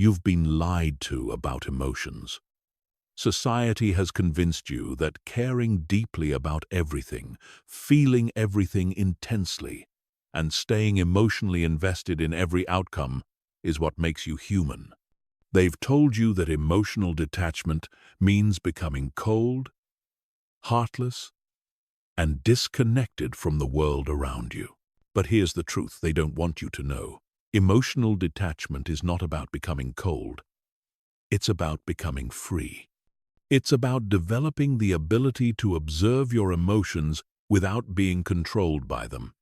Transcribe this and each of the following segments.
You've been lied to about emotions. Society has convinced you that caring deeply about everything, feeling everything intensely, and staying emotionally invested in every outcome is what makes you human. They've told you that emotional detachment means becoming cold, heartless, and disconnected from the world around you. But here's the truth they don't want you to know. Emotional detachment is not about becoming cold. It's about becoming free. It's about developing the ability to observe your emotions without being controlled by them.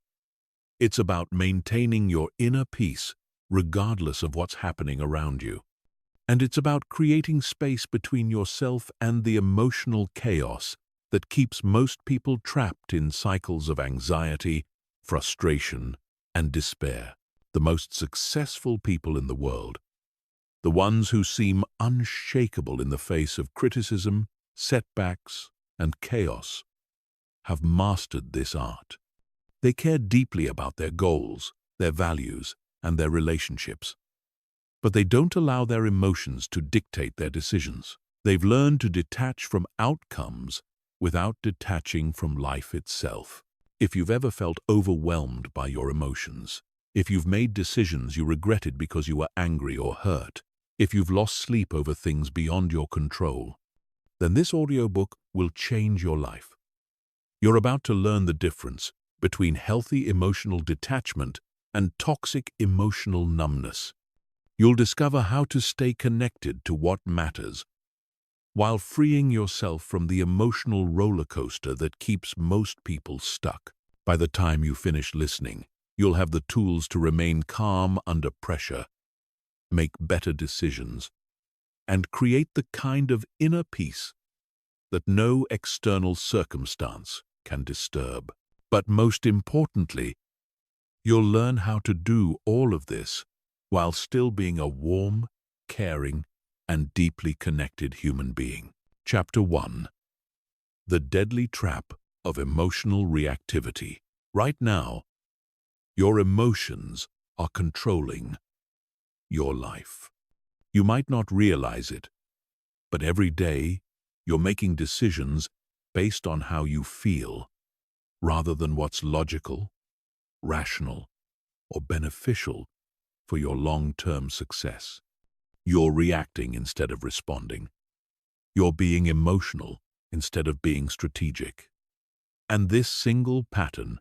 It's about maintaining your inner peace regardless of what's happening around you. And it's about creating space between yourself and the emotional chaos that keeps most people trapped in cycles of anxiety, frustration, and despair. The most successful people in the world, the ones who seem unshakable in the face of criticism, setbacks, and chaos, have mastered this art. They care deeply about their goals, their values, and their relationships. But they don't allow their emotions to dictate their decisions. They've learned to detach from outcomes without detaching from life itself. If you've ever felt overwhelmed by your emotions, if you've made decisions you regretted because you were angry or hurt, if you've lost sleep over things beyond your control, then this audiobook will change your life. You're about to learn the difference between healthy emotional detachment and toxic emotional numbness. You'll discover how to stay connected to what matters while freeing yourself from the emotional roller coaster that keeps most people stuck. By the time you finish listening, you'll have the tools to remain calm under pressure, make better decisions, and create the kind of inner peace that no external circumstance can disturb. But most importantly, you'll learn how to do all of this while still being a warm, caring, and deeply connected human being. Chapter 1. The Deadly Trap of Emotional Reactivity. Right now, your emotions are controlling your life. You might not realize it, but every day you're making decisions based on how you feel, rather than what's logical, rational, or beneficial for your long-term success. You're reacting instead of responding. You're being emotional instead of being strategic. And this single pattern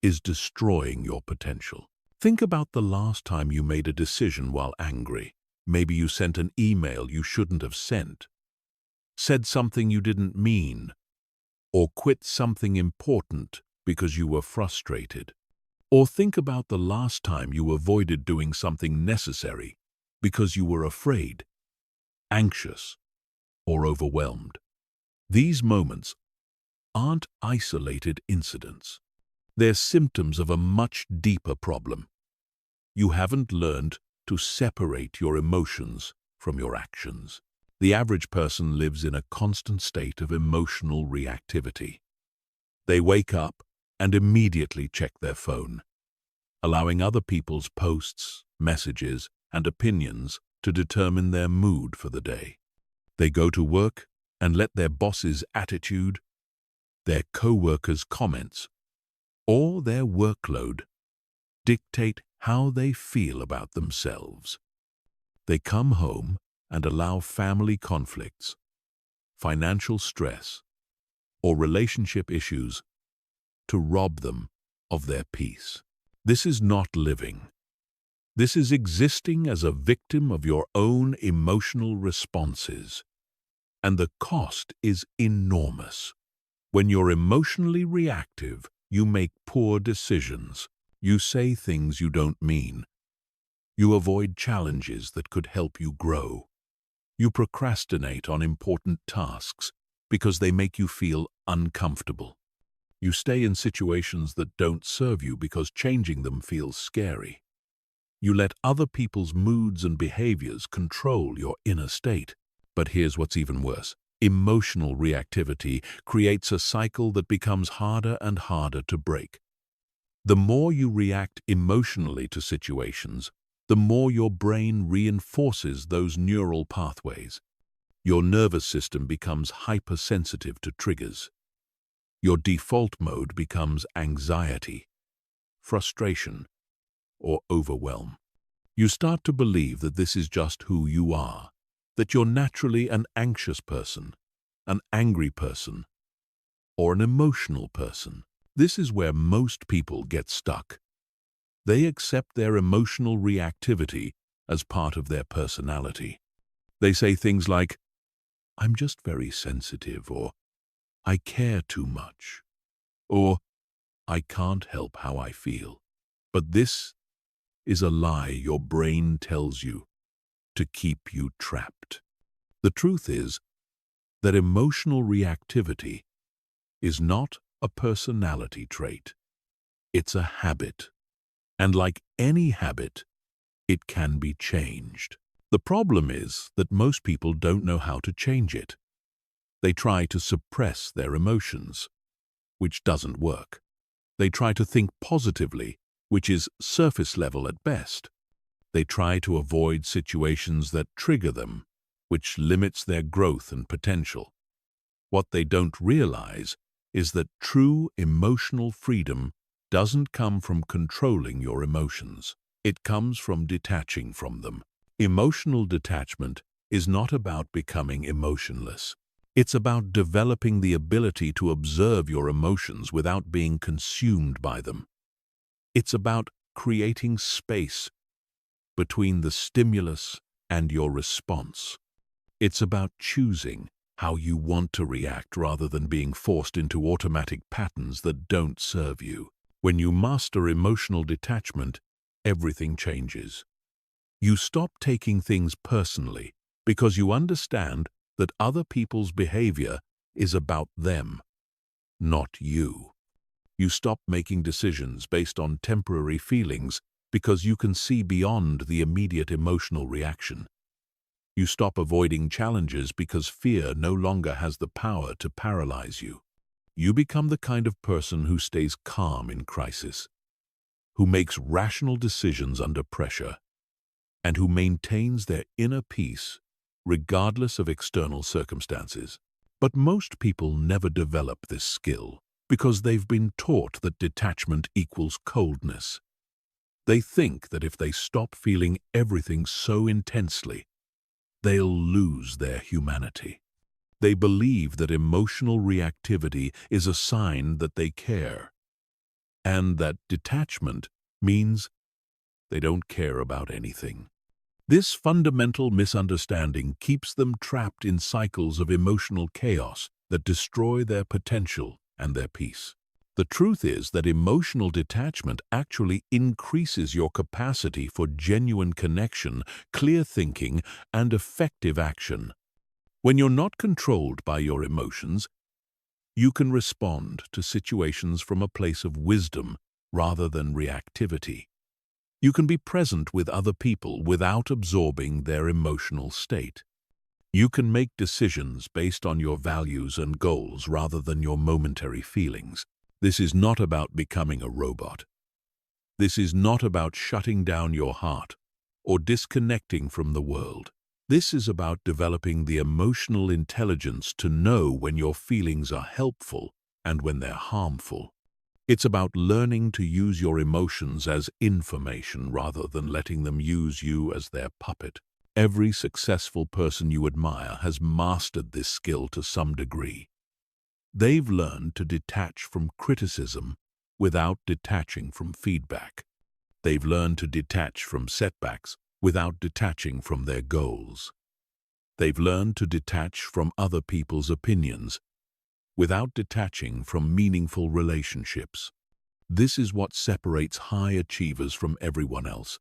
is destroying your potential. Think about the last time you made a decision while angry. Maybe you sent an email you shouldn't have sent, said something you didn't mean, or quit something important because you were frustrated. Or think about the last time you avoided doing something necessary because you were afraid, anxious, or overwhelmed. These moments aren't isolated incidents. They're symptoms of a much deeper problem. You haven't learned to separate your emotions from your actions. The average person lives in a constant state of emotional reactivity. They wake up and immediately check their phone, allowing other people's posts, messages, and opinions to determine their mood for the day. They go to work and let their boss's attitude, their co-workers' comments, or their workload dictate how they feel about themselves. They come home and allow family conflicts, financial stress, or relationship issues to rob them of their peace. This is not living. This is existing as a victim of your own emotional responses. And the cost is enormous. When you're emotionally reactive, you make poor decisions. You say things you don't mean. You avoid challenges that could help you grow. You procrastinate on important tasks because they make you feel uncomfortable. You stay in situations that don't serve you because changing them feels scary. You let other people's moods and behaviors control your inner state. But here's what's even worse. Emotional reactivity creates a cycle that becomes harder and harder to break. The more you react emotionally to situations, the more your brain reinforces those neural pathways. Your nervous system becomes hypersensitive to triggers. Your default mode becomes anxiety, frustration, or overwhelm. You start to believe that this is just who you are, that you're naturally an anxious person, an angry person, or an emotional person. This is where most people get stuck. They accept their emotional reactivity as part of their personality. They say things like, "I'm just very sensitive," or "I care too much," or "I can't help how I feel." But this is a lie your brain tells you to keep you trapped. The truth is that emotional reactivity is not a personality trait. It's a habit. And like any habit, it can be changed. The problem is that most people don't know how to change it. They try to suppress their emotions, which doesn't work. They try to think positively, which is surface level at best. They try to avoid situations that trigger them, which limits their growth and potential. What they don't realize is that true emotional freedom doesn't come from controlling your emotions. It comes from detaching from them. Emotional detachment is not about becoming emotionless. It's about developing the ability to observe your emotions without being consumed by them. It's about creating space between the stimulus and your response. It's about choosing how you want to react rather than being forced into automatic patterns that don't serve you. When you master emotional detachment, everything changes. You stop taking things personally because you understand that other people's behavior is about them, not you. You stop making decisions based on temporary feelings because you can see beyond the immediate emotional reaction. You stop avoiding challenges because fear no longer has the power to paralyze you. You become the kind of person who stays calm in crisis, who makes rational decisions under pressure, and who maintains their inner peace regardless of external circumstances. But most people never develop this skill because they've been taught that detachment equals coldness. They think that if they stop feeling everything so intensely, they'll lose their humanity. They believe that emotional reactivity is a sign that they care, and that detachment means they don't care about anything. This fundamental misunderstanding keeps them trapped in cycles of emotional chaos that destroy their potential and their peace. The truth is that emotional detachment actually increases your capacity for genuine connection, clear thinking, and effective action. When you're not controlled by your emotions, you can respond to situations from a place of wisdom rather than reactivity. You can be present with other people without absorbing their emotional state. You can make decisions based on your values and goals rather than your momentary feelings. This is not about becoming a robot. This is not about shutting down your heart or disconnecting from the world. This is about developing the emotional intelligence to know when your feelings are helpful and when they're harmful. It's about learning to use your emotions as information rather than letting them use you as their puppet. Every successful person you admire has mastered this skill to some degree. They've learned to detach from criticism without detaching from feedback. They've learned to detach from setbacks without detaching from their goals. They've learned to detach from other people's opinions without detaching from meaningful relationships. This is what separates high achievers from everyone else.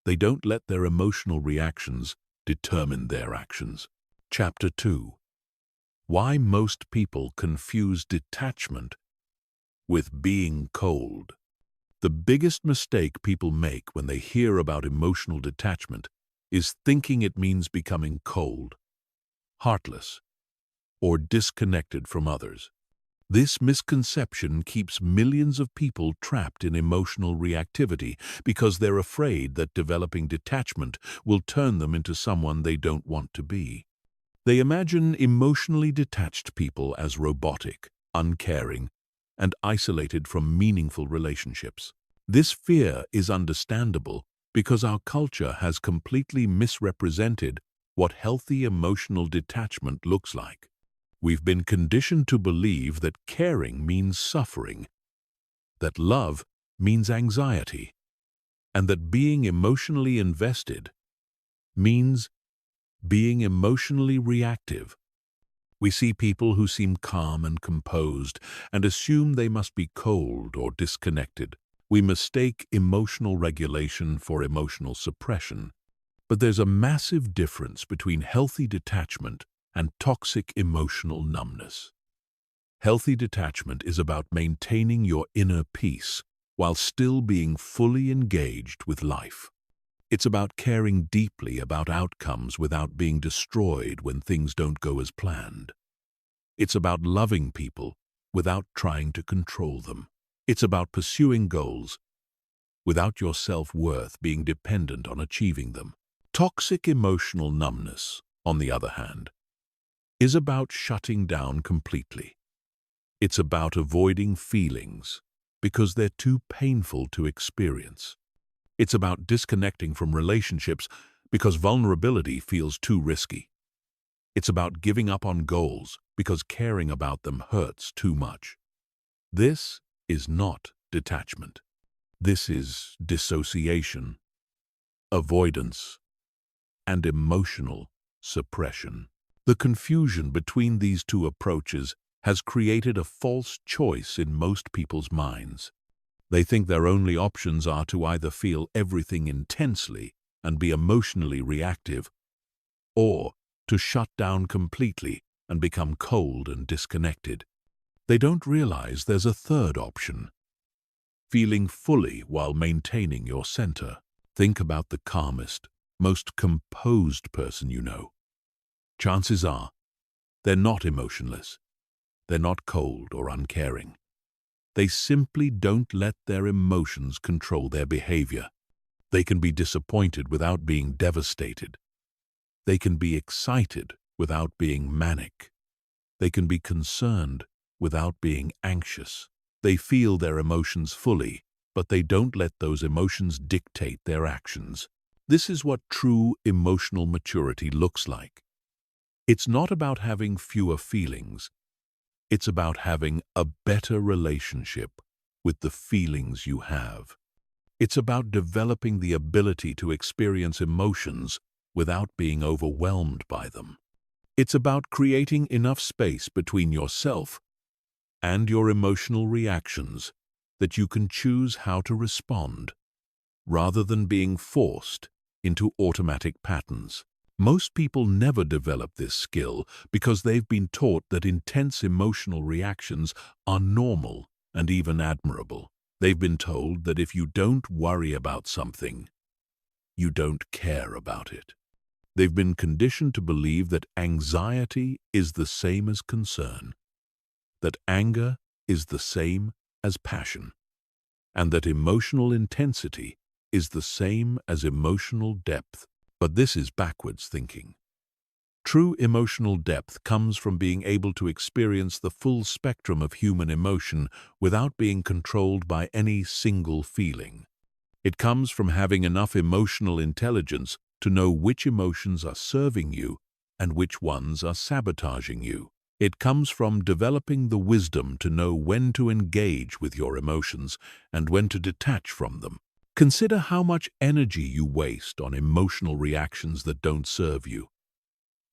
They don't let their emotional reactions determine their actions. Chapter 2. Why most people confuse detachment with being cold. The biggest mistake people make when they hear about emotional detachment is thinking it means becoming cold, heartless, or disconnected from others. This misconception keeps millions of people trapped in emotional reactivity because they're afraid that developing detachment will turn them into someone they don't want to be. They imagine emotionally detached people as robotic, uncaring, and isolated from meaningful relationships. This fear is understandable because our culture has completely misrepresented what healthy emotional detachment looks like. We've been conditioned to believe that caring means suffering, that love means anxiety, and that being emotionally invested means being emotionally reactive. We see people who seem calm and composed and assume they must be cold or disconnected. We mistake emotional regulation for emotional suppression. But there's a massive difference between healthy detachment and toxic emotional numbness. Healthy detachment is about maintaining your inner peace while still being fully engaged with life. It's about caring deeply about outcomes without being destroyed when things don't go as planned. It's about loving people without trying to control them. It's about pursuing goals without your self-worth being dependent on achieving them. Toxic emotional numbness, on the other hand, is about shutting down completely. It's about avoiding feelings because they're too painful to experience. It's about disconnecting from relationships because vulnerability feels too risky. It's about giving up on goals because caring about them hurts too much. This is not detachment. This is dissociation, avoidance, and emotional suppression. The confusion between these two approaches has created a false choice in most people's minds. They think their only options are to either feel everything intensely and be emotionally reactive, or to shut down completely and become cold and disconnected. They don't realize there's a third option: feeling fully while maintaining your center. Think about the calmest, most composed person you know. Chances are they're not emotionless. They're not cold or uncaring. They simply don't let their emotions control their behavior. They can be disappointed without being devastated. They can be excited without being manic. They can be concerned without being anxious. They feel their emotions fully, but they don't let those emotions dictate their actions. This is what true emotional maturity looks like. It's not about having fewer feelings. It's about having a better relationship with the feelings you have. It's about developing the ability to experience emotions without being overwhelmed by them. It's about creating enough space between yourself and your emotional reactions that you can choose how to respond, rather than being forced into automatic patterns. Most people never develop this skill because they've been taught that intense emotional reactions are normal and even admirable. They've been told that if you don't worry about something, you don't care about it. They've been conditioned to believe that anxiety is the same as concern, that anger is the same as passion, and that emotional intensity is the same as emotional depth. But this is backwards thinking. True emotional depth comes from being able to experience the full spectrum of human emotion without being controlled by any single feeling. It comes from having enough emotional intelligence to know which emotions are serving you and which ones are sabotaging you. It comes from developing the wisdom to know when to engage with your emotions and when to detach from them. Consider how much energy you waste on emotional reactions that don't serve you.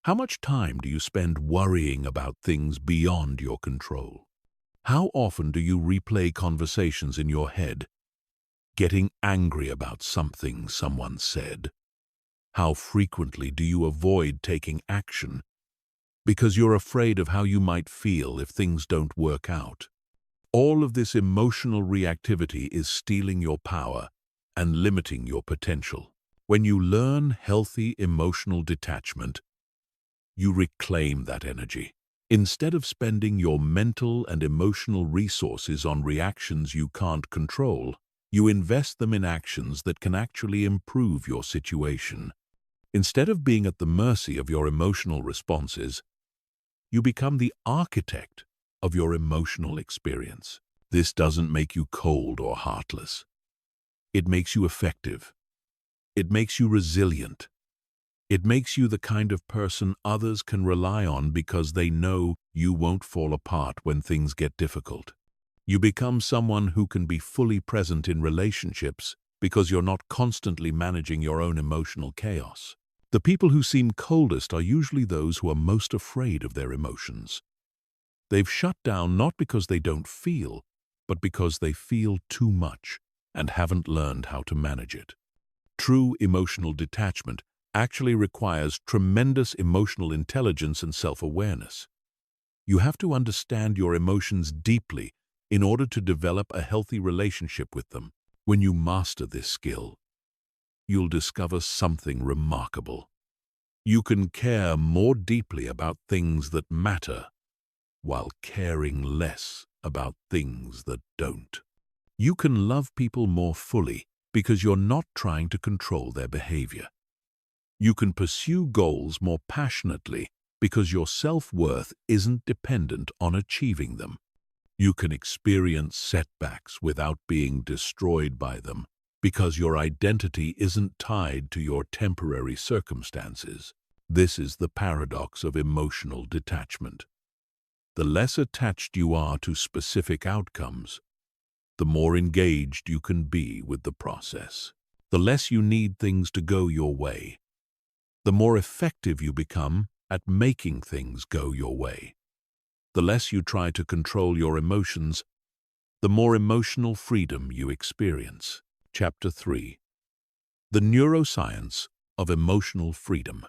How much time do you spend worrying about things beyond your control? How often do you replay conversations in your head, getting angry about something someone said? How frequently do you avoid taking action because you're afraid of how you might feel if things don't work out? All of this emotional reactivity is stealing your power and limiting your potential. When you learn healthy emotional detachment, you reclaim that energy. Instead of spending your mental and emotional resources on reactions you can't control, you invest them in actions that can actually improve your situation. Instead of being at the mercy of your emotional responses, you become the architect of your emotional experience. This doesn't make you cold or heartless. It makes you effective. It makes you resilient. It makes you the kind of person others can rely on because they know you won't fall apart when things get difficult. You become someone who can be fully present in relationships because you're not constantly managing your own emotional chaos. The people who seem coldest are usually those who are most afraid of their emotions. They've shut down not because they don't feel, but because they feel too much and haven't learned how to manage it. True emotional detachment actually requires tremendous emotional intelligence and self-awareness. You have to understand your emotions deeply in order to develop a healthy relationship with them. When you master this skill, you'll discover something remarkable. You can care more deeply about things that matter while caring less about things that don't. You can love people more fully because you're not trying to control their behavior. You can pursue goals more passionately because your self-worth isn't dependent on achieving them. You can experience setbacks without being destroyed by them because your identity isn't tied to your temporary circumstances. This is the paradox of emotional detachment. The less attached you are to specific outcomes, the more engaged you can be with the process. The less you need things to go your way, the more effective you become at making things go your way. The less you try to control your emotions, the more emotional freedom you experience. Chapter 3. The Neuroscience of Emotional Freedom.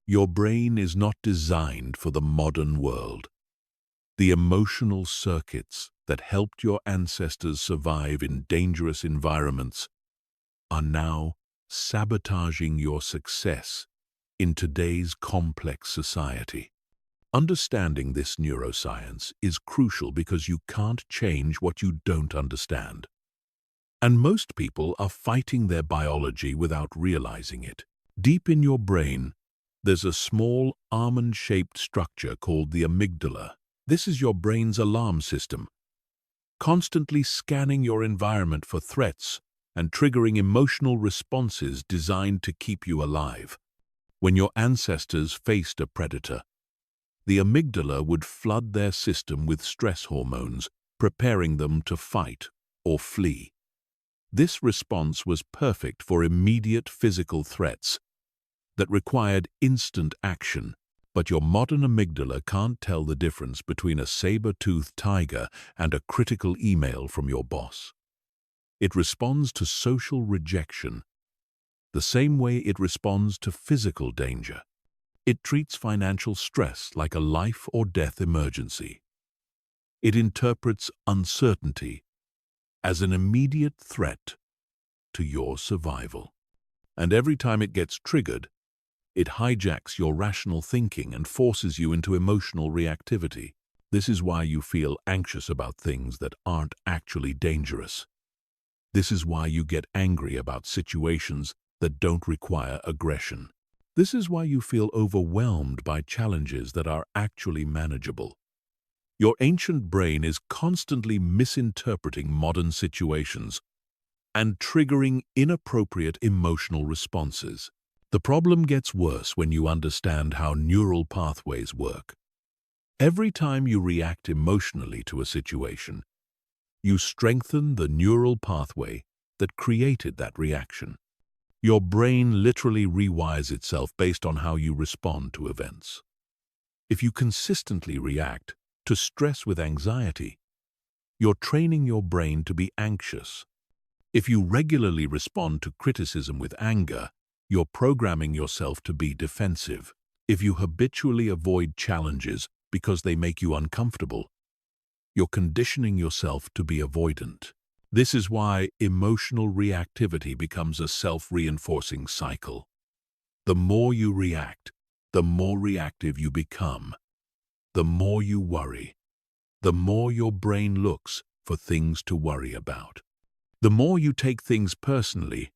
Your brain is not designed for the modern world. The emotional circuits that helped your ancestors survive in dangerous environments are now sabotaging your success in today's complex society. Understanding this neuroscience is crucial because you can't change what you don't understand. And most people are fighting their biology without realizing it. Deep in your brain, there's a small almond-shaped structure called the amygdala. This is your brain's alarm system, constantly scanning your environment for threats and triggering emotional responses designed to keep you alive. When your ancestors faced a predator, the amygdala would flood their system with stress hormones, preparing them to fight or flee. This response was perfect for immediate physical threats that required instant action. But your modern amygdala can't tell the difference between a saber-toothed tiger and a critical email from your boss. It responds to social rejection the same way it responds to physical danger. It treats financial stress like a life or death emergency. It interprets uncertainty as an immediate threat to your survival. And every time it gets triggered, it hijacks your rational thinking and forces you into emotional reactivity. This is why you feel anxious about things that aren't actually dangerous. This is why you get angry about situations that don't require aggression. This is why you feel overwhelmed by challenges that are actually manageable. Your ancient brain is constantly misinterpreting modern situations and triggering inappropriate emotional responses. The problem gets worse when you understand how neural pathways work. Every time you react emotionally to a situation, you strengthen the neural pathway that created that reaction. Your brain literally rewires itself based on how you respond to events. If you consistently react to stress with anxiety, you're training your brain to be anxious. If you regularly respond to criticism with anger, you're programming yourself to be defensive. If you habitually avoid challenges because they make you uncomfortable, you're conditioning yourself to be avoidant. This is why emotional reactivity becomes a self-reinforcing cycle. The more you react, the more reactive you become. The more you worry, the more your brain looks for things to worry about. The more you take things personally,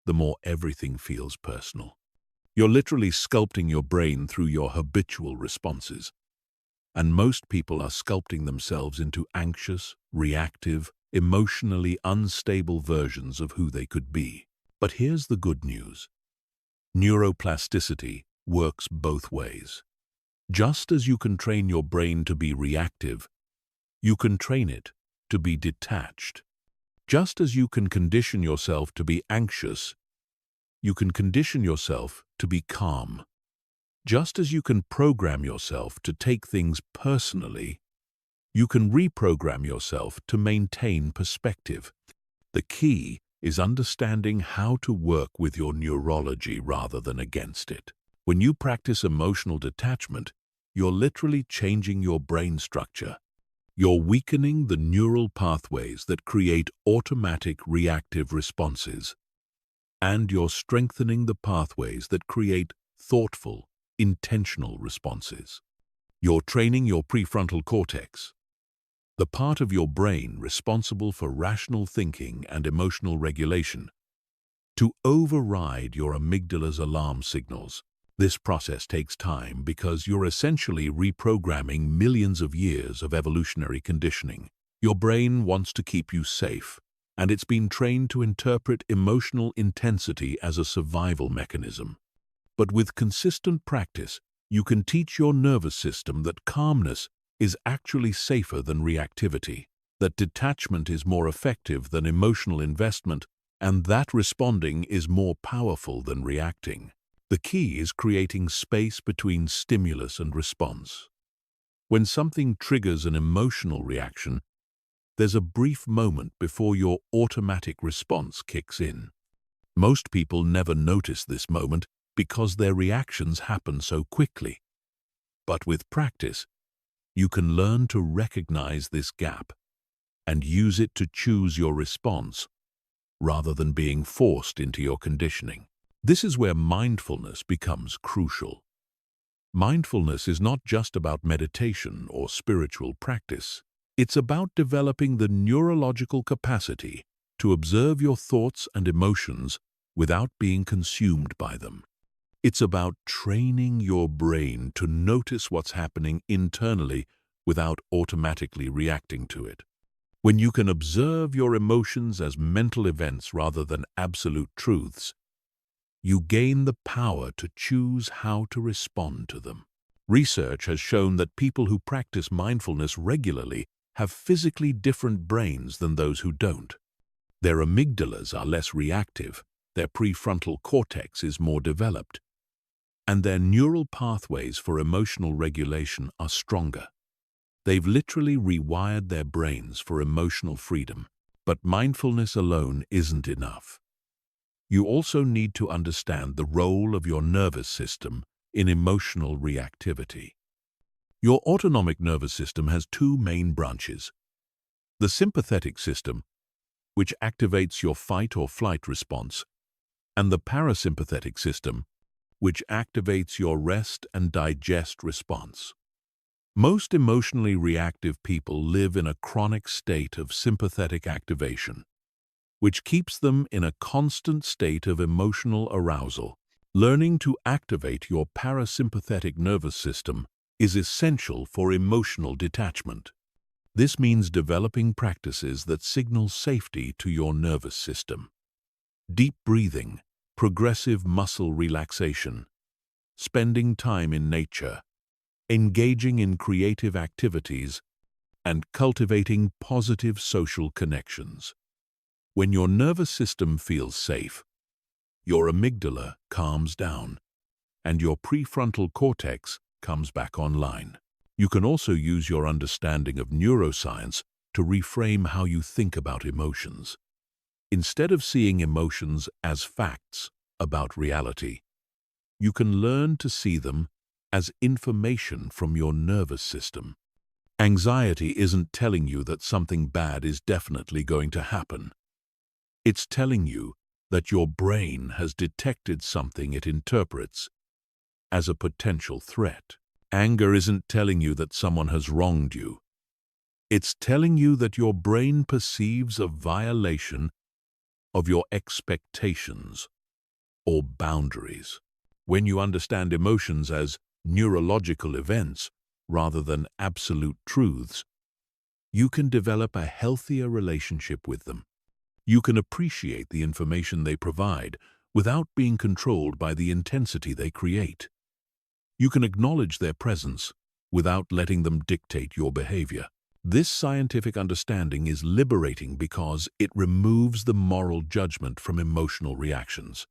the more everything feels personal. You're literally sculpting your brain through your habitual responses. And most people are sculpting themselves into anxious, reactive, emotionally unstable versions of who they could be. But here's the good news. Neuroplasticity works both ways. Just as you can train your brain to be reactive, you can train it to be detached. Just as you can condition yourself to be anxious, you can condition yourself to be calm. Just as you can program yourself to take things personally, you can reprogram yourself to maintain perspective. The key is understanding how to work with your neurology rather than against it. When you practice emotional detachment, you're literally changing your brain structure. You're weakening the neural pathways that create automatic reactive responses. And you're strengthening the pathways that create thoughtful, intentional responses. You're training your prefrontal cortex, the part of your brain responsible for rational thinking and emotional regulation, to override your amygdala's alarm signals. This process takes time because you're essentially reprogramming millions of years of evolutionary conditioning. Your brain wants to keep you safe, and it's been trained to interpret emotional intensity as a survival mechanism. But with consistent practice, you can teach your nervous system that calmness is actually safer than reactivity, that detachment is more effective than emotional investment, and that responding is more powerful than reacting. The key is creating space between stimulus and response. When something triggers an emotional reaction, there's a brief moment before your automatic response kicks in. Most people never notice this moment because their reactions happen so quickly. But with practice, you can learn to recognize this gap and use it to choose your response rather than being forced into your conditioning. This is where mindfulness becomes crucial. Mindfulness is not just about meditation or spiritual practice. It's about developing the neurological capacity to observe your thoughts and emotions without being consumed by them. It's about training your brain to notice what's happening internally without automatically reacting to it. When you can observe your emotions as mental events rather than absolute truths, you gain the power to choose how to respond to them. Research has shown that people who practice mindfulness regularly have physically different brains than those who don't. Their amygdalas are less reactive, their prefrontal cortex is more developed, and their neural pathways for emotional regulation are stronger. They've literally rewired their brains for emotional freedom. But mindfulness alone isn't enough. You also need to understand the role of your nervous system in emotional reactivity. Your autonomic nervous system has two main branches. The sympathetic system, which activates your fight or flight response, and the parasympathetic system, which activates your rest and digest response. Most emotionally reactive people live in a chronic state of sympathetic activation, which keeps them in a constant state of emotional arousal. Learning to activate your parasympathetic nervous system is essential for emotional detachment. This means developing practices that signal safety to your nervous system. Deep breathing, progressive muscle relaxation, spending time in nature, engaging in creative activities, and cultivating positive social connections. When your nervous system feels safe, your amygdala calms down, and your prefrontal cortex comes back online. You can also use your understanding of neuroscience to reframe how you think about emotions. Instead of seeing emotions as facts about reality, you can learn to see them as information from your nervous system. Anxiety isn't telling you that something bad is definitely going to happen. It's telling you that your brain has detected something it interprets as a potential threat. Anger isn't telling you that someone has wronged you. It's telling you that your brain perceives a violation of your expectations or boundaries. When you understand emotions as neurological events rather than absolute truths, you can develop a healthier relationship with them. You can appreciate the information they provide without being controlled by the intensity they create. You can acknowledge their presence without letting them dictate your behavior. This scientific understanding is liberating because it removes the moral judgment from emotional reactions.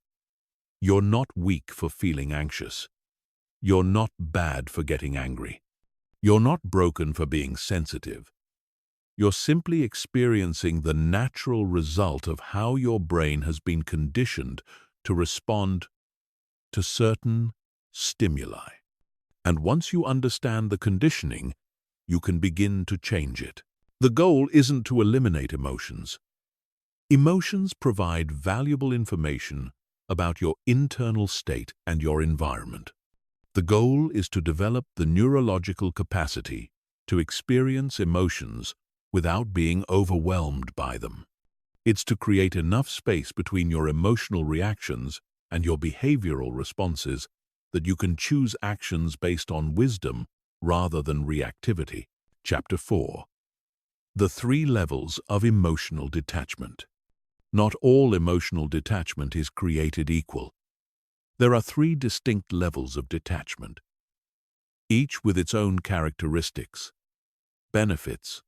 You're not weak for feeling anxious. You're not bad for getting angry. You're not broken for being sensitive. You're simply experiencing the natural result of how your brain has been conditioned to respond to certain stimuli. And once you understand the conditioning, you can begin to change it. The goal isn't to eliminate emotions. Emotions provide valuable information about your internal state and your environment. The goal is to develop the neurological capacity to experience emotions without being overwhelmed by them. It's to create enough space between your emotional reactions and your behavioral responses that you can choose actions based on wisdom rather than reactivity. Chapter 4. The 3 levels of emotional detachment. Not all emotional detachment is created equal. There are 3 distinct levels of detachment, each with its own characteristics, benefits,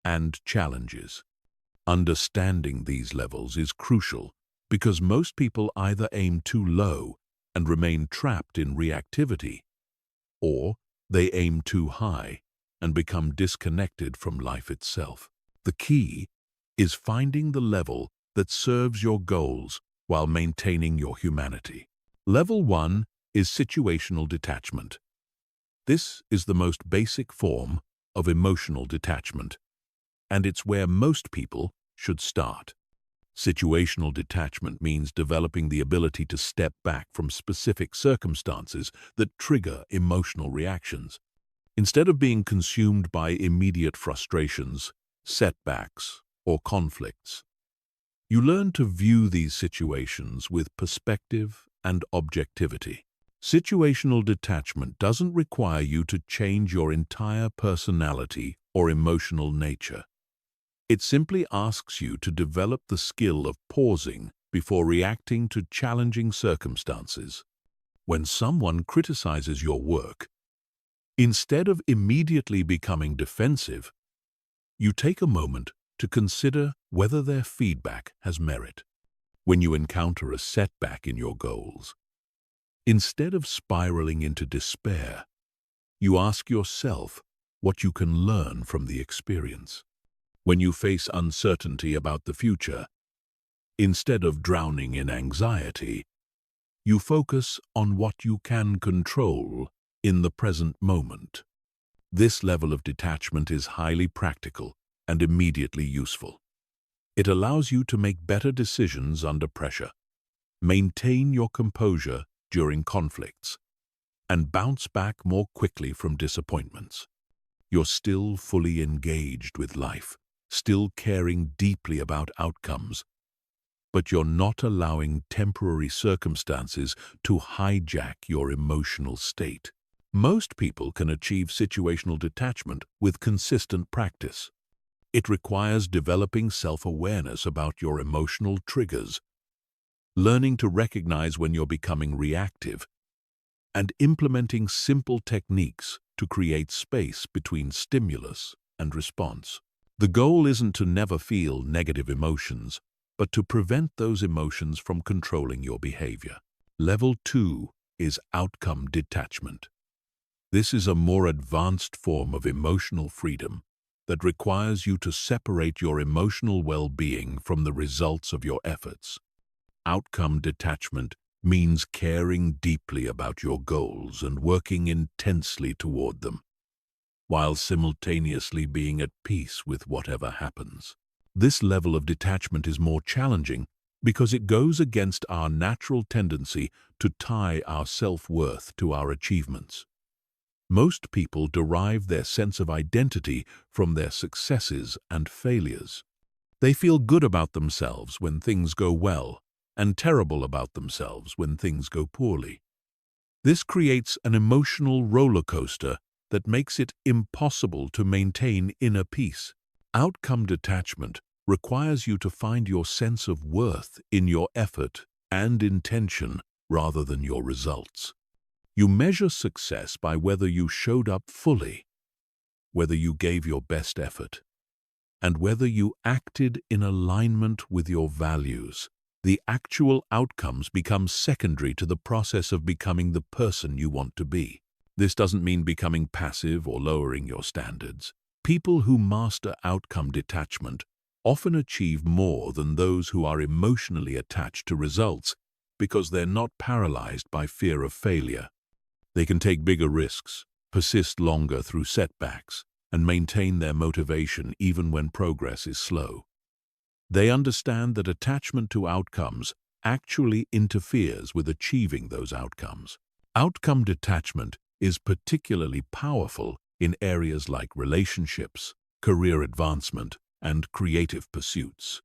and challenges. Understanding these levels is crucial because most people either aim too low and remain trapped in reactivity, or they aim too high and become disconnected from life itself. The key is finding the level that serves your goals while maintaining your humanity. Level 1 is situational detachment. This is the most basic form of emotional detachment, and it's where most people should start. Situational detachment means developing the ability to step back from specific circumstances that trigger emotional reactions. Instead of being consumed by immediate frustrations, setbacks, or conflicts, you learn to view these situations with perspective and objectivity. Situational detachment doesn't require you to change your entire personality or emotional nature. It simply asks you to develop the skill of pausing before reacting to challenging circumstances. When someone criticizes your work, instead of immediately becoming defensive, you take a moment to consider whether their feedback has merit. When you encounter a setback in your goals, instead of spiraling into despair, you ask yourself what you can learn from the experience. When you face uncertainty about the future, instead of drowning in anxiety, you focus on what you can control in the present moment. This level of detachment is highly practical and immediately useful. It allows you to make better decisions under pressure, maintain your composure during conflicts, and bounce back more quickly from disappointments. You're still fully engaged with life, still caring deeply about outcomes, but you're not allowing temporary circumstances to hijack your emotional state. Most people can achieve situational detachment with consistent practice. It requires developing self-awareness about your emotional triggers, learning to recognize when you're becoming reactive, and implementing simple techniques to create space between stimulus and response. The goal isn't to never feel negative emotions, but to prevent those emotions from controlling your behavior. Level 2 is outcome detachment. This is a more advanced form of emotional freedom that requires you to separate your emotional well-being from the results of your efforts. Outcome detachment means caring deeply about your goals and working intensely toward them, while simultaneously being at peace with whatever happens. This level of detachment is more challenging because it goes against our natural tendency to tie our self-worth to our achievements. Most people derive their sense of identity from their successes and failures. They feel good about themselves when things go well, and terrible about themselves when things go poorly. This creates an emotional roller coaster that makes it impossible to maintain inner peace. Outcome detachment requires you to find your sense of worth in your effort and intention rather than your results. You measure success by whether you showed up fully, whether you gave your best effort, and whether you acted in alignment with your values. The actual outcomes become secondary to the process of becoming the person you want to be. This doesn't mean becoming passive or lowering your standards. People who master outcome detachment often achieve more than those who are emotionally attached to results because they're not paralyzed by fear of failure. They can take bigger risks, persist longer through setbacks, and maintain their motivation even when progress is slow. They understand that attachment to outcomes actually interferes with achieving those outcomes. Outcome detachment is particularly powerful in areas like relationships, career advancement, and creative pursuits.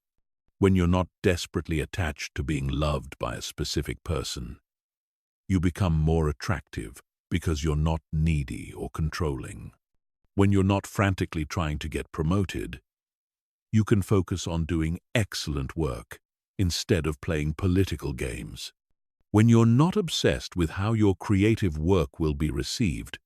When you're not desperately attached to being loved by a specific person, you become more attractive because you're not needy or controlling. When you're not frantically trying to get promoted, you can focus on doing excellent work instead of playing political games. When you're not obsessed with how your creative work will be received,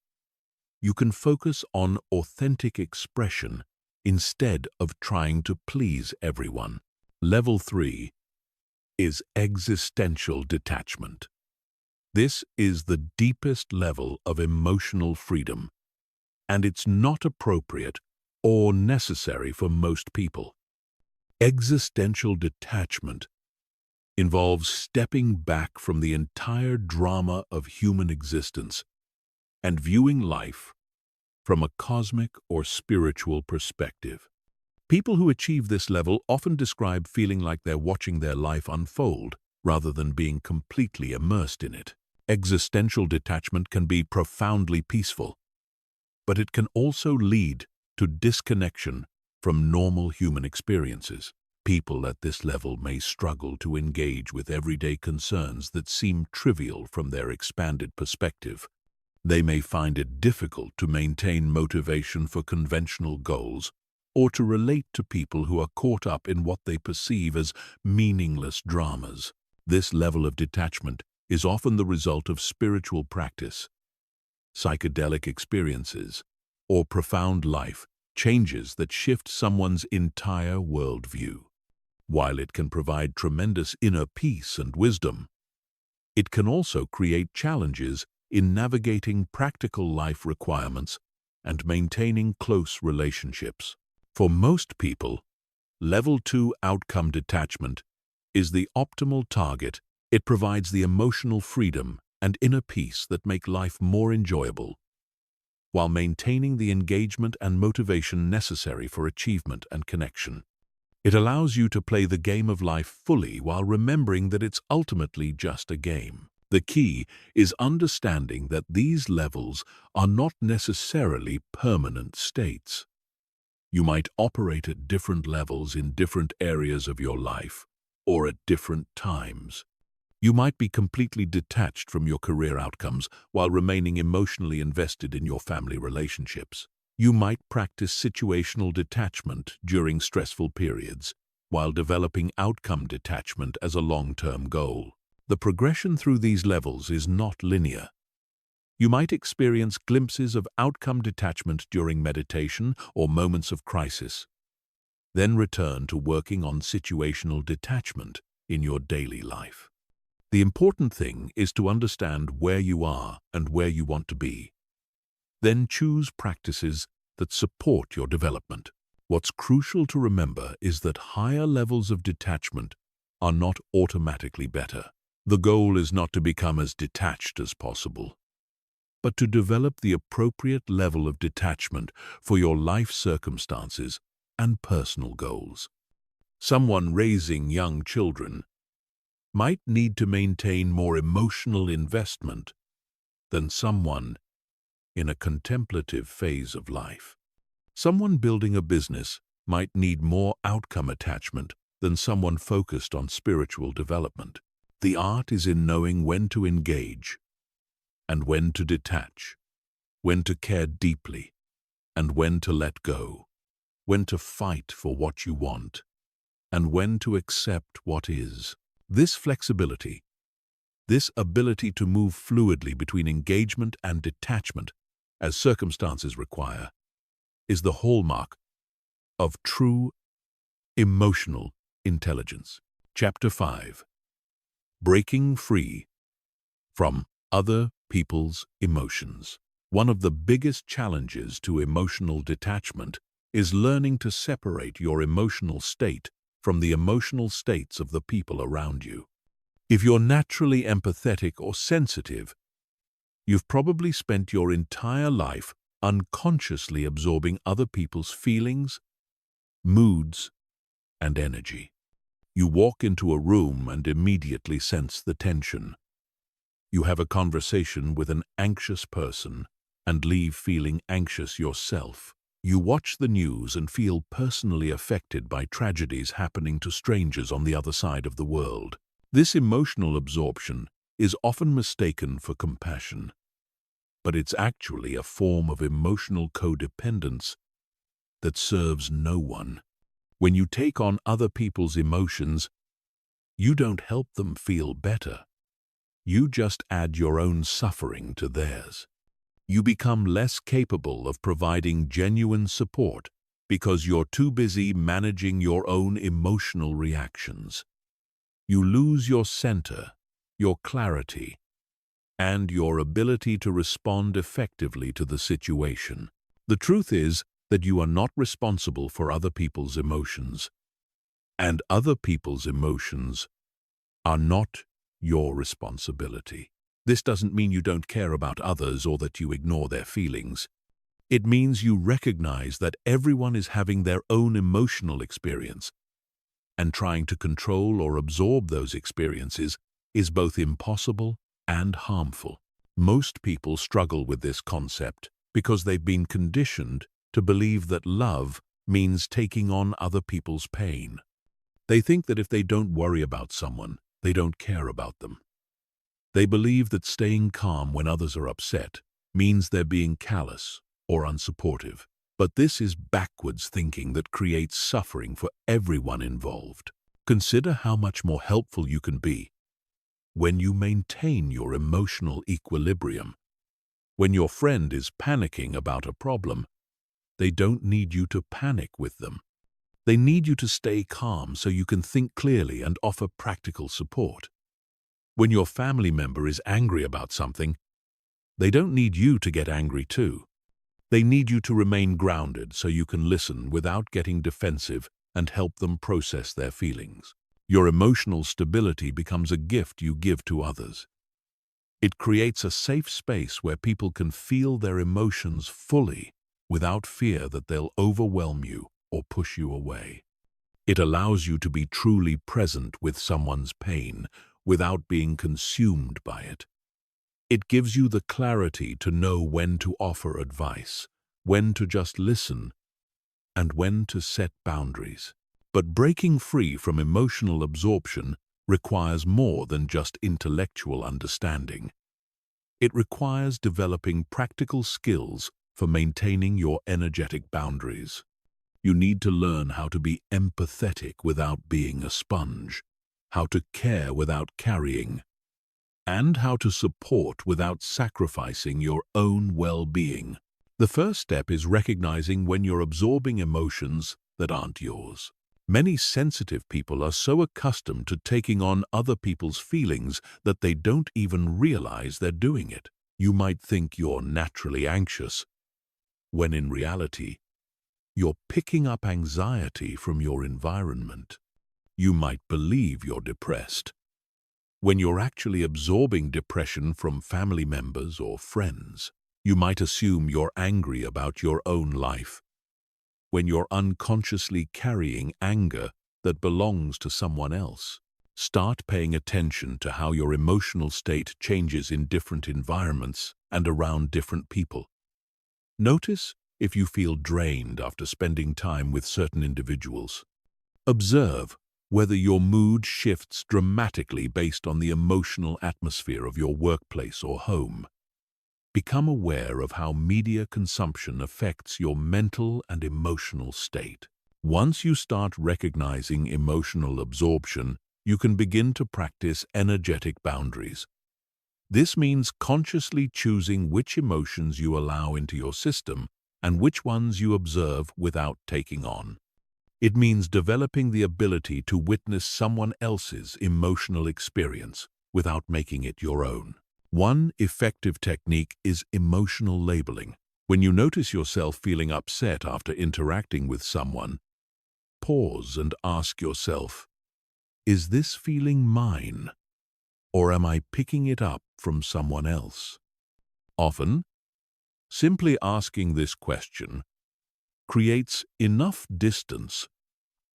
you can focus on authentic expression instead of trying to please everyone. Level 3 is existential detachment. This is the deepest level of emotional freedom, and it's not appropriate or necessary for most people. Existential detachment involves stepping back from the entire drama of human existence and viewing life from a cosmic or spiritual perspective. People who achieve this level often describe feeling like they're watching their life unfold rather than being completely immersed in it. Existential detachment can be profoundly peaceful, but it can also lead to disconnection from normal human experiences. People at this level may struggle to engage with everyday concerns that seem trivial from their expanded perspective. They may find it difficult to maintain motivation for conventional goals or to relate to people who are caught up in what they perceive as meaningless dramas. This level of detachment is often the result of spiritual practice, psychedelic experiences, or profound life changes that shift someone's entire worldview. While it can provide tremendous inner peace and wisdom, it can also create challenges in navigating practical life requirements and maintaining close relationships. For most people, Level 2 outcome detachment is the optimal target. It provides the emotional freedom and inner peace that make life more enjoyable, while maintaining the engagement and motivation necessary for achievement and connection. It allows you to play the game of life fully while remembering that it's ultimately just a game. The key is understanding that these levels are not necessarily permanent states. You might operate at different levels in different areas of your life or at different times. You might be completely detached from your career outcomes while remaining emotionally invested in your family relationships. You might practice situational detachment during stressful periods while developing outcome detachment as a long-term goal. The progression through these levels is not linear. You might experience glimpses of outcome detachment during meditation or moments of crisis, then return to working on situational detachment in your daily life. The important thing is to understand where you are and where you want to be. Then choose practices that support your development. What's crucial to remember is that higher levels of detachment are not automatically better. The goal is not to become as detached as possible, but to develop the appropriate level of detachment for your life circumstances and personal goals. Someone raising young children might need to maintain more emotional investment than someone in a contemplative phase of life. Someone building a business might need more outcome attachment than someone focused on spiritual development. The art is in knowing when to engage and when to detach, when to care deeply and when to let go, when to fight for what you want and when to accept what is. This flexibility, this ability to move fluidly between engagement and detachment as circumstances require, is the hallmark of true emotional intelligence. Chapter 5. Breaking free from other people's emotions. One of the biggest challenges to emotional detachment is learning to separate your emotional state from the emotional states of the people around you. If you're naturally empathetic or sensitive, you've probably spent your entire life unconsciously absorbing other people's feelings, moods, and energy. You walk into a room and immediately sense the tension. You have a conversation with an anxious person and leave feeling anxious yourself. You watch the news and feel personally affected by tragedies happening to strangers on the other side of the world. This emotional absorption is often mistaken for compassion, but it's actually a form of emotional codependence that serves no one. When you take on other people's emotions, you don't help them feel better. You just add your own suffering to theirs. You become less capable of providing genuine support because you're too busy managing your own emotional reactions. You lose your center, your clarity, and your ability to respond effectively to the situation. The truth is that you are not responsible for other people's emotions, and other people's emotions are not your responsibility. This doesn't mean you don't care about others or that you ignore their feelings. It means you recognize that everyone is having their own emotional experience, and trying to control or absorb those experiences is both impossible and harmful. Most people struggle with this concept because they've been conditioned to believe that love means taking on other people's pain. They think that if they don't worry about someone, they don't care about them. They believe that staying calm when others are upset means they're being callous or unsupportive. But this is backwards thinking that creates suffering for everyone involved. Consider how much more helpful you can be when you maintain your emotional equilibrium. When your friend is panicking about a problem, they don't need you to panic with them. They need you to stay calm so you can think clearly and offer practical support. When your family member is angry about something, they don't need you to get angry too. They need you to remain grounded so you can listen without getting defensive and help them process their feelings. Your emotional stability becomes a gift you give to others. It creates a safe space where people can feel their emotions fully without fear that they'll overwhelm you or push you away. It allows you to be truly present with someone's pain without being consumed by it. It gives you the clarity to know when to offer advice, when to just listen, and when to set boundaries. But breaking free from emotional absorption requires more than just intellectual understanding. It requires developing practical skills for maintaining your energetic boundaries. You need to learn how to be empathetic without being a sponge, how to care without carrying, and how to support without sacrificing your own well-being. The first step is recognizing when you're absorbing emotions that aren't yours. Many sensitive people are so accustomed to taking on other people's feelings that they don't even realize they're doing it. You might think you're naturally anxious, when in reality, you're picking up anxiety from your environment. You might believe you're depressed, when you're actually absorbing depression from family members or friends. You might assume you're angry about your own life, when you're unconsciously carrying anger that belongs to someone else. Start paying attention to how your emotional state changes in different environments and around different people. Notice if you feel drained after spending time with certain individuals. Observe whether your mood shifts dramatically based on the emotional atmosphere of your workplace or home. Become aware of how media consumption affects your mental and emotional state. Once you start recognizing emotional absorption, you can begin to practice energetic boundaries. This means consciously choosing which emotions you allow into your system and which ones you observe without taking on. It means developing the ability to witness someone else's emotional experience without making it your own. One effective technique is emotional labeling. When you notice yourself feeling upset after interacting with someone, pause and ask yourself, is this feeling mine, or am I picking it up from someone else? Often, simply asking this question creates enough distance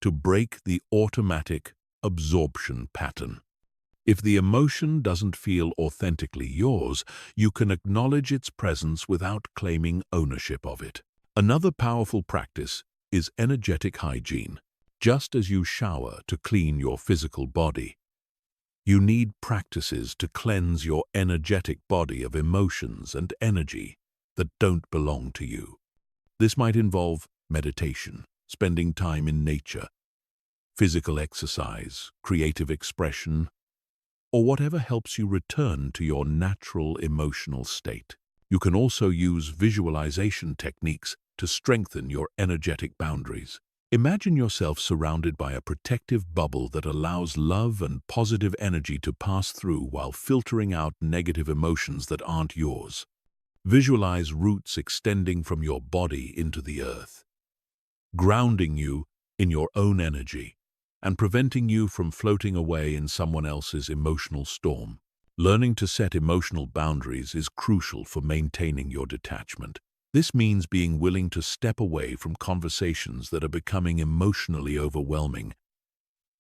to break the automatic absorption pattern. If the emotion doesn't feel authentically yours, you can acknowledge its presence without claiming ownership of it. Another powerful practice is energetic hygiene. Just as you shower to clean your physical body, you need practices to cleanse your energetic body of emotions and energy that don't belong to you. This might involve meditation, spending time in nature, physical exercise, creative expression, or whatever helps you return to your natural emotional state. You can also use visualization techniques to strengthen your energetic boundaries. Imagine yourself surrounded by a protective bubble that allows love and positive energy to pass through while filtering out negative emotions that aren't yours. Visualize roots extending from your body into the earth, grounding you in your own energy and preventing you from floating away in someone else's emotional storm. Learning to set emotional boundaries is crucial for maintaining your detachment. This means being willing to step away from conversations that are becoming emotionally overwhelming,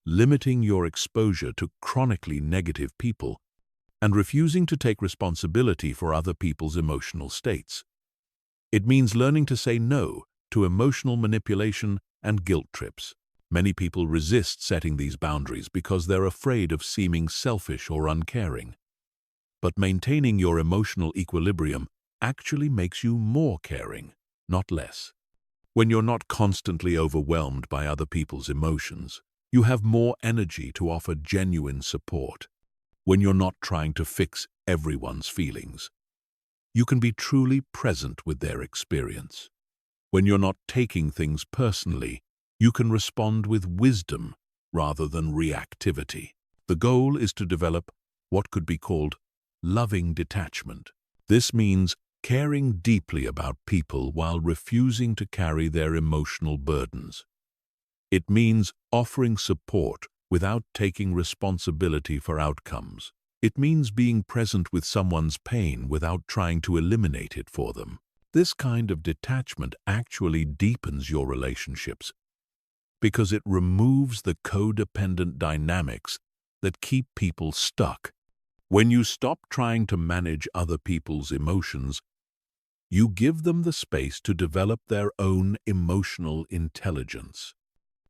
limiting your exposure to chronically negative people, and refusing to take responsibility for other people's emotional states. It means learning to say no to emotional manipulation and guilt trips. Many people resist setting these boundaries because they're afraid of seeming selfish or uncaring. But maintaining your emotional equilibrium actually makes you more caring, not less. When you're not constantly overwhelmed by other people's emotions, you have more energy to offer genuine support. When you're not trying to fix everyone's feelings, you can be truly present with their experience. When you're not taking things personally, you can respond with wisdom rather than reactivity. The goal is to develop what could be called loving detachment. This means caring deeply about people while refusing to carry their emotional burdens. It means offering support without taking responsibility for outcomes. It means being present with someone's pain without trying to eliminate it for them. This kind of detachment actually deepens your relationships because it removes the codependent dynamics that keep people stuck. When you stop trying to manage other people's emotions, you give them the space to develop their own emotional intelligence.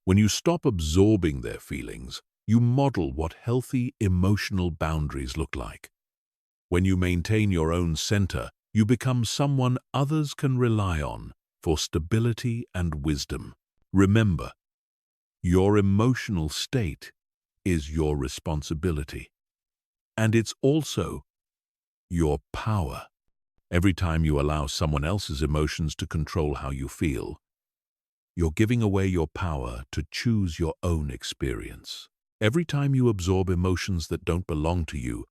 When you stop absorbing their feelings, you model what healthy emotional boundaries look like. When you maintain your own center, you become someone others can rely on for stability and wisdom. Remember, your emotional state is your responsibility, and it's also your power. Every time you allow someone else's emotions to control how you feel, you're giving away your power to choose your own experience. Every time you absorb emotions that don't belong to you,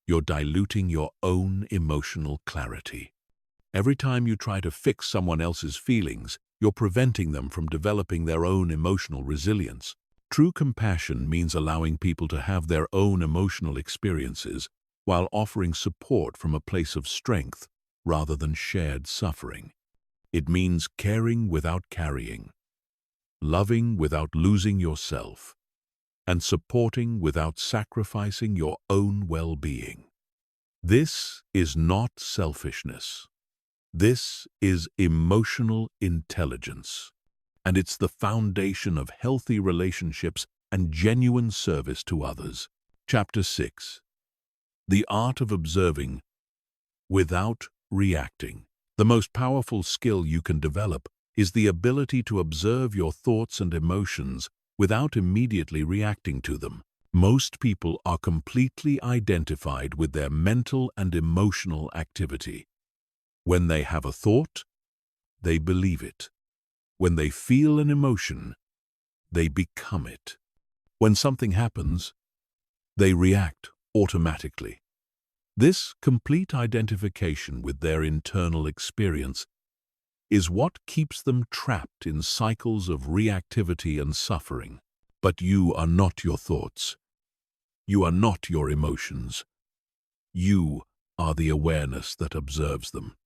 you're diluting your own emotional clarity. Every time you try to fix someone else's feelings, you're preventing them from developing their own emotional resilience. True compassion means allowing people to have their own emotional experiences while offering support from a place of strength rather than shared suffering. It means caring without carrying, loving without losing yourself, and supporting without sacrificing your own well-being. This is not selfishness. This is emotional intelligence, and it's the foundation of healthy relationships and genuine service to others. Chapter 6. The Art of Observing Without Reacting. The most powerful skill you can develop is the ability to observe your thoughts and emotions without immediately reacting to them. Most people are completely identified with their mental and emotional activity. When they have a thought, they believe it. When they feel an emotion, they become it. When something happens, they react automatically. This complete identification with their internal experience is what keeps them trapped in cycles of reactivity and suffering. But you are not your thoughts. You are not your emotions. You are the awareness that observes them.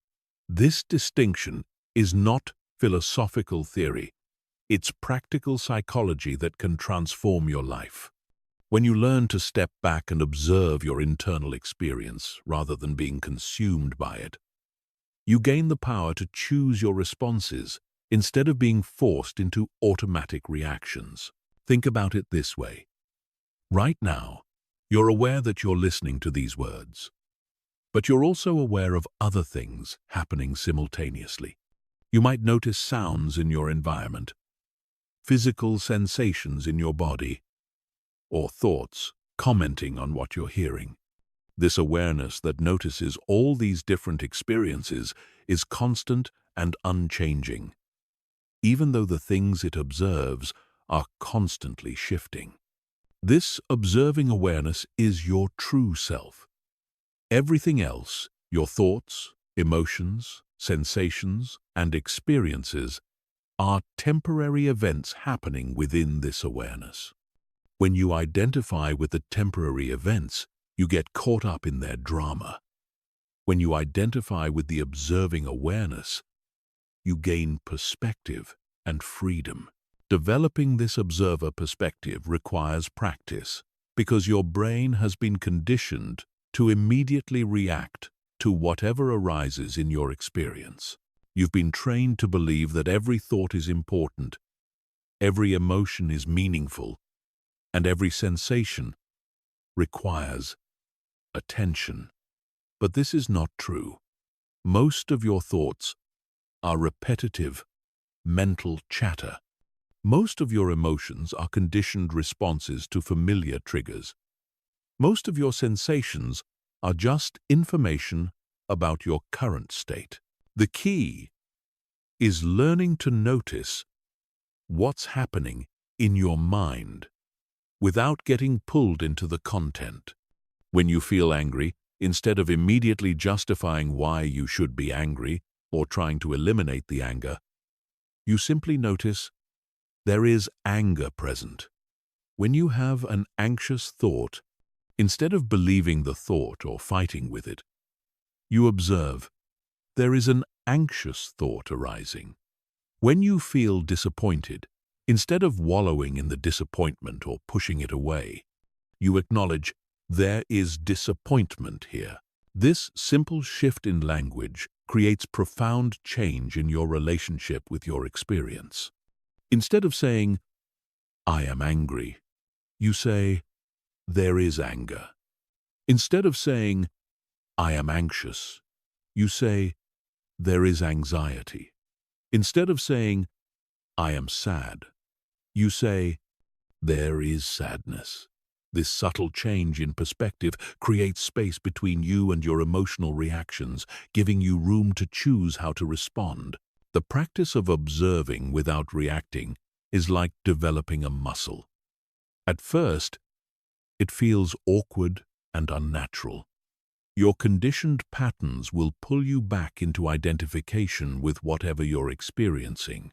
This distinction is not philosophical theory. It's practical psychology that can transform your life. When you learn to step back and observe your internal experience rather than being consumed by it, you gain the power to choose your responses instead of being forced into automatic reactions. Think about it this way. Right now, you're aware that you're listening to these words, but you're also aware of other things happening simultaneously. You might notice sounds in your environment, physical sensations in your body, or thoughts commenting on what you're hearing. This awareness that notices all these different experiences is constant and unchanging, even though the things it observes are constantly shifting. This observing awareness is your true self. Everything else, your thoughts, emotions, sensations, and experiences, are temporary events happening within this awareness. When you identify with the temporary events, you get caught up in their drama. When you identify with the observing awareness, you gain perspective and freedom. Developing this observer perspective requires practice because your brain has been conditioned to immediately react to whatever arises in your experience. You've been trained to believe that every thought is important, every emotion is meaningful, and every sensation requires attention. But this is not true. Most of your thoughts are repetitive, mental chatter. Most of your emotions are conditioned responses to familiar triggers. Most of your sensations are just information about your current state. The key is learning to notice what's happening in your mind without getting pulled into the content. When you feel angry, instead of immediately justifying why you should be angry or trying to eliminate the anger, you simply notice there is anger present. When you have an anxious thought, instead of believing the thought or fighting with it, you observe there is an anxious thought arising. When you feel disappointed, instead of wallowing in the disappointment or pushing it away, you acknowledge there is disappointment here. This simple shift in language creates profound change in your relationship with your experience. Instead of saying, "I am angry," you say, "There is anger." Instead of saying, "I am anxious," you say, "There is anxiety." Instead of saying, "I am sad," you say, "There is sadness." This subtle change in perspective creates space between you and your emotional reactions, giving you room to choose how to respond. The practice of observing without reacting is like developing a muscle. At first, it feels awkward and unnatural. Your conditioned patterns will pull you back into identification with whatever you're experiencing.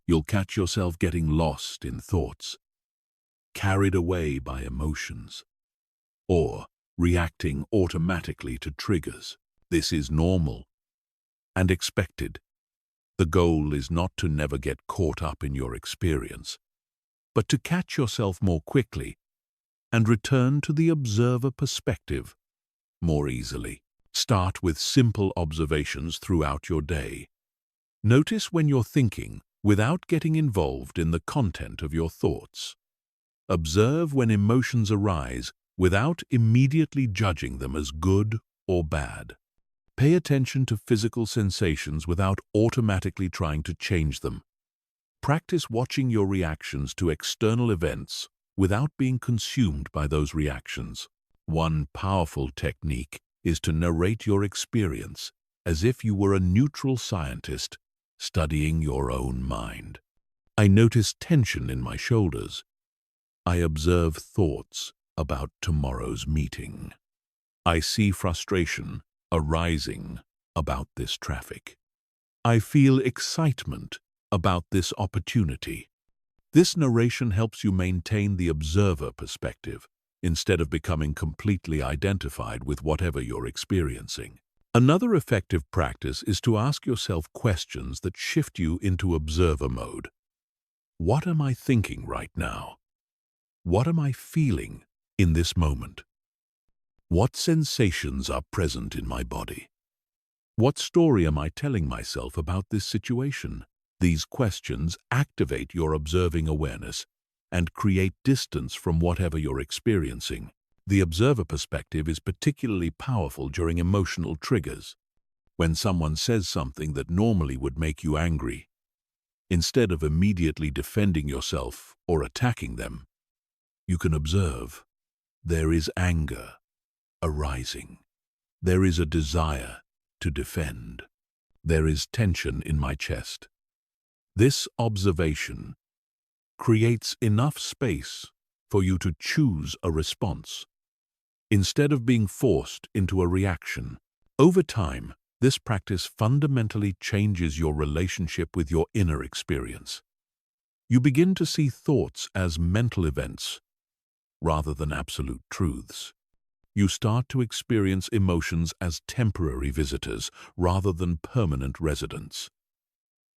You'll catch yourself getting lost in thoughts, carried away by emotions, or reacting automatically to triggers. This is normal and expected. The goal is not to never get caught up in your experience, but to catch yourself more quickly and return to the observer perspective more easily. Start with simple observations throughout your day. Notice when you're thinking without getting involved in the content of your thoughts. Observe when emotions arise without immediately judging them as good or bad. Pay attention to physical sensations without automatically trying to change them. Practice watching your reactions to external events without being consumed by those reactions. One powerful technique is to narrate your experience as if you were a neutral scientist studying your own mind. I notice tension in my shoulders. I observe thoughts about tomorrow's meeting. I see frustration arising about this traffic. I feel excitement about this opportunity. This narration helps you maintain the observer perspective instead of becoming completely identified with whatever you're experiencing. Another effective practice is to ask yourself questions that shift you into observer mode. What am I thinking right now? What am I feeling in this moment? What sensations are present in my body? What story am I telling myself about this situation? These questions activate your observing awareness and create distance from whatever you're experiencing. The observer perspective is particularly powerful during emotional triggers. When someone says something that normally would make you angry, instead of immediately defending yourself or attacking them, you can observe. There is anger arising. There is a desire to defend. There is tension in my chest. This observation creates enough space for you to choose a response, instead of being forced into a reaction. Over time, this practice fundamentally changes your relationship with your inner experience. You begin to see thoughts as mental events rather than absolute truths. You start to experience emotions as temporary visitors rather than permanent residents.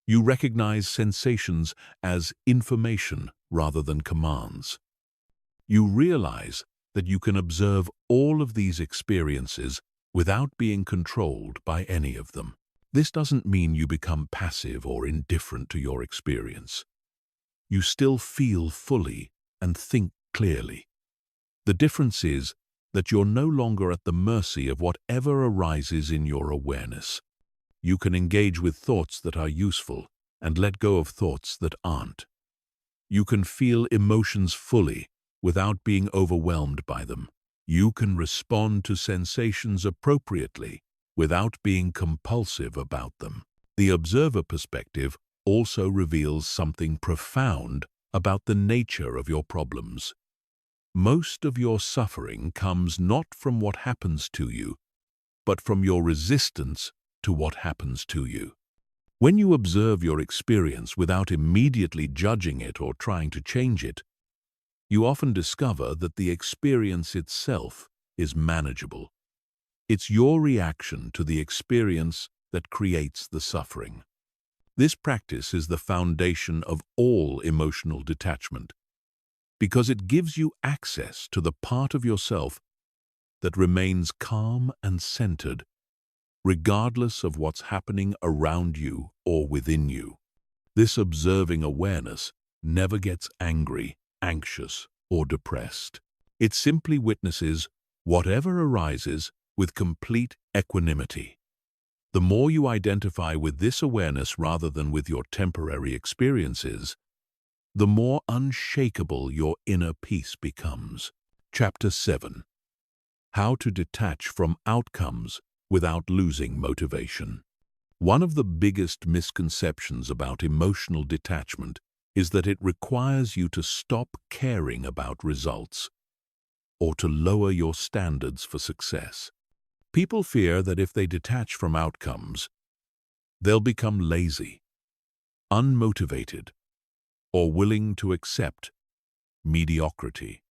You recognize sensations as information rather than commands. You realize that you can observe all of these experiences without being controlled by any of them. This doesn't mean you become passive or indifferent to your experience. You still feel fully and think clearly. The difference is that you're no longer at the mercy of whatever arises in your awareness. You can engage with thoughts that are useful and let go of thoughts that aren't. You can feel emotions fully without being overwhelmed by them. You can respond to sensations appropriately without being compulsive about them. The observer perspective also reveals something profound about the nature of your problems. Most of your suffering comes not from what happens to you, but from your resistance to what happens to you. When you observe your experience without immediately judging it or trying to change it, you often discover that the experience itself is manageable. It's your reaction to the experience that creates the suffering. This practice is the foundation of all emotional detachment, because it gives you access to the part of yourself that remains calm and centered, regardless of what's happening around you or within you. This observing awareness never gets angry, anxious, or depressed. It simply witnesses whatever arises with complete equanimity. The more you identify with this awareness rather than with your temporary experiences, the more unshakable your inner peace becomes. Chapter 7. How to detach from outcomes without losing motivation. One of the biggest misconceptions about emotional detachment is that it requires you to stop caring about results or to lower your standards for success. People fear that if they detach from outcomes, they'll become lazy, unmotivated, or willing to accept mediocrity.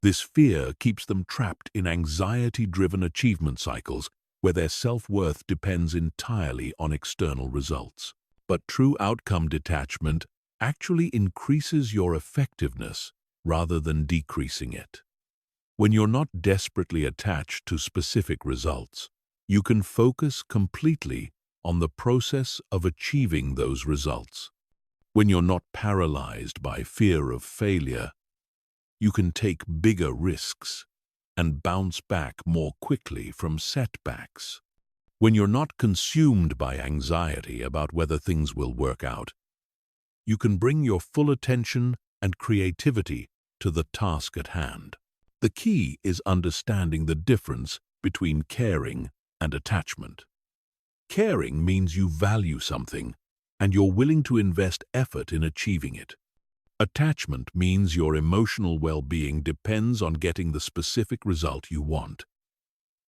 This fear keeps them trapped in anxiety-driven achievement cycles where their self-worth depends entirely on external results. But true outcome detachment actually increases your effectiveness rather than decreasing it. When you're not desperately attached to specific results, You can focus completely on the process of achieving those results. When you're not paralyzed by fear of failure, you can take bigger risks and bounce back more quickly from setbacks. When you're not consumed by anxiety about whether things will work out, you can bring your full attention and creativity to the task at hand. The key is understanding the difference between caring and attachment. Caring means you value something and you're willing to invest effort in achieving it. Attachment means your emotional well-being depends on getting the specific result you want.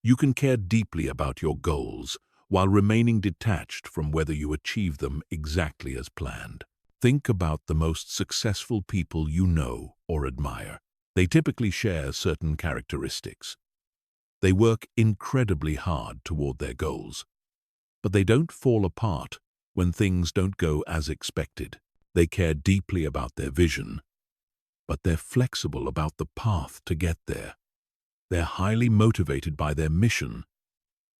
You can care deeply about your goals while remaining detached from whether you achieve them exactly as planned. Think about the most successful people you know or admire. They typically share certain characteristics. They work incredibly hard toward their goals, but they don't fall apart when things don't go as expected. They care deeply about their vision, but they're flexible about the path to get there. They're highly motivated by their mission,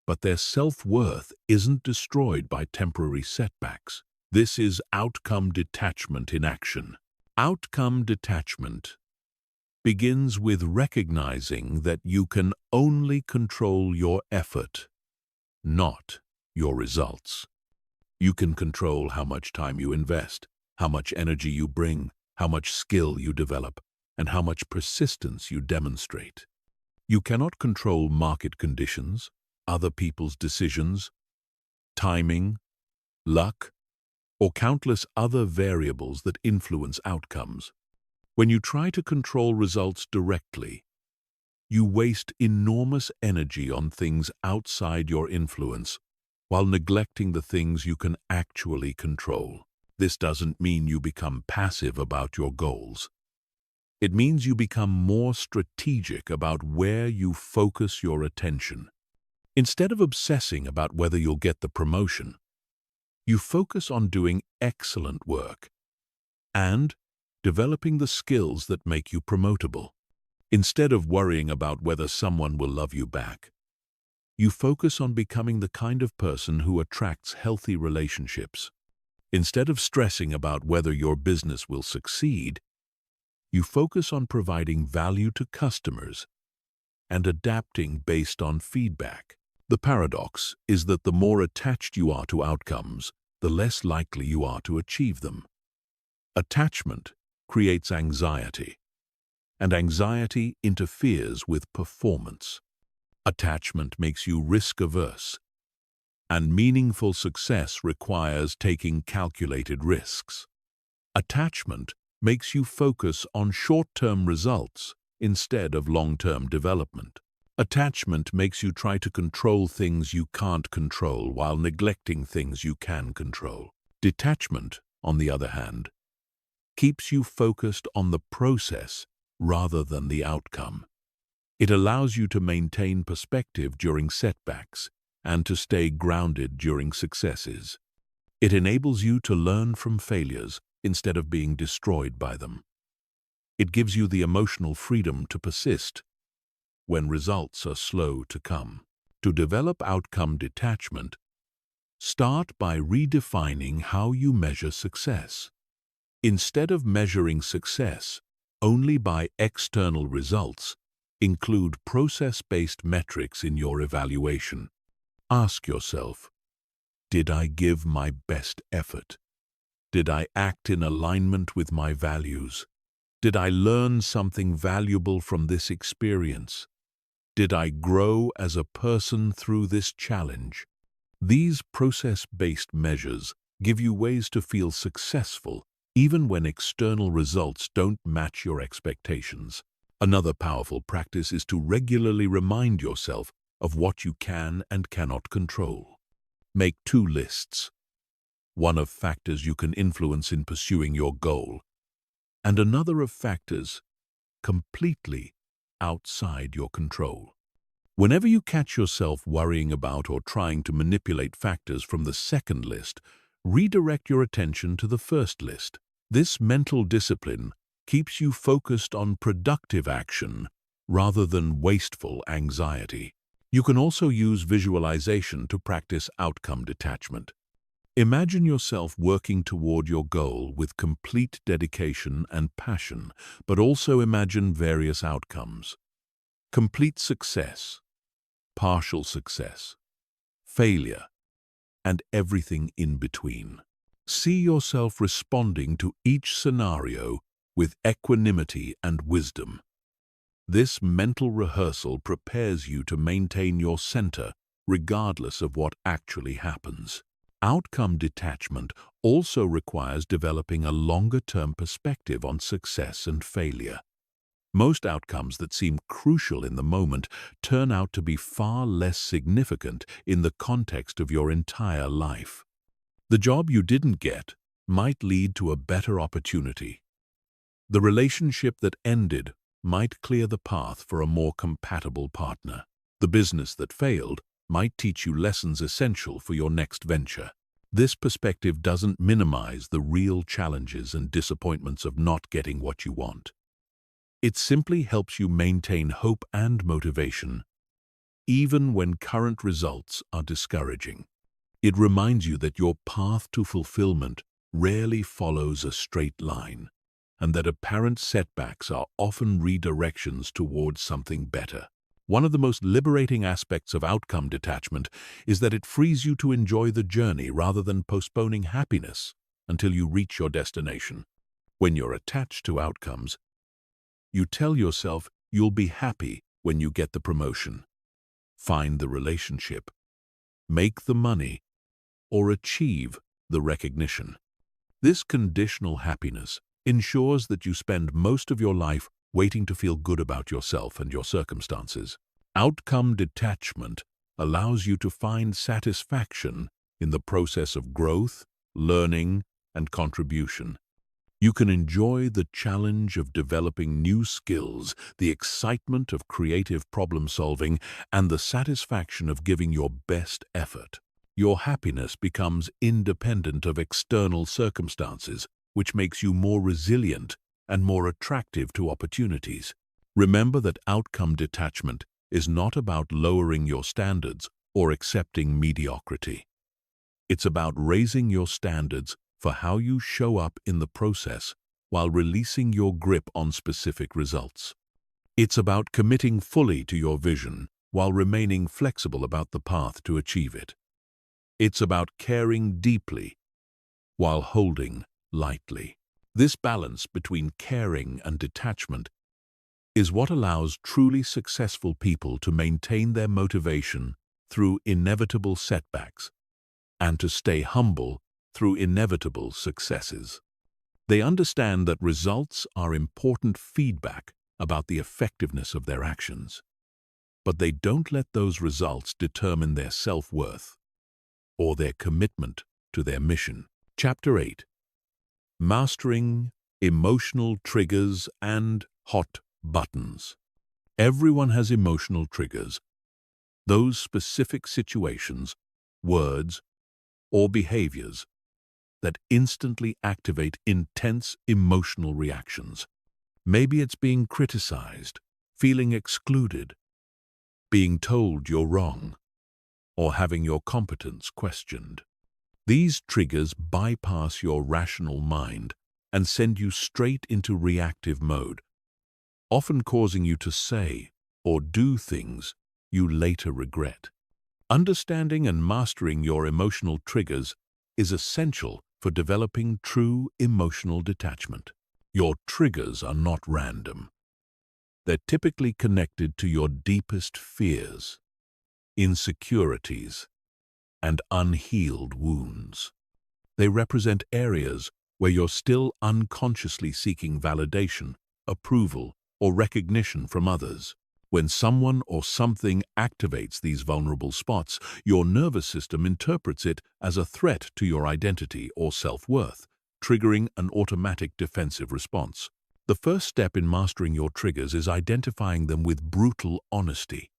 but their self-worth isn't destroyed by temporary setbacks. This is outcome detachment in action. Outcome detachment begins with recognizing that you can only control your effort, not your results. You can control how much time you invest, how much energy you bring, how much skill you develop, and how much persistence you demonstrate. You cannot control market conditions, other people's decisions, timing, luck, or countless other variables that influence outcomes. When you try to control results directly, you waste enormous energy on things outside your influence while neglecting the things you can actually control. This doesn't mean you become passive about your goals. It means you become more strategic about where you focus your attention. Instead of obsessing about whether you'll get the promotion, you focus on doing excellent work and developing the skills that make you promotable. Instead of worrying about whether someone will love you back, you focus on becoming the kind of person who attracts healthy relationships. Instead of stressing about whether your business will succeed, you focus on providing value to customers and adapting based on feedback. The paradox is that the more attached you are to outcomes, the less likely you are to achieve them. Attachment creates anxiety, and anxiety interferes with performance. Attachment makes you risk-averse, and meaningful success requires taking calculated risks. Attachment makes you focus on short-term results instead of long-term development. Attachment makes you try to control things you can't control while neglecting things you can control. Detachment, on the other hand, keeps you focused on the process rather than the outcome. It allows you to maintain perspective during setbacks and to stay grounded during successes. It enables you to learn from failures instead of being destroyed by them. It gives you the emotional freedom to persist when results are slow to come. To develop outcome detachment, start by redefining how you measure success. Instead of measuring success only by external results, include process-based metrics in your evaluation. Ask yourself, did I give my best effort? Did I act in alignment with my values? Did I learn something valuable from this experience? Did I grow as a person through this challenge? These process-based measures give you ways to feel successful even when external results don't match your expectations. Another powerful practice is to regularly remind yourself of what you can and cannot control. Make 2 lists, one of factors you can influence in pursuing your goal, and another of factors completely outside your control. Whenever you catch yourself worrying about or trying to manipulate factors from the second list, redirect your attention to the first list. This mental discipline keeps you focused on productive action rather than wasteful anxiety. You can also use visualization to practice outcome detachment. Imagine yourself working toward your goal with complete dedication and passion, but also imagine various outcomes. Complete success, partial success, failure, and everything in between. See yourself responding to each scenario with equanimity and wisdom. This mental rehearsal prepares you to maintain your center regardless of what actually happens. Outcome detachment also requires developing a longer-term perspective on success and failure. Most outcomes that seem crucial in the moment turn out to be far less significant in the context of your entire life. The job you didn't get might lead to a better opportunity. The relationship that ended might clear the path for a more compatible partner. The business that failed might teach you lessons essential for your next venture. This perspective doesn't minimize the real challenges and disappointments of not getting what you want. It simply helps you maintain hope and motivation, even when current results are discouraging. It reminds you that your path to fulfillment rarely follows a straight line, and that apparent setbacks are often redirections towards something better. One of the most liberating aspects of outcome detachment is that it frees you to enjoy the journey rather than postponing happiness until you reach your destination. When you're attached to outcomes, you tell yourself you'll be happy when you get the promotion, find the relationship, make the money, or achieve the recognition. This conditional happiness ensures that you spend most of your life waiting to feel good about yourself and your circumstances. Outcome detachment allows you to find satisfaction in the process of growth, learning, and contribution. You can enjoy the challenge of developing new skills, the excitement of creative problem-solving, and the satisfaction of giving your best effort. Your happiness becomes independent of external circumstances, which makes you more resilient and more attractive to opportunities. Remember that outcome detachment is not about lowering your standards or accepting mediocrity. It's about raising your standards for how you show up in the process while releasing your grip on specific results. It's about committing fully to your vision while remaining flexible about the path to achieve it. It's about caring deeply while holding lightly. This balance between caring and detachment is what allows truly successful people to maintain their motivation through inevitable setbacks and to stay humble through inevitable successes. They understand that results are important feedback about the effectiveness of their actions, but they don't let those results determine their self-worth or their commitment to their mission. Chapter 8. Mastering Emotional Triggers and Hot Buttons. Everyone has emotional triggers, those specific situations, words, or behaviors that instantly activate intense emotional reactions. Maybe it's being criticized, feeling excluded, being told you're wrong, or having your competence questioned. These triggers bypass your rational mind and send you straight into reactive mode, often causing you to say or do things you later regret. Understanding and mastering your emotional triggers is essential for developing true emotional detachment. Your triggers are not random. They're typically connected to your deepest fears, insecurities, and unhealed wounds. They represent areas where you're still unconsciously seeking validation, approval, or recognition from others. When someone or something activates these vulnerable spots, your nervous system interprets it as a threat to your identity or self-worth, triggering an automatic defensive response. The first step in mastering your triggers is identifying them with brutal honesty.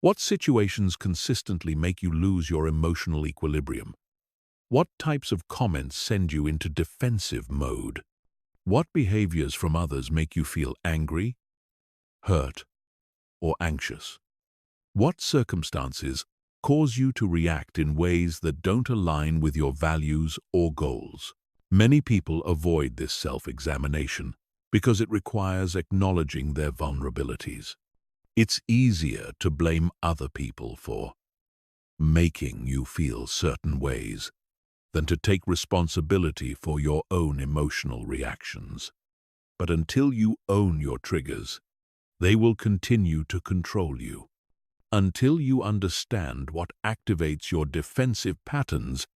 What situations consistently make you lose your emotional equilibrium? What types of comments send you into defensive mode? What behaviors from others make you feel angry, hurt, or anxious? What circumstances cause you to react in ways that don't align with your values or goals? Many people avoid this self-examination because it requires acknowledging their vulnerabilities. It's easier to blame other people for making you feel certain ways than to take responsibility for your own emotional reactions. But until you own your triggers, they will continue to control you. Until you understand what activates your defensive patterns,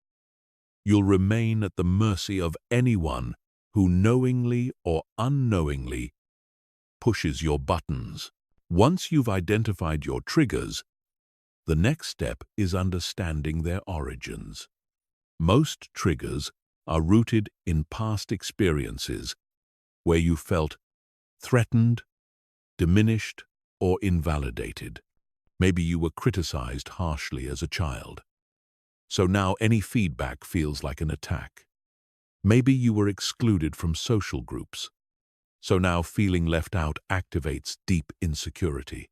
you'll remain at the mercy of anyone who knowingly or unknowingly pushes your buttons. Once you've identified your triggers, the next step is understanding their origins. Most triggers are rooted in past experiences where you felt threatened, diminished, or invalidated. Maybe you were criticized harshly as a child, so now any feedback feels like an attack. Maybe you were excluded from social groups, so now feeling left out activates deep insecurity.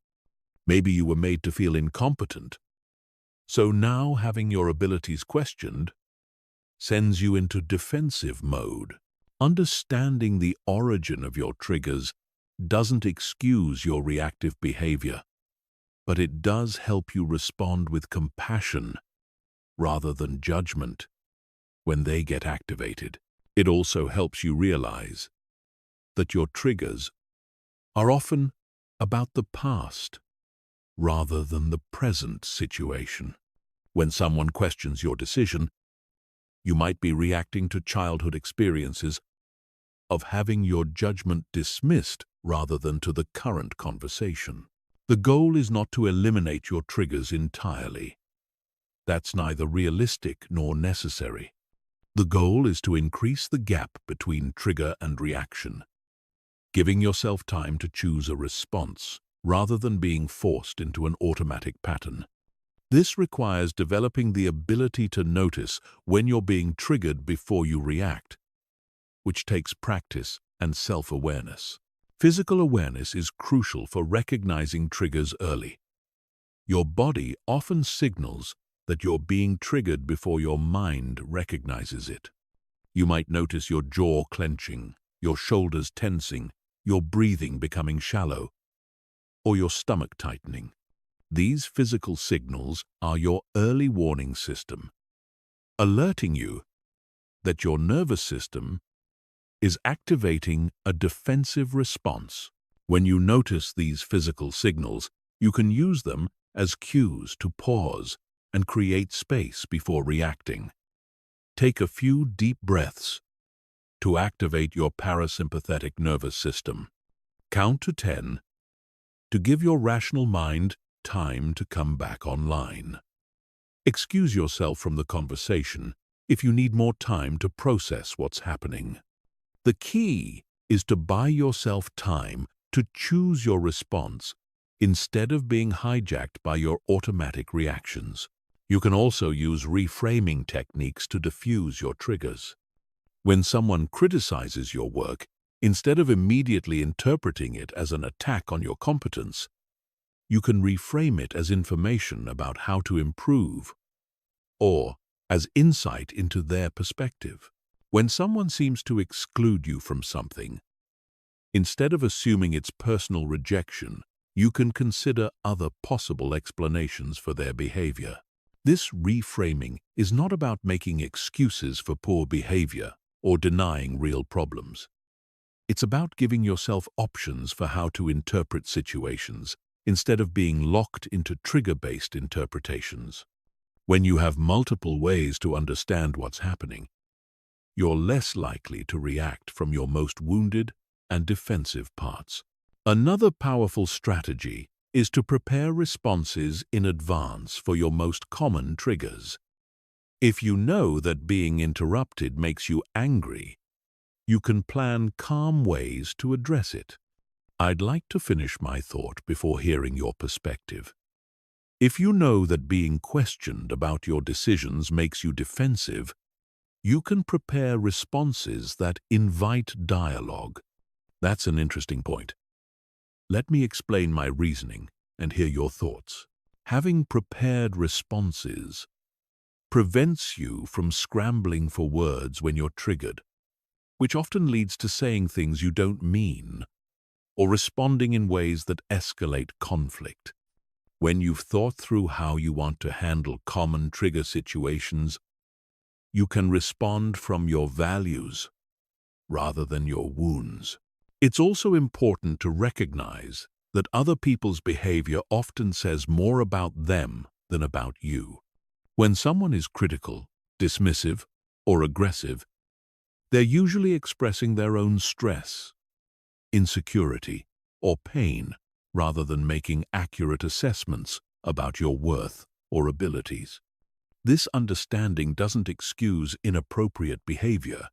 Maybe you were made to feel incompetent, so now having your abilities questioned sends you into defensive mode. Understanding the origin of your triggers doesn't excuse your reactive behavior, but it does help you respond with compassion rather than judgment when they get activated. It also helps you realize that your triggers are often about the past rather than the present situation. When someone questions your decision, you might be reacting to childhood experiences of having your judgment dismissed rather than to the current conversation. The goal is not to eliminate your triggers entirely. That's neither realistic nor necessary. The goal is to increase the gap between trigger and reaction, giving yourself time to choose a response rather than being forced into an automatic pattern. This requires developing the ability to notice when you're being triggered before you react, which takes practice and self-awareness. Physical awareness is crucial for recognizing triggers early. Your body often signals that you're being triggered before your mind recognizes it. You might notice your jaw clenching, your shoulders tensing, your breathing becoming shallow, or your stomach tightening. These physical signals are your early warning system, alerting you that your nervous system is activating a defensive response. When you notice these physical signals, you can use them as cues to pause and create space before reacting. Take a few deep breaths to activate your parasympathetic nervous system. Count to 10 to give your rational mind time to come back online. Excuse yourself from the conversation if you need more time to process what's happening. The key is to buy yourself time to choose your response instead of being hijacked by your automatic reactions. You can also use reframing techniques to diffuse your triggers. When someone criticizes your work, instead of immediately interpreting it as an attack on your competence, you can reframe it as information about how to improve or as insight into their perspective. When someone seems to exclude you from something, instead of assuming it's personal rejection, you can consider other possible explanations for their behavior. This reframing is not about making excuses for poor behavior or denying real problems. It's about giving yourself options for how to interpret situations instead of being locked into trigger-based interpretations. When you have multiple ways to understand what's happening, you're less likely to react from your most wounded and defensive parts. Another powerful strategy is to prepare responses in advance for your most common triggers. If you know that being interrupted makes you angry, you can plan calm ways to address it. I'd like to finish my thought before hearing your perspective. If you know that being questioned about your decisions makes you defensive, you can prepare responses that invite dialogue. That's an interesting point. Let me explain my reasoning and hear your thoughts. Having prepared responses prevents you from scrambling for words when you're triggered, which often leads to saying things you don't mean or responding in ways that escalate conflict. When you've thought through how you want to handle common trigger situations, you can respond from your values rather than your wounds. It's also important to recognize that other people's behavior often says more about them than about you. When someone is critical, dismissive, or aggressive, they're usually expressing their own stress, insecurity, or pain rather than making accurate assessments about your worth or abilities. This understanding doesn't excuse inappropriate behavior,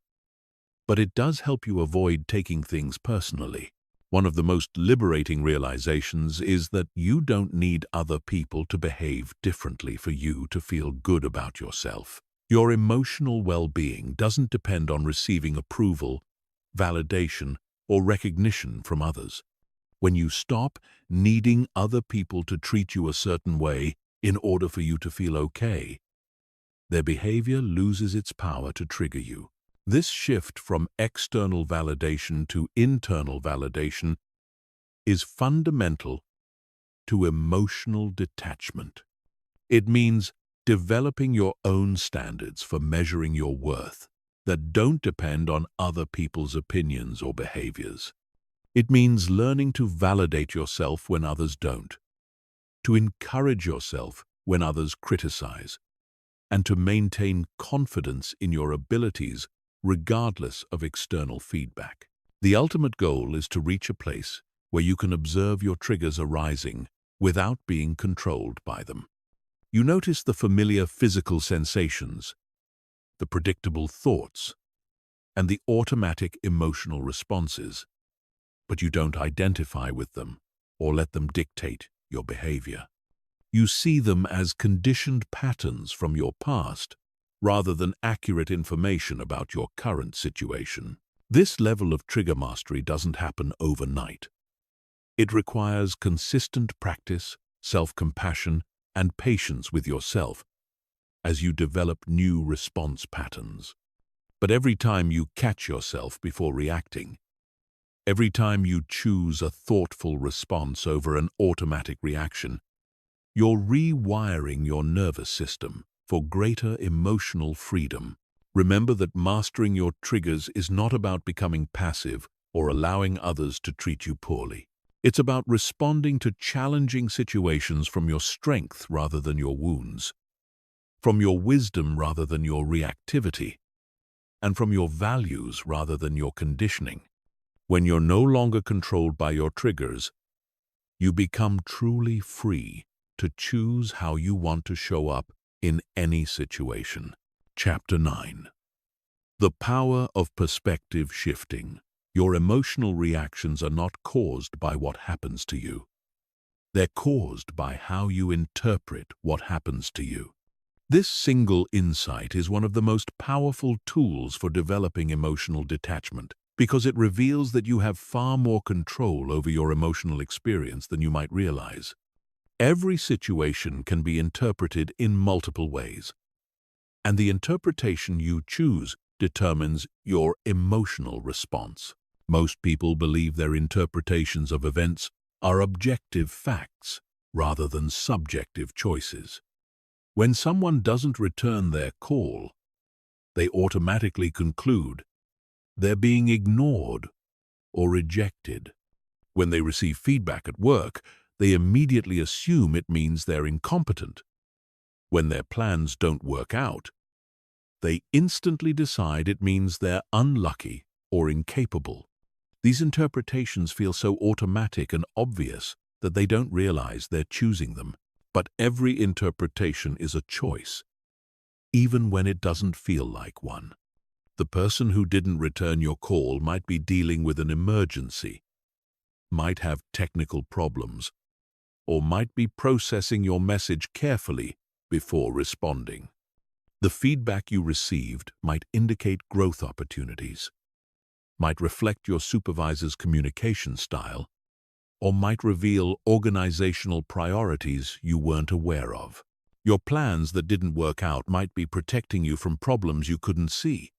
but it does help you avoid taking things personally. One of the most liberating realizations is that you don't need other people to behave differently for you to feel good about yourself. Your emotional well-being doesn't depend on receiving approval, validation, or recognition from others. When you stop needing other people to treat you a certain way in order for you to feel okay, their behavior loses its power to trigger you. This shift from external validation to internal validation is fundamental to emotional detachment. It means developing your own standards for measuring your worth that don't depend on other people's opinions or behaviors. It means learning to validate yourself when others don't, to encourage yourself when others criticize, and to maintain confidence in your abilities regardless of external feedback. The ultimate goal is to reach a place where you can observe your triggers arising without being controlled by them. You notice the familiar physical sensations, the predictable thoughts, and the automatic emotional responses, but you don't identify with them or let them dictate your behavior. You see them as conditioned patterns from your past rather than accurate information about your current situation. This level of trigger mastery doesn't happen overnight. It requires consistent practice, self-compassion, and patience with yourself as you develop new response patterns. But every time you catch yourself before reacting, every time you choose a thoughtful response over an automatic reaction, you're rewiring your nervous system for greater emotional freedom. Remember that mastering your triggers is not about becoming passive or allowing others to treat you poorly. It's about responding to challenging situations from your strength rather than your wounds, from your wisdom rather than your reactivity, and from your values rather than your conditioning. When you're no longer controlled by your triggers, you become truly free to choose how you want to show up in any situation. Chapter 9. The power of perspective shifting. Your emotional reactions are not caused by what happens to you. They're caused by how you interpret what happens to you. This single insight is one of the most powerful tools for developing emotional detachment because it reveals that you have far more control over your emotional experience than you might realize. Every situation can be interpreted in multiple ways, and the interpretation you choose determines your emotional response. Most people believe their interpretations of events are objective facts rather than subjective choices. When someone doesn't return their call, they automatically conclude they're being ignored or rejected. When they receive feedback at work, they immediately assume it means they're incompetent. When their plans don't work out, they instantly decide it means they're unlucky or incapable. These interpretations feel so automatic and obvious that they don't realize they're choosing them. But every interpretation is a choice, even when it doesn't feel like one. The person who didn't return your call might be dealing with an emergency, might have technical problems, or might be processing your message carefully before responding. The feedback you received might indicate growth opportunities, might reflect your supervisor's communication style, or might reveal organizational priorities you weren't aware of. Your plans that didn't work out might be protecting you from problems you couldn't see,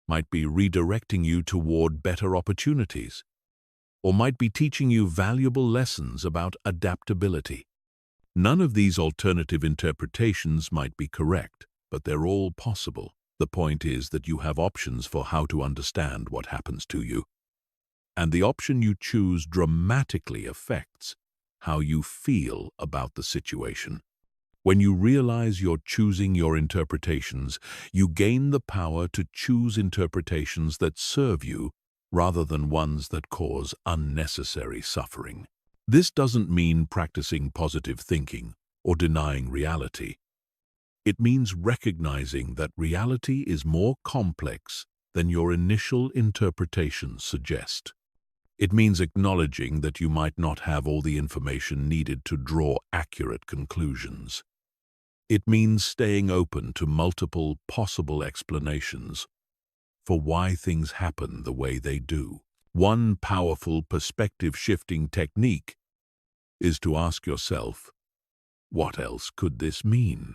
might be redirecting you toward better opportunities, or might be teaching you valuable lessons about adaptability. None of these alternative interpretations might be correct, but they're all possible. The point is that you have options for how to understand what happens to you, and the option you choose dramatically affects how you feel about the situation. When you realize you're choosing your interpretations, you gain the power to choose interpretations that serve you rather than ones that cause unnecessary suffering. This doesn't mean practicing positive thinking or denying reality. It means recognizing that reality is more complex than your initial interpretations suggest. It means acknowledging that you might not have all the information needed to draw accurate conclusions. It means staying open to multiple possible explanations for why things happen the way they do. One powerful perspective-shifting technique is to ask yourself, what else could this mean?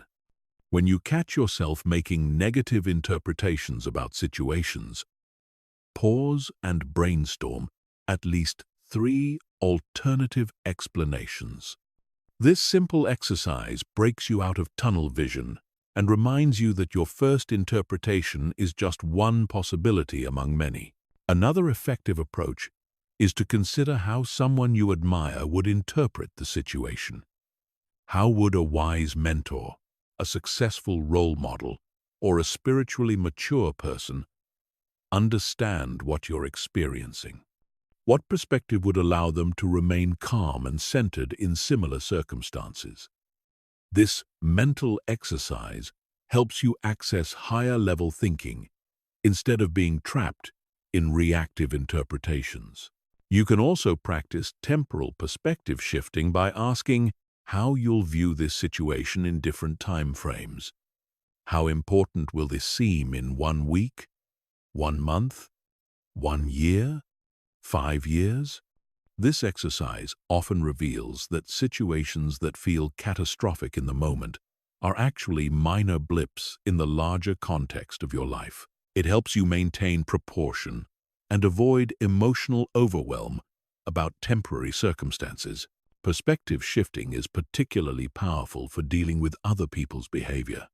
When you catch yourself making negative interpretations about situations, pause and brainstorm at least 3 alternative explanations. This simple exercise breaks you out of tunnel vision and reminds you that your first interpretation is just one possibility among many. Another effective approach is to consider how someone you admire would interpret the situation. How would a wise mentor, a successful role model, or a spiritually mature person understand what you're experiencing? What perspective would allow them to remain calm and centered in similar circumstances? This mental exercise helps you access higher-level thinking instead of being trapped in reactive interpretations. You can also practice temporal perspective shifting by asking how you'll view this situation in different time frames. How important will this seem in 1 week, 1 month, 1 year? 5 years? This exercise often reveals that situations that feel catastrophic in the moment are actually minor blips in the larger context of your life. It helps you maintain proportion and avoid emotional overwhelm about temporary circumstances. Perspective shifting is particularly powerful for dealing with other people's behavior.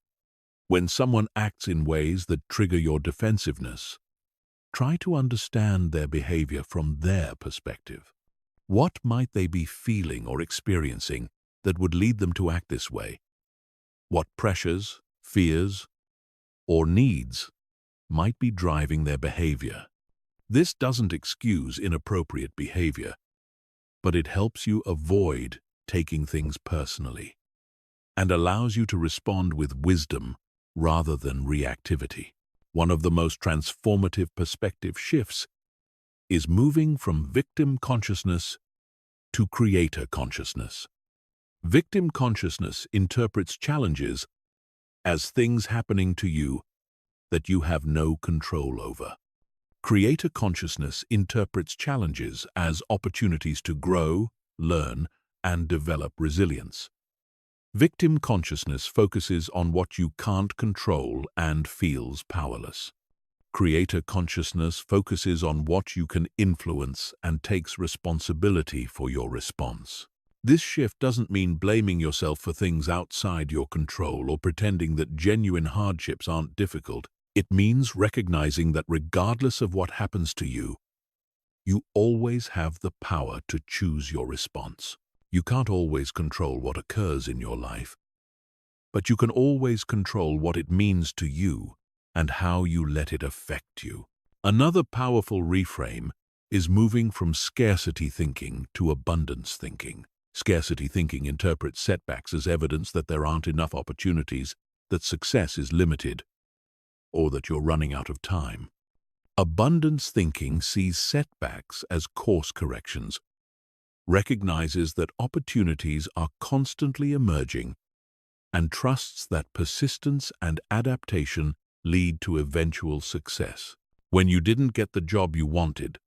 When someone acts in ways that trigger your defensiveness, try to understand their behavior from their perspective. What might they be feeling or experiencing that would lead them to act this way? What pressures, fears, or needs might be driving their behavior? This doesn't excuse inappropriate behavior, but it helps you avoid taking things personally and allows you to respond with wisdom rather than reactivity. One of the most transformative perspective shifts is moving from victim consciousness to creator consciousness. Victim consciousness interprets challenges as things happening to you that you have no control over. Creator consciousness interprets challenges as opportunities to grow, learn, and develop resilience. Victim consciousness focuses on what you can't control and feels powerless. Creator consciousness focuses on what you can influence and takes responsibility for your response. This shift doesn't mean blaming yourself for things outside your control or pretending that genuine hardships aren't difficult. It means recognizing that regardless of what happens to you, you always have the power to choose your response. You can't always control what occurs in your life, but you can always control what it means to you and how you let it affect you. Another powerful reframe is moving from scarcity thinking to abundance thinking. Scarcity thinking interprets setbacks as evidence that there aren't enough opportunities, that success is limited, or that you're running out of time. Abundance thinking sees setbacks as course corrections, recognizes that opportunities are constantly emerging, and trusts that persistence and adaptation lead to eventual success. When you didn't get the job you wanted,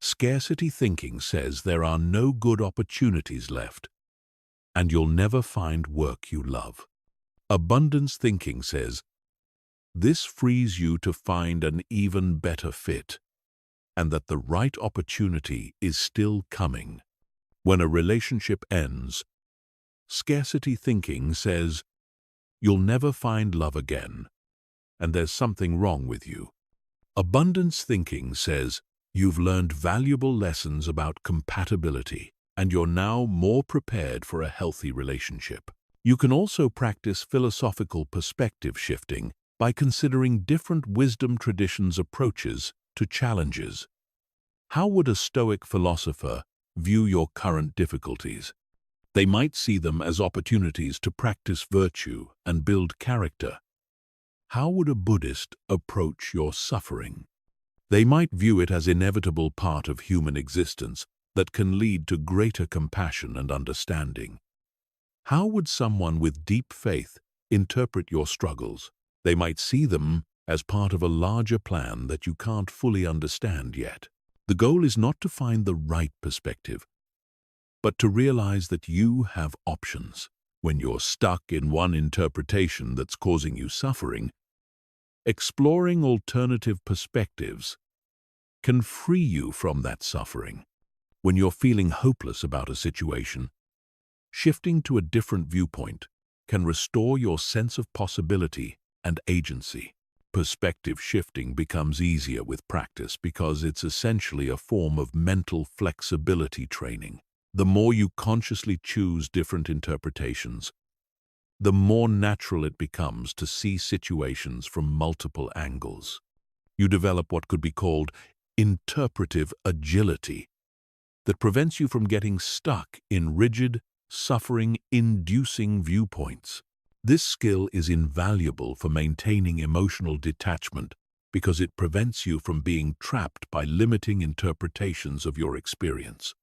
Scarcity thinking says there are no good opportunities left, and you'll never find work you love. Abundance thinking says this frees you to find an even better fit, and that the right opportunity is still coming. When a relationship ends, scarcity thinking says you'll never find love again, and there's something wrong with you. Abundance thinking says you've learned valuable lessons about compatibility, and you're now more prepared for a healthy relationship. You can also practice philosophical perspective shifting by considering different wisdom traditions' approaches to challenges. How would a Stoic philosopher view your current difficulties? They might see them as opportunities to practice virtue and build character. How would a Buddhist approach your suffering? They might view it as an inevitable part of human existence that can lead to greater compassion and understanding. How would someone with deep faith interpret your struggles? They might see them as part of a larger plan that you can't fully understand yet. The goal is not to find the right perspective, but to realize that you have options. When you're stuck in one interpretation that's causing you suffering, exploring alternative perspectives can free you from that suffering. When you're feeling hopeless about a situation, shifting to a different viewpoint can restore your sense of possibility and agency. Perspective shifting becomes easier with practice because it's essentially a form of mental flexibility training. The more you consciously choose different interpretations, the more natural it becomes to see situations from multiple angles. You develop what could be called interpretive agility that prevents you from getting stuck in rigid, suffering-inducing viewpoints. This skill is invaluable for maintaining emotional detachment because it prevents you from being trapped by limiting interpretations of your experience.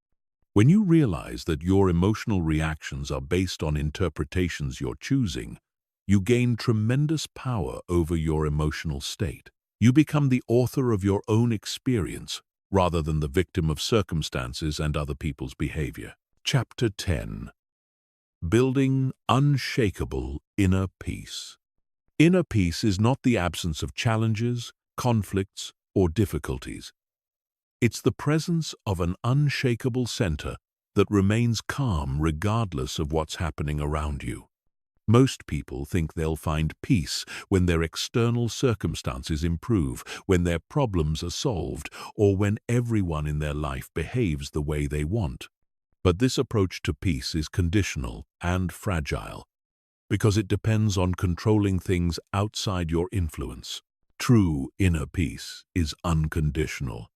When you realize that your emotional reactions are based on interpretations you're choosing, you gain tremendous power over your emotional state. You become the author of your own experience rather than the victim of circumstances and other people's behavior. Chapter 10. Building unshakable inner peace. Inner peace is not the absence of challenges, conflicts, or difficulties. It's the presence of an unshakable center that remains calm regardless of what's happening around you. Most people think they'll find peace when their external circumstances improve, when their problems are solved, or when everyone in their life behaves the way they want. But this approach to peace is conditional and fragile because it depends on controlling things outside your influence. True inner peace is unconditional.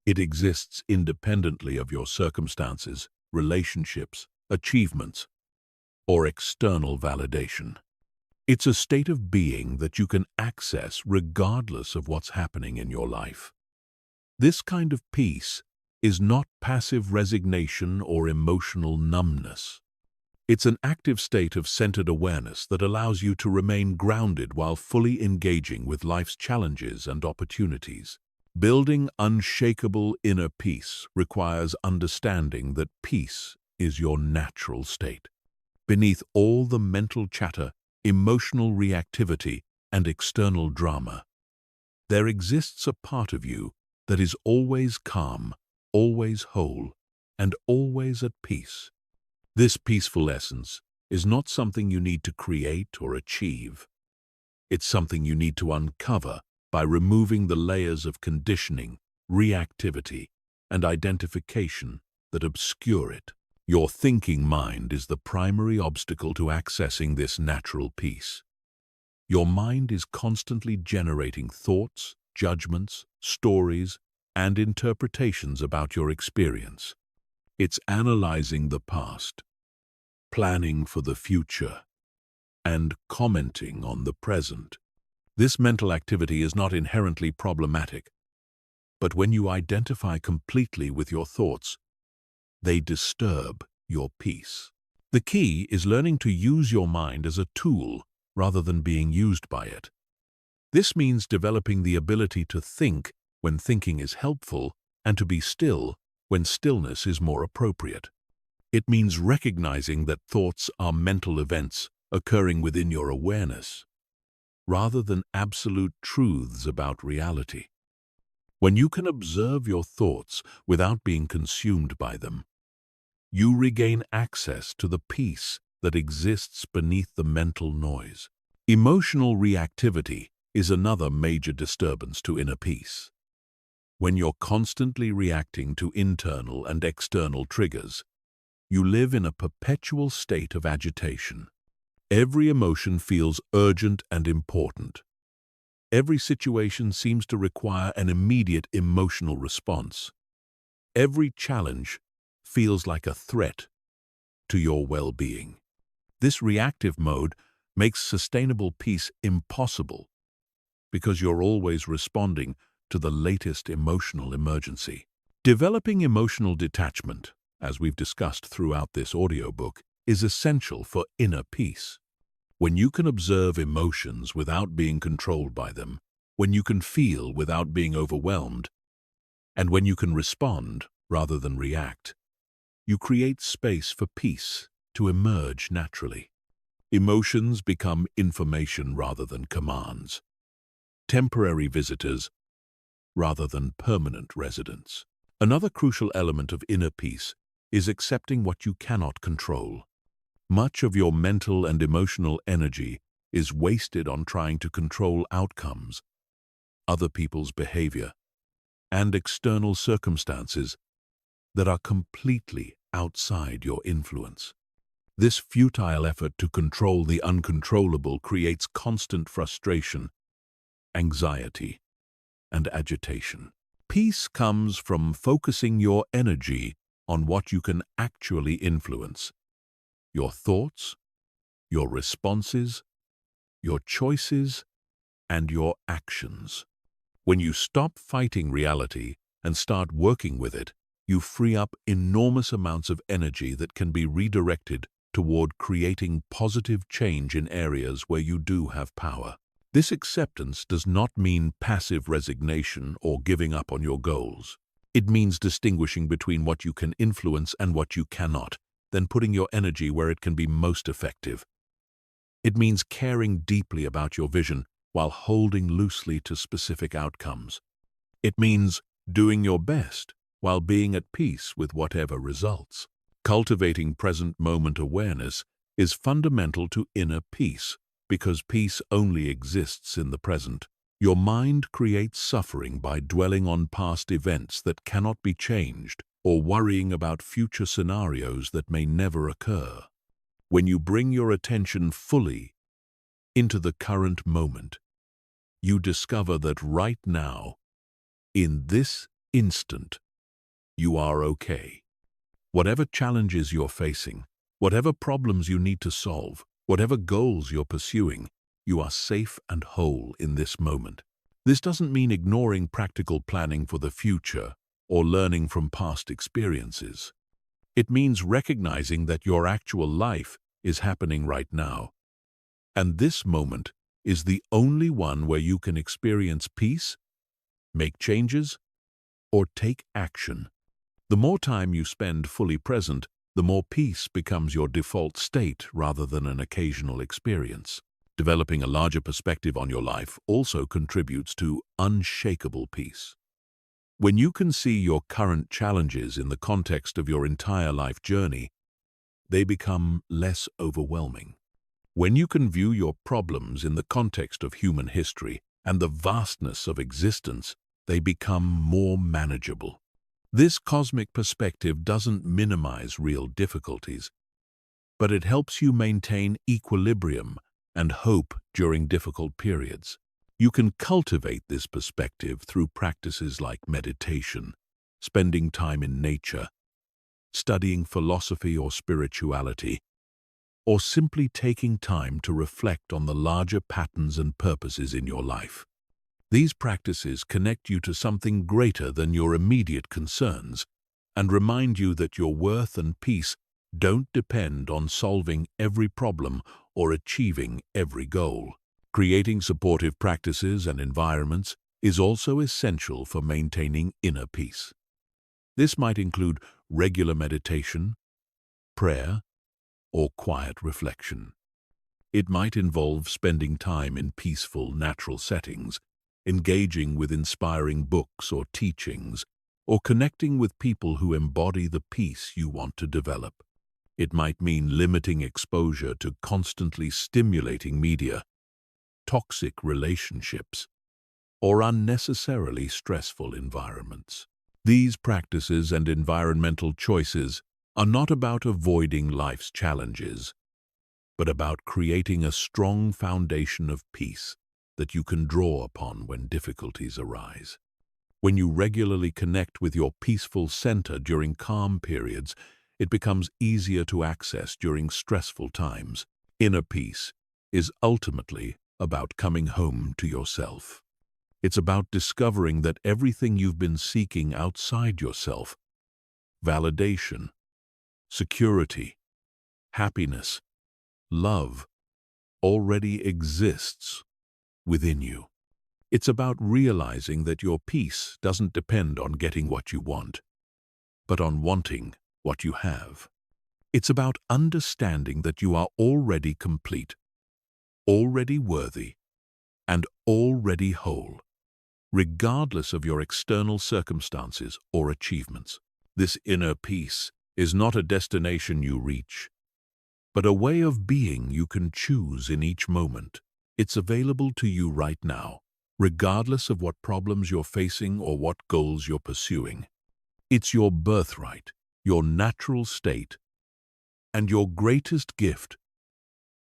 It exists independently of your circumstances, relationships, achievements, or external validation. It's a state of being that you can access regardless of what's happening in your life. This kind of peace is not passive resignation or emotional numbness. It's an active state of centered awareness that allows you to remain grounded while fully engaging with life's challenges and opportunities. Building unshakable inner peace requires understanding that peace is your natural state. Beneath all the mental chatter, emotional reactivity, and external drama, there exists a part of you that is always calm, always whole, and always at peace. This peaceful essence is not something you need to create or achieve. It's something you need to uncover by removing the layers of conditioning, reactivity, and identification that obscure it. Your thinking mind is the primary obstacle to accessing this natural peace. Your mind is constantly generating thoughts, judgments, stories, and interpretations about your experience. It's analyzing the past, planning for the future, and commenting on the present. This mental activity is not inherently problematic, but when you identify completely with your thoughts, they disturb your peace. The key is learning to use your mind as a tool rather than being used by it. This means developing the ability to think when thinking is helpful and to be still when stillness is more appropriate. It means recognizing that thoughts are mental events occurring within your awareness, rather than absolute truths about reality. When you can observe your thoughts without being consumed by them, you regain access to the peace that exists beneath the mental noise. Emotional reactivity is another major disturbance to inner peace. When you're constantly reacting to internal and external triggers, you live in a perpetual state of agitation. Every emotion feels urgent and important. Every situation seems to require an immediate emotional response. Every challenge feels like a threat to your well-being. This reactive mode makes sustainable peace impossible because you're always responding to the latest emotional emergency. Developing emotional detachment, as we've discussed throughout this audiobook, is essential for inner peace. When you can observe emotions without being controlled by them, when you can feel without being overwhelmed, and when you can respond rather than react, you create space for peace to emerge naturally. Emotions become information rather than commands, temporary visitors rather than permanent residents. Another crucial element of inner peace is accepting what you cannot control. Much of your mental and emotional energy is wasted on trying to control outcomes, other people's behavior, and external circumstances that are completely outside your influence. This futile effort to control the uncontrollable creates constant frustration, anxiety, and agitation. Peace comes from focusing your energy on what you can actually influence: your thoughts, your responses, your choices, and your actions. When you stop fighting reality and start working with it, you free up enormous amounts of energy that can be redirected toward creating positive change in areas where you do have power. This acceptance does not mean passive resignation or giving up on your goals. It means distinguishing between what you can influence and what you cannot, then putting your energy where it can be most effective. It means caring deeply about your vision while holding loosely to specific outcomes. It means doing your best while being at peace with whatever results. Cultivating present moment awareness is fundamental to inner peace because peace only exists in the present. Your mind creates suffering by dwelling on past events that cannot be changed or worrying about future scenarios that may never occur. When you bring your attention fully into the current moment, you discover that right now, in this instant, you are okay. Whatever challenges you're facing, whatever problems you need to solve, whatever goals you're pursuing, you are safe and whole in this moment. This doesn't mean ignoring practical planning for the future or learning from past experiences. It means recognizing that your actual life is happening right now. And this moment is the only one where you can experience peace, make changes, or take action. The more time you spend fully present, the more peace becomes your default state rather than an occasional experience. Developing a larger perspective on your life also contributes to unshakable peace. When you can see your current challenges in the context of your entire life journey, they become less overwhelming. When you can view your problems in the context of human history and the vastness of existence, they become more manageable. This cosmic perspective doesn't minimize real difficulties, but it helps you maintain equilibrium and hope during difficult periods. You can cultivate this perspective through practices like meditation, spending time in nature, studying philosophy or spirituality, or simply taking time to reflect on the larger patterns and purposes in your life. These practices connect you to something greater than your immediate concerns and remind you that your worth and peace don't depend on solving every problem or achieving every goal. Creating supportive practices and environments is also essential for maintaining inner peace. This might include regular meditation, prayer, or quiet reflection. It might involve spending time in peaceful, natural settings, engaging with inspiring books or teachings, or connecting with people who embody the peace you want to develop. It might mean limiting exposure to constantly stimulating media, toxic relationships, or unnecessarily stressful environments. These practices and environmental choices are not about avoiding life's challenges, but about creating a strong foundation of peace that you can draw upon when difficulties arise. When you regularly connect with your peaceful center during calm periods, it becomes easier to access during stressful times. Inner peace is ultimately about coming home to yourself. It's about discovering that everything you've been seeking outside yourself, validation, security, happiness, love, already exists within you. It's about realizing that your peace doesn't depend on getting what you want, but on wanting what you have. It's about understanding that you are already complete, already worthy, and already whole, regardless of your external circumstances or achievements. This inner peace is not a destination you reach, but a way of being you can choose in each moment. It's available to you right now, regardless of what problems you're facing or what goals you're pursuing. It's your birthright, your natural state, and your greatest gift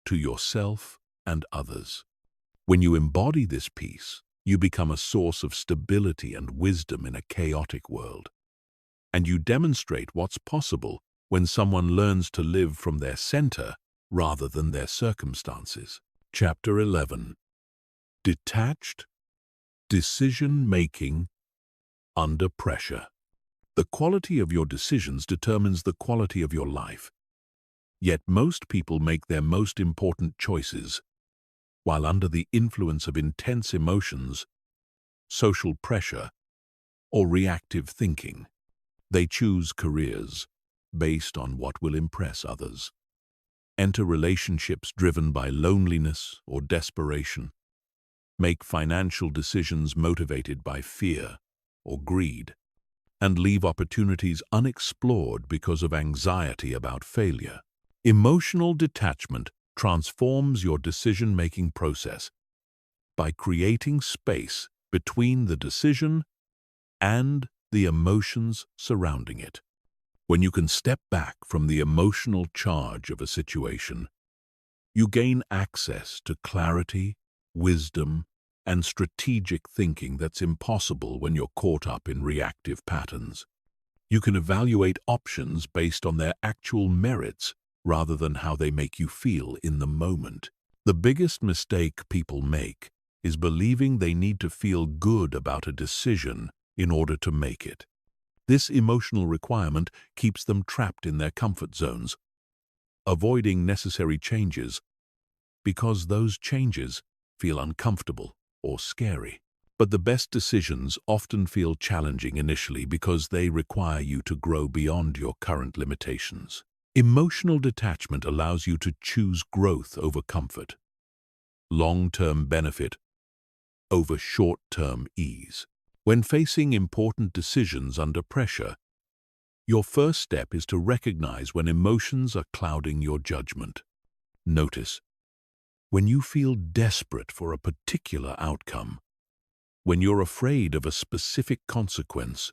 to yourself and others. When you embody this peace, you become a source of stability and wisdom in a chaotic world. And you demonstrate what's possible when someone learns to live from their center rather than their circumstances. Chapter 11. Detached Decision-Making Under Pressure. The quality of your decisions determines the quality of your life. Yet most people make their most important choices while under the influence of intense emotions, social pressure, or reactive thinking. They choose careers based on what will impress others, enter relationships driven by loneliness or desperation, make financial decisions motivated by fear or greed, and leave opportunities unexplored because of anxiety about failure. Emotional detachment transforms your decision-making process by creating space between the decision and the emotions surrounding it. When you can step back from the emotional charge of a situation, you gain access to clarity, wisdom, and strategic thinking that's impossible when you're caught up in reactive patterns. You can evaluate options based on their actual merits rather than how they make you feel in the moment. The biggest mistake people make is believing they need to feel good about a decision in order to make it. This emotional requirement keeps them trapped in their comfort zones, avoiding necessary changes because those changes feel uncomfortable or scary. But the best decisions often feel challenging initially because they require you to grow beyond your current limitations. Emotional detachment allows you to choose growth over comfort, long-term benefit over short-term ease. When facing important decisions under pressure, your first step is to recognize when emotions are clouding your judgment. Notice when you feel desperate for a particular outcome, when you're afraid of a specific consequence,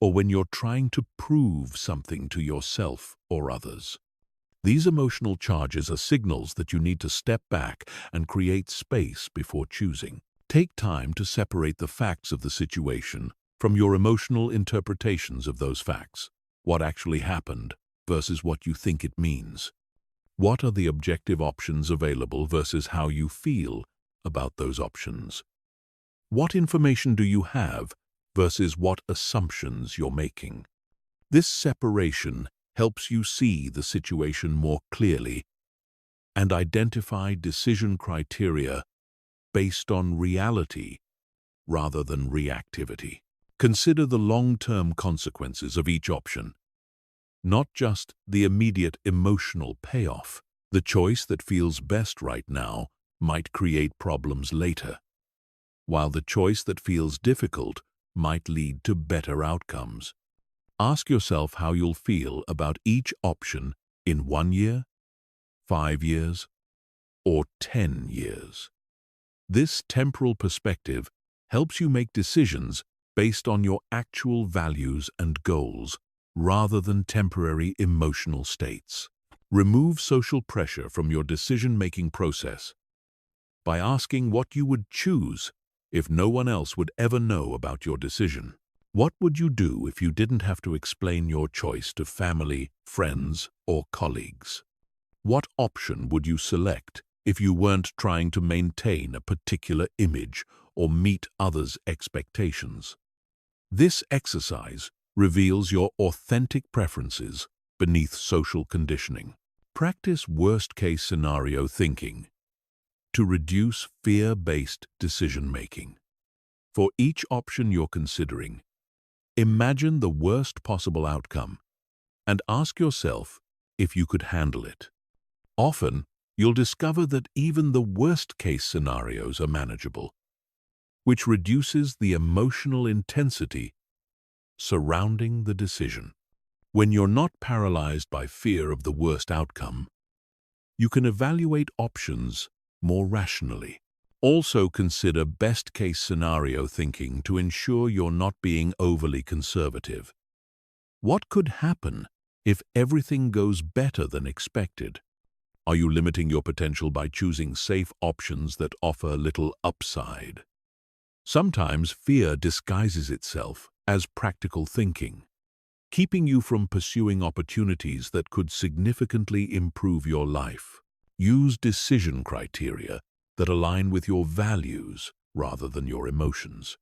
or when you're trying to prove something to yourself or others. These emotional charges are signals that you need to step back and create space before choosing. Take time to separate the facts of the situation from your emotional interpretations of those facts. What actually happened versus what you think it means. What are the objective options available versus how you feel about those options? What information do you have versus what assumptions you're making? This separation helps you see the situation more clearly and identify decision criteria based on reality rather than reactivity. Consider the long-term consequences of each option, not just the immediate emotional payoff. The choice that feels best right now might create problems later, while the choice that feels difficult might lead to better outcomes. Ask yourself how you'll feel about each option in 1 year, 5 years, or 10 years. This temporal perspective helps you make decisions based on your actual values and goals, rather than temporary emotional states. Remove social pressure from your decision-making process by asking what you would choose if no one else would ever know about your decision. What would you do if you didn't have to explain your choice to family, friends, or colleagues? What option would you select if you weren't trying to maintain a particular image or meet others' expectations? This exercise reveals your authentic preferences beneath social conditioning. Practice worst-case scenario thinking to reduce fear-based decision-making. For each option you're considering, imagine the worst possible outcome and ask yourself if you could handle it. Often, you'll discover that even the worst-case scenarios are manageable, which reduces the emotional intensity surrounding the decision. When you're not paralyzed by fear of the worst outcome, you can evaluate options more rationally. Also consider best-case scenario thinking to ensure you're not being overly conservative. What could happen if everything goes better than expected? Are you limiting your potential by choosing safe options that offer little upside? Sometimes fear disguises itself as practical thinking, keeping you from pursuing opportunities that could significantly improve your life. Use decision criteria that align with your values rather than your emotions.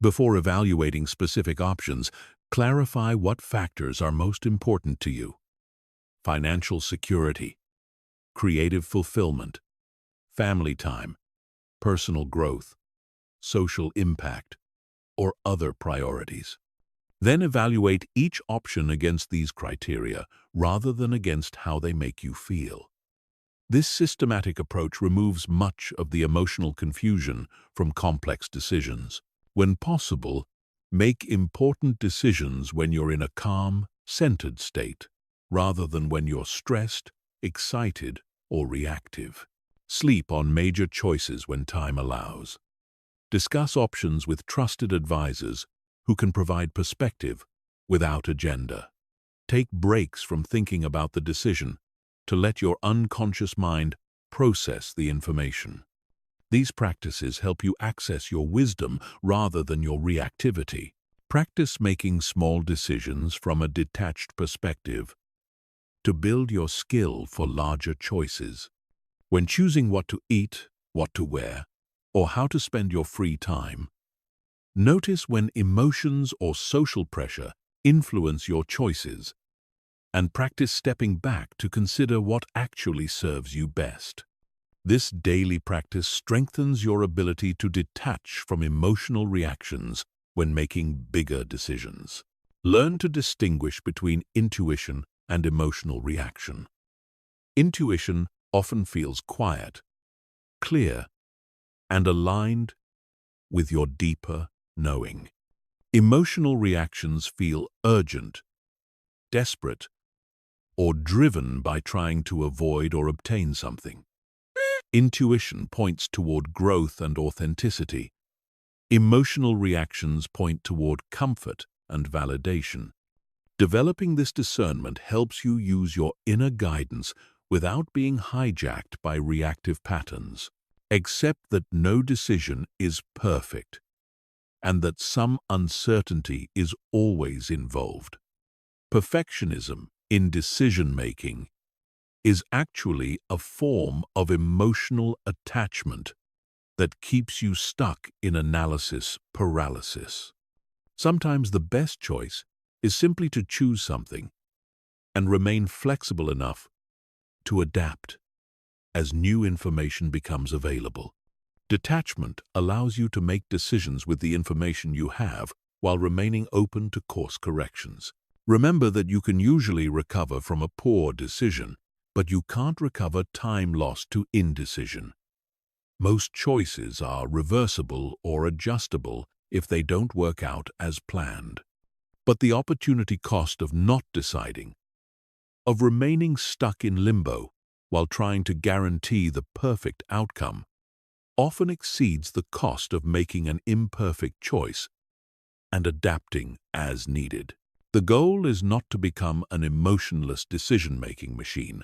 Before evaluating specific options, clarify what factors are most important to you: financial security, creative fulfillment, family time, personal growth, social impact, or other priorities. Then evaluate each option against these criteria rather than against how they make you feel. This systematic approach removes much of the emotional confusion from complex decisions. When possible, make important decisions when you're in a calm, centered state, rather than when you're stressed, excited, or reactive. Sleep on major choices when time allows. Discuss options with trusted advisors who can provide perspective without agenda. Take breaks from thinking about the decision to let your unconscious mind process the information. These practices help you access your wisdom rather than your reactivity. Practice making small decisions from a detached perspective to build your skill for larger choices. When choosing what to eat, what to wear, or how to spend your free time, notice when emotions or social pressure influence your choices, and practice stepping back to consider what actually serves you best. This daily practice strengthens your ability to detach from emotional reactions when making bigger decisions. Learn to distinguish between intuition and emotional reaction. Intuition often feels quiet, clear, and aligned with your deeper knowing. Emotional reactions feel urgent, desperate, or driven by trying to avoid or obtain something. Intuition points toward growth and authenticity. Emotional reactions point toward comfort and validation. Developing this discernment helps you use your inner guidance without being hijacked by reactive patterns. Accept that no decision is perfect, and that some uncertainty is always involved. Perfectionism in decision-making is actually a form of emotional attachment that keeps you stuck in analysis paralysis. Sometimes the best choice is simply to choose something and remain flexible enough to adapt as new information becomes available. Detachment allows you to make decisions with the information you have while remaining open to course corrections. Remember that you can usually recover from a poor decision, but you can't recover time lost to indecision. Most choices are reversible or adjustable if they don't work out as planned. But the opportunity cost of not deciding, of remaining stuck in limbo while trying to guarantee the perfect outcome, often exceeds the cost of making an imperfect choice and adapting as needed. The goal is not to become an emotionless decision-making machine,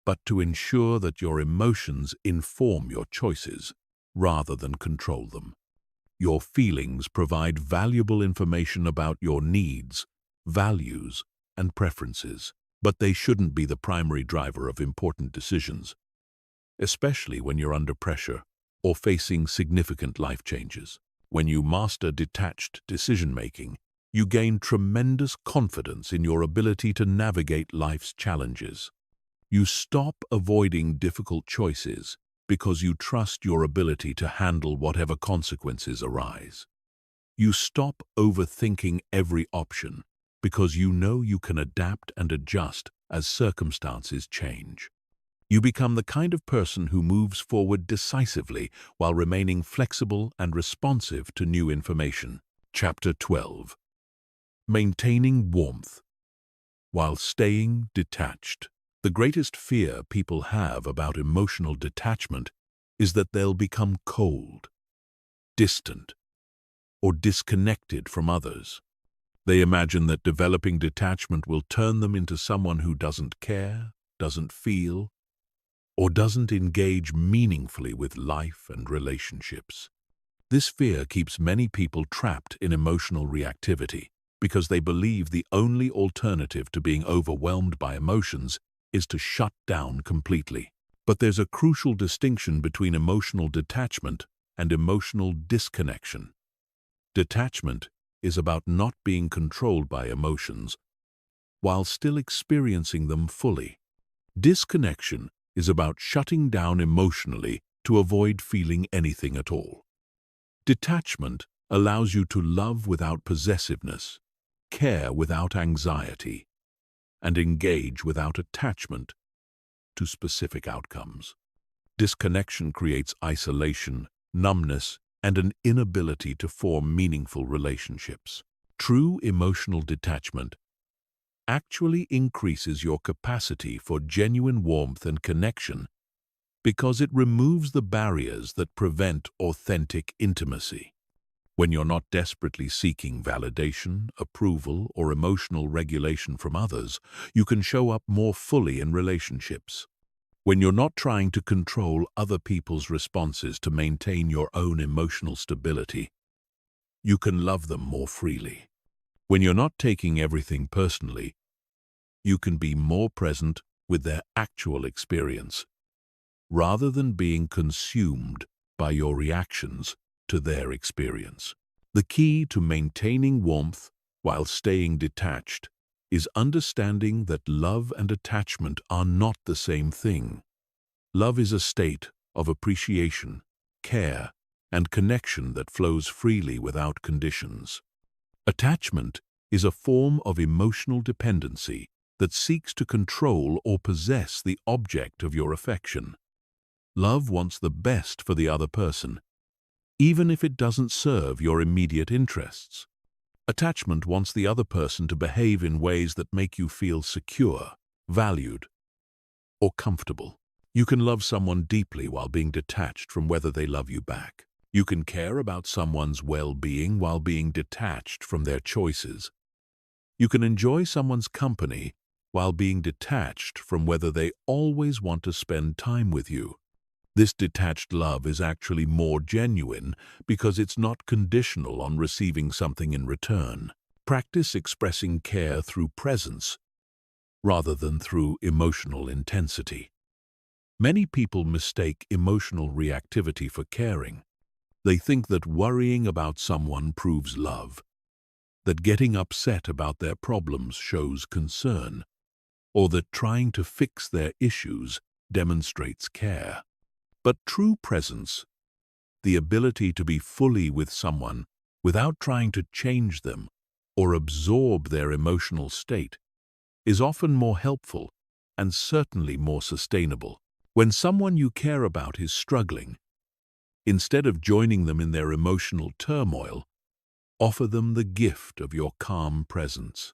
but to ensure that your emotions inform your choices rather than control them. Your feelings provide valuable information about your needs, values, and preferences, but they shouldn't be the primary driver of important decisions, especially when you're under pressure or facing significant life changes. When you master detached decision-making, you gain tremendous confidence in your ability to navigate life's challenges. You stop avoiding difficult choices because you trust your ability to handle whatever consequences arise. You stop overthinking every option because you know you can adapt and adjust as circumstances change. You become the kind of person who moves forward decisively while remaining flexible and responsive to new information. Chapter 12. Maintaining warmth while staying detached. The greatest fear people have about emotional detachment is that they'll become cold, distant, or disconnected from others. They imagine that developing detachment will turn them into someone who doesn't care, doesn't feel, or doesn't engage meaningfully with life and relationships. This fear keeps many people trapped in emotional reactivity because they believe the only alternative to being overwhelmed by emotions is to shut down completely. But there's a crucial distinction between emotional detachment and emotional disconnection. Detachment is about not being controlled by emotions while still experiencing them fully. Disconnection is about shutting down emotionally to avoid feeling anything at all. Detachment allows you to love without possessiveness, care without anxiety, and engage without attachment to specific outcomes. Disconnection creates isolation, numbness, and an inability to form meaningful relationships. True emotional detachment actually increases your capacity for genuine warmth and connection because it removes the barriers that prevent authentic intimacy. When you're not desperately seeking validation, approval, or emotional regulation from others, you can show up more fully in relationships. When you're not trying to control other people's responses to maintain your own emotional stability, you can love them more freely. When you're not taking everything personally, you can be more present with their actual experience, rather than being consumed by your reactions to their experience. The key to maintaining warmth while staying detached is understanding that love and attachment are not the same thing. Love is a state of appreciation, care, and connection that flows freely without conditions. Attachment is a form of emotional dependency that seeks to control or possess the object of your affection. Love wants the best for the other person, even if it doesn't serve your immediate interests. Attachment wants the other person to behave in ways that make you feel secure, valued, or comfortable. You can love someone deeply while being detached from whether they love you back. You can care about someone's well-being while being detached from their choices. You can enjoy someone's company while being detached from whether they always want to spend time with you. This detached love is actually more genuine because it's not conditional on receiving something in return. Practice expressing care through presence rather than through emotional intensity. Many people mistake emotional reactivity for caring. They think that worrying about someone proves love, that getting upset about their problems shows concern, or that trying to fix their issues demonstrates care. But true presence, the ability to be fully with someone without trying to change them or absorb their emotional state, is often more helpful and certainly more sustainable. When someone you care about is struggling, instead of joining them in their emotional turmoil, offer them the gift of your calm presence.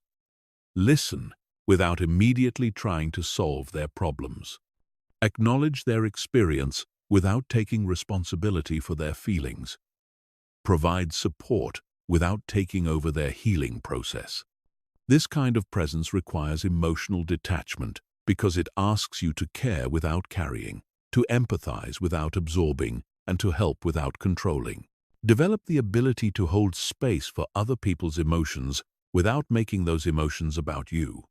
Listen without immediately trying to solve their problems. Acknowledge their experience without taking responsibility for their feelings. Provide support without taking over their healing process. This kind of presence requires emotional detachment because it asks you to care without carrying, to empathize without absorbing, and to help without controlling. Develop the ability to hold space for other people's emotions without making those emotions about you.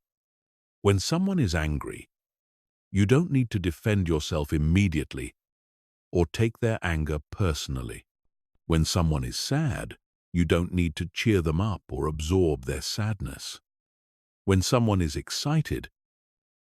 When someone is angry, you don't need to defend yourself immediately or take their anger personally. When someone is sad, you don't need to cheer them up or absorb their sadness. When someone is excited,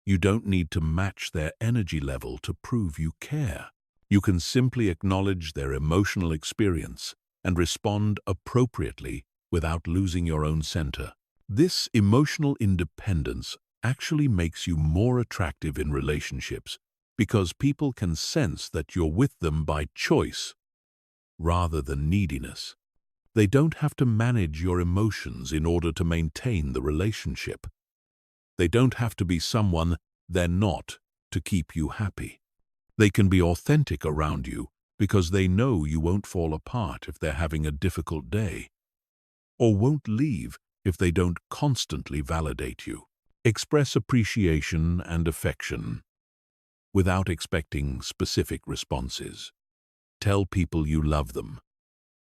you don't need to match their energy level to prove you care. You can simply acknowledge their emotional experience and respond appropriately without losing your own center. This emotional independence actually makes you more attractive in relationships because people can sense that you're with them by choice rather than neediness. They don't have to manage your emotions in order to maintain the relationship. They don't have to be someone they're not to keep you happy. They can be authentic around you because they know you won't fall apart if they're having a difficult day, or won't leave if they don't constantly validate you. Express appreciation and affection without expecting specific responses. Tell people you love them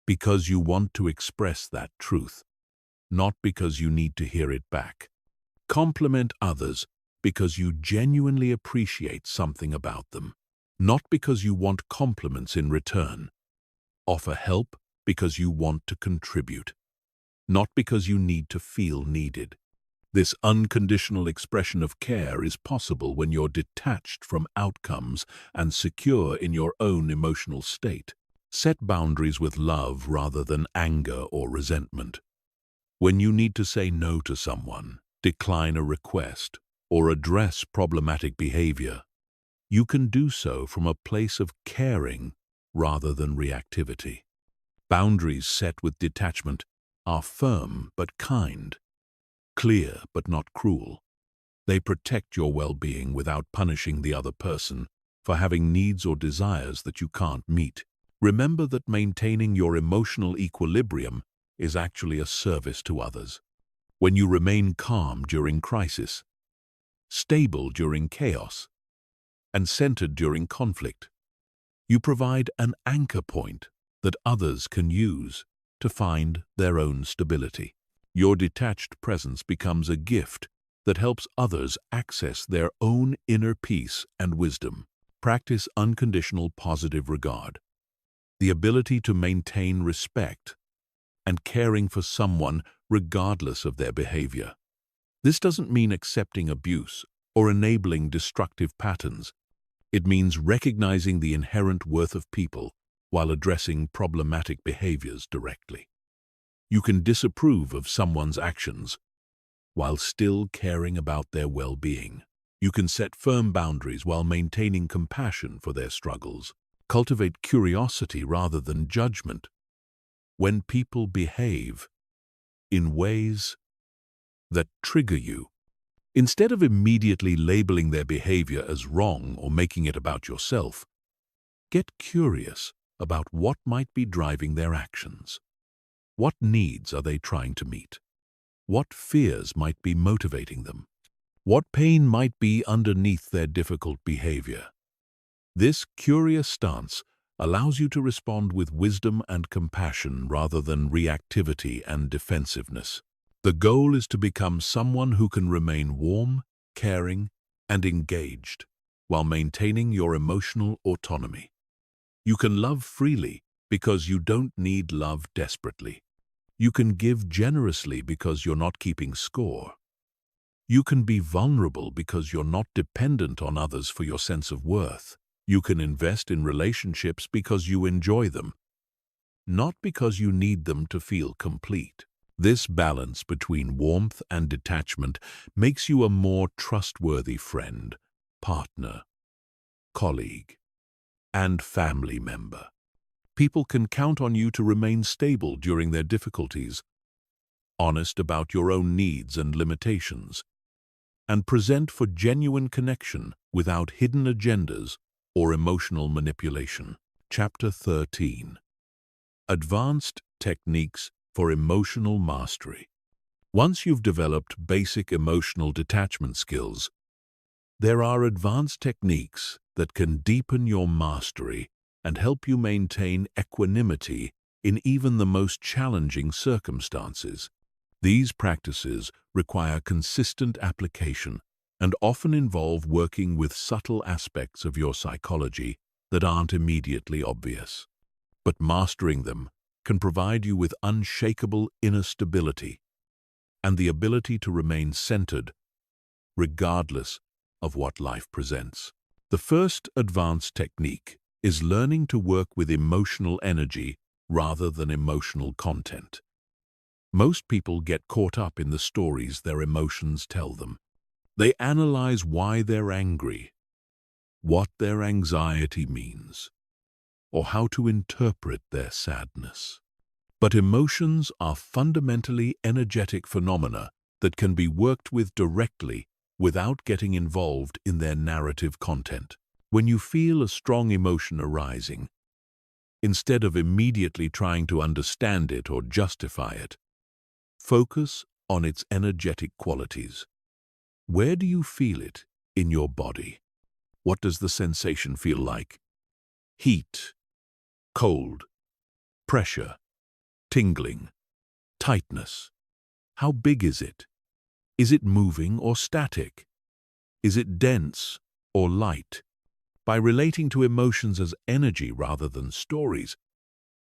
because you want to express that truth, not because you need to hear it back. Compliment others because you genuinely appreciate something about them, not because you want compliments in return. Offer help because you want to contribute, not because you need to feel needed. This unconditional expression of care is possible when you're detached from outcomes and secure in your own emotional state. Set boundaries with love rather than anger or resentment. When you need to say no to someone, decline a request, or address problematic behavior, you can do so from a place of caring rather than reactivity. Boundaries set with detachment are firm but kind, clear but not cruel. They protect your well-being without punishing the other person for having needs or desires that you can't meet. Remember that maintaining your emotional equilibrium is actually a service to others. When you remain calm during crisis, stable during chaos, and centered during conflict, you provide an anchor point that others can use to find their own stability. Your detached presence becomes a gift that helps others access their own inner peace and wisdom. Practice unconditional positive regard, the ability to maintain respect and caring for someone regardless of their behavior. This doesn't mean accepting abuse or enabling destructive patterns. It means recognizing the inherent worth of people while addressing problematic behaviors directly. You can disapprove of someone's actions while still caring about their well-being. You can set firm boundaries while maintaining compassion for their struggles. Cultivate curiosity rather than judgment. When people behave in ways that trigger you, instead of immediately labeling their behavior as wrong or making it about yourself, get curious about what might be driving their actions. What needs are they trying to meet? What fears might be motivating them? What pain might be underneath their difficult behavior? This curious stance allows you to respond with wisdom and compassion rather than reactivity and defensiveness. The goal is to become someone who can remain warm, caring, and engaged while maintaining your emotional autonomy. You can love freely because you don't need love desperately. You can give generously because you're not keeping score. You can be vulnerable because you're not dependent on others for your sense of worth. You can invest in relationships because you enjoy them, not because you need them to feel complete. This balance between warmth and detachment makes you a more trustworthy friend, partner, colleague, and family member. People can count on you to remain stable during their difficulties, honest about your own needs and limitations, and present for genuine connection without hidden agendas or emotional manipulation. Chapter 13. Advanced Techniques for Emotional Mastery. Once you've developed basic emotional detachment skills, there are advanced techniques that can deepen your mastery and help you maintain equanimity in even the most challenging circumstances. These practices require consistent application and often involve working with subtle aspects of your psychology that aren't immediately obvious. But mastering them can provide you with unshakable inner stability and the ability to remain centered regardless of what life presents. The first advanced technique is learning to work with emotional energy rather than emotional content. Most people get caught up in the stories their emotions tell them. They analyze why they're angry, what their anxiety means, or how to interpret their sadness. But emotions are fundamentally energetic phenomena that can be worked with directly without getting involved in their narrative content. When you feel a strong emotion arising, instead of immediately trying to understand it or justify it, focus on its energetic qualities. Where do you feel it in your body? What does the sensation feel like? Heat, cold, pressure, tingling, tightness. How big is it? Is it moving or static? Is it dense or light? By relating to emotions as energy rather than stories,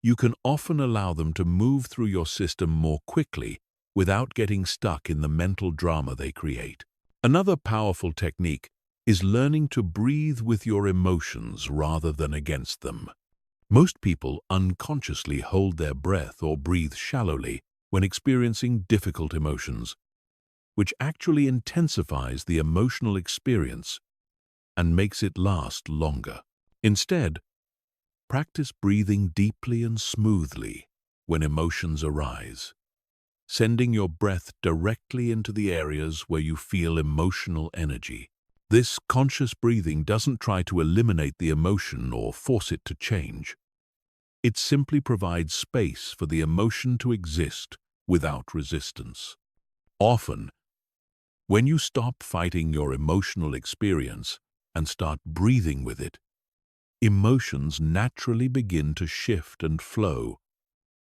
you can often allow them to move through your system more quickly without getting stuck in the mental drama they create. Another powerful technique is learning to breathe with your emotions rather than against them. Most people unconsciously hold their breath or breathe shallowly when experiencing difficult emotions, which actually intensifies the emotional experience and makes it last longer. Instead, practice breathing deeply and smoothly when emotions arise, sending your breath directly into the areas where you feel emotional energy. This conscious breathing doesn't try to eliminate the emotion or force it to change. It simply provides space for the emotion to exist without resistance. Often, when you stop fighting your emotional experience and start breathing with it, emotions naturally begin to shift and flow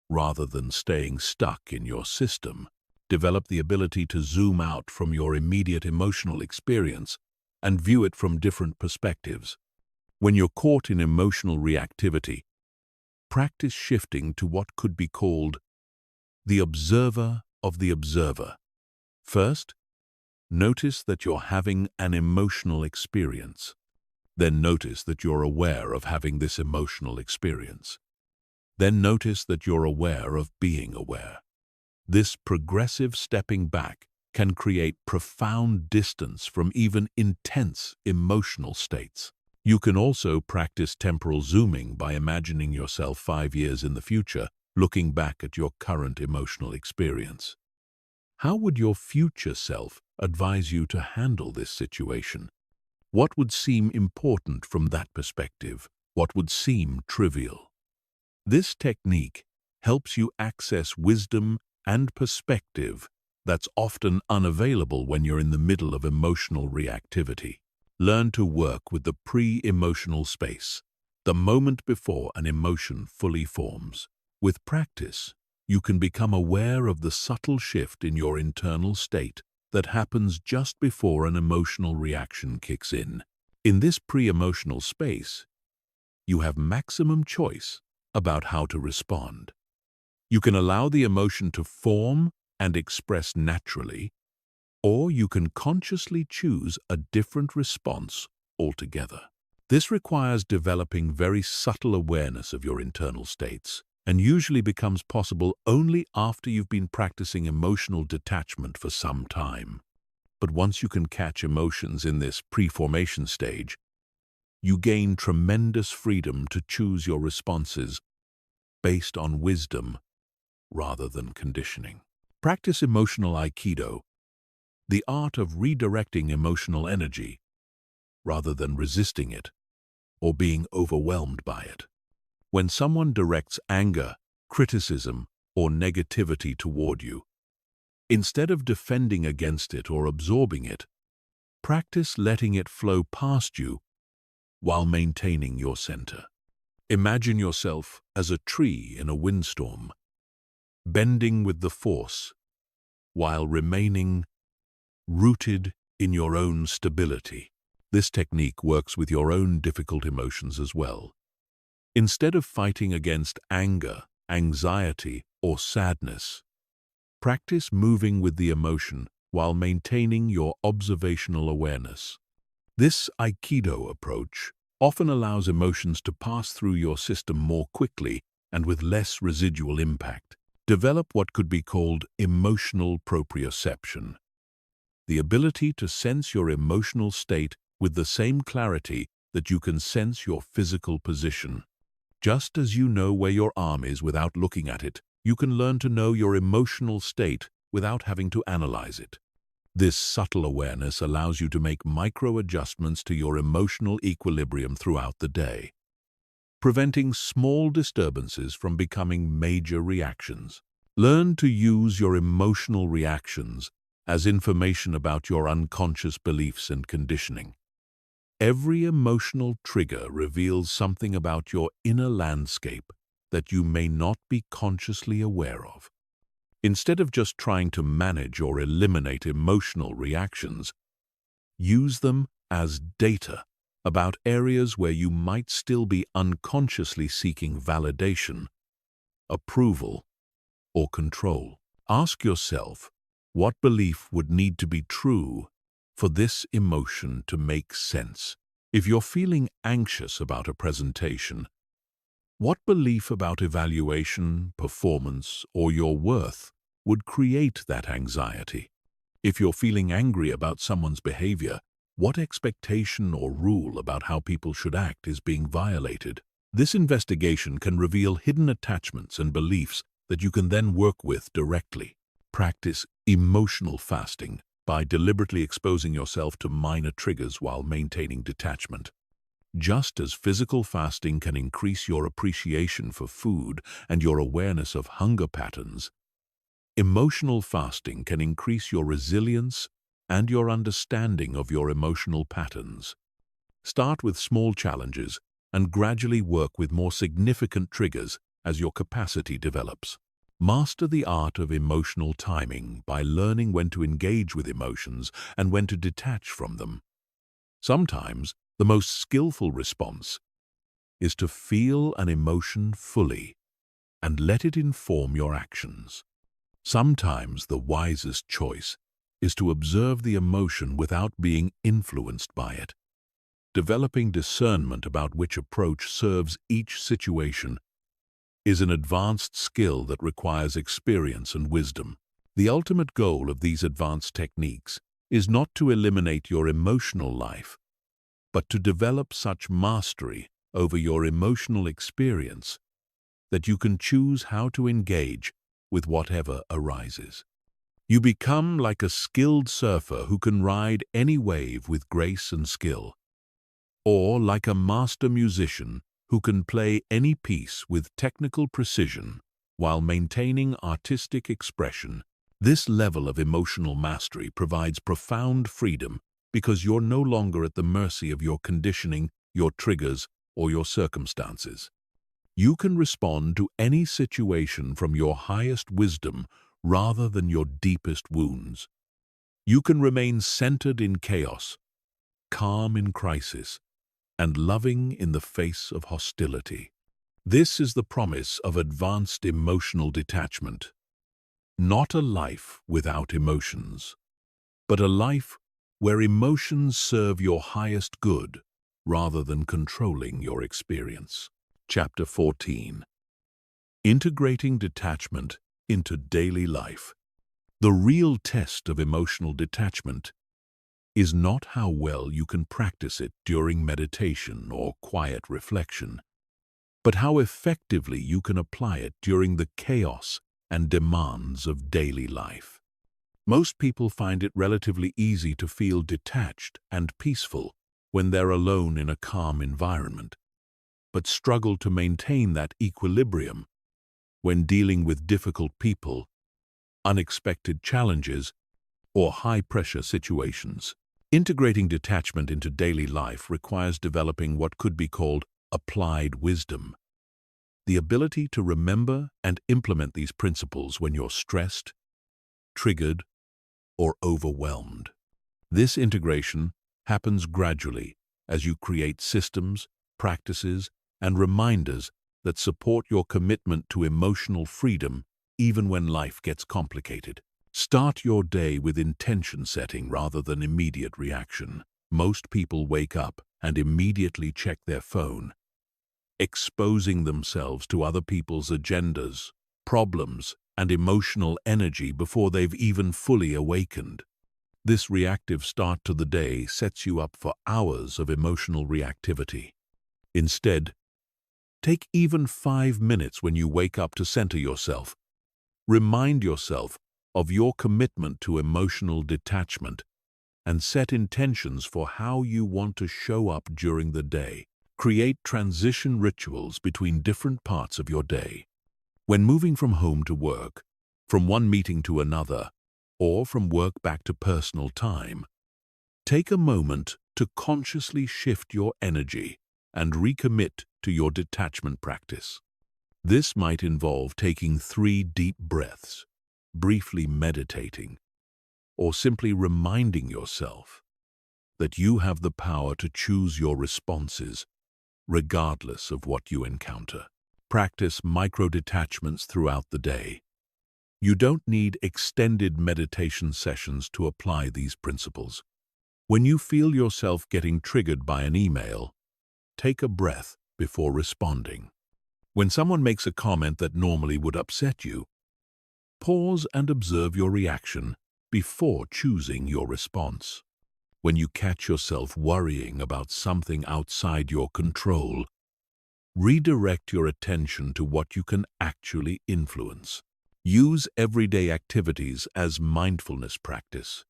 rather than staying stuck in your system. Develop the ability to zoom out from your immediate emotional experience and view it from different perspectives. When you're caught in emotional reactivity, practice shifting to what could be called the observer of the observer. First, notice that you're having an emotional experience. Then notice that you're aware of having this emotional experience. Then notice that you're aware of being aware. This progressive stepping back can create profound distance from even intense emotional states. You can also practice temporal zooming by imagining yourself 5 years in the future, looking back at your current emotional experience. How would your future self advise you to handle this situation? What would seem important from that perspective? What would seem trivial? This technique helps you access wisdom and perspective that's often unavailable when you're in the middle of emotional reactivity. Learn to work with the pre-emotional space, the moment before an emotion fully forms. With practice, you can become aware of the subtle shift in your internal state that happens just before an emotional reaction kicks in. In this pre-emotional space, you have maximum choice about how to respond. You can allow the emotion to form and express naturally, or you can consciously choose a different response altogether. This requires developing very subtle awareness of your internal states. and usually becomes possible only after you've been practicing emotional detachment for some time. But once you can catch emotions in this pre-formation stage, you gain tremendous freedom to choose your responses based on wisdom rather than conditioning. Practice emotional Aikido, the art of redirecting emotional energy rather than resisting it or being overwhelmed by it. When someone directs anger, criticism, or negativity toward you, instead of defending against it or absorbing it, practice letting it flow past you while maintaining your center. Imagine yourself as a tree in a windstorm, bending with the force while remaining rooted in your own stability. This technique works with your own difficult emotions as well. Instead of fighting against anger, anxiety, or sadness, practice moving with the emotion while maintaining your observational awareness. This Aikido approach often allows emotions to pass through your system more quickly and with less residual impact. Develop what could be called emotional proprioception, the ability to sense your emotional state with the same clarity that you can sense your physical position. Just as you know where your arm is without looking at it, you can learn to know your emotional state without having to analyze it. This subtle awareness allows you to make micro-adjustments to your emotional equilibrium throughout the day, preventing small disturbances from becoming major reactions. Learn to use your emotional reactions as information about your unconscious beliefs and conditioning. Every emotional trigger reveals something about your inner landscape that you may not be consciously aware of. Instead of just trying to manage or eliminate emotional reactions, use them as data about areas where you might still be unconsciously seeking validation, approval, or control. Ask yourself, what belief would need to be true for this emotion to make sense? If you're feeling anxious about a presentation, what belief about evaluation, performance, or your worth would create that anxiety? If you're feeling angry about someone's behavior, what expectation or rule about how people should act is being violated? This investigation can reveal hidden attachments and beliefs that you can then work with directly. Practice emotional fasting by deliberately exposing yourself to minor triggers while maintaining detachment. Just as physical fasting can increase your appreciation for food and your awareness of hunger patterns, emotional fasting can increase your resilience and your understanding of your emotional patterns. Start with small challenges and gradually work with more significant triggers as your capacity develops. Master the art of emotional timing by learning when to engage with emotions and when to detach from them. Sometimes, the most skillful response is to feel an emotion fully and let it inform your actions. Sometimes the wisest choice is to observe the emotion without being influenced by it. Developing discernment about which approach serves each situation is an advanced skill that requires experience and wisdom. The ultimate goal of these advanced techniques is not to eliminate your emotional life, but to develop such mastery over your emotional experience that you can choose how to engage with whatever arises. You become like a skilled surfer who can ride any wave with grace and skill, or like a master musician who can play any piece with technical precision while maintaining artistic expression. This level of emotional mastery provides profound freedom because you're no longer at the mercy of your conditioning, your triggers, or your circumstances. You can respond to any situation from your highest wisdom rather than your deepest wounds. You can remain centered in chaos, calm in crisis, and loving in the face of hostility. This is the promise of advanced emotional detachment. Not a life without emotions, but a life where emotions serve your highest good rather than controlling your experience. Chapter 14. Integrating detachment into daily life. The real test of emotional detachment is not how well you can practice it during meditation or quiet reflection, but how effectively you can apply it during the chaos and demands of daily life. Most people find it relatively easy to feel detached and peaceful when they're alone in a calm environment, but struggle to maintain that equilibrium when dealing with difficult people, unexpected challenges, or high-pressure situations. Integrating detachment into daily life requires developing what could be called applied wisdom, the ability to remember and implement these principles when you're stressed, triggered, or overwhelmed. This integration happens gradually as you create systems, practices, and reminders that support your commitment to emotional freedom even when life gets complicated. Start your day with intention setting rather than immediate reaction. Most people wake up and immediately check their phone, exposing themselves to other people's agendas, problems, and emotional energy before they've even fully awakened. This reactive start to the day sets you up for hours of emotional reactivity. Instead, take even 5 minutes when you wake up to center yourself. Remind yourself of your commitment to emotional detachment and set intentions for how you want to show up during the day. Create transition rituals between different parts of your day. When moving from home to work, from one meeting to another, or from work back to personal time, take a moment to consciously shift your energy and recommit to your detachment practice. This might involve taking 3 deep breaths, briefly meditating, or simply reminding yourself that you have the power to choose your responses regardless of what you encounter. Practice micro-detachments throughout the day. You don't need extended meditation sessions to apply these principles. When you feel yourself getting triggered by an email, take a breath before responding. When someone makes a comment that normally would upset you, pause and observe your reaction before choosing your response. When you catch yourself worrying about something outside your control, redirect your attention to what you can actually influence. Use everyday activities as mindfulness practice.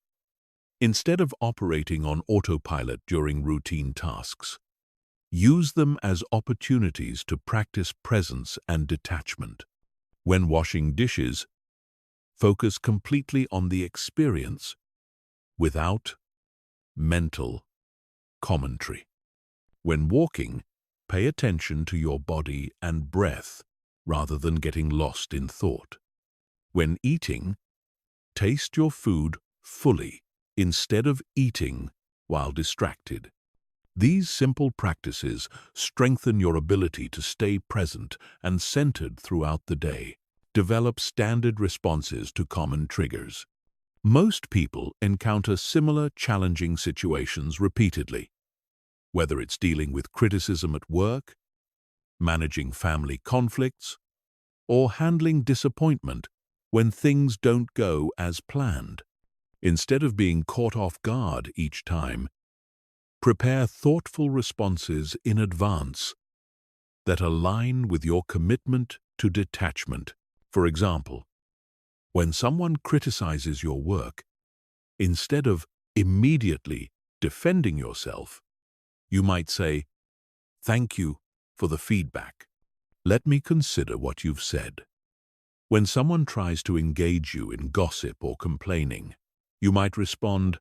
Instead of operating on autopilot during routine tasks, use them as opportunities to practice presence and detachment. When washing dishes, focus completely on the experience without mental commentary. When walking, pay attention to your body and breath rather than getting lost in thought. When eating, taste your food fully instead of eating while distracted. These simple practices strengthen your ability to stay present and centered throughout the day. Develop standard responses to common triggers. Most people encounter similar challenging situations repeatedly, whether it's dealing with criticism at work, managing family conflicts, or handling disappointment when things don't go as planned. Instead of being caught off guard each time, prepare thoughtful responses in advance that align with your commitment to detachment. For example, when someone criticizes your work, instead of immediately defending yourself, you might say, "Thank you for the feedback. Let me consider what you've said." When someone tries to engage you in gossip or complaining, you might respond,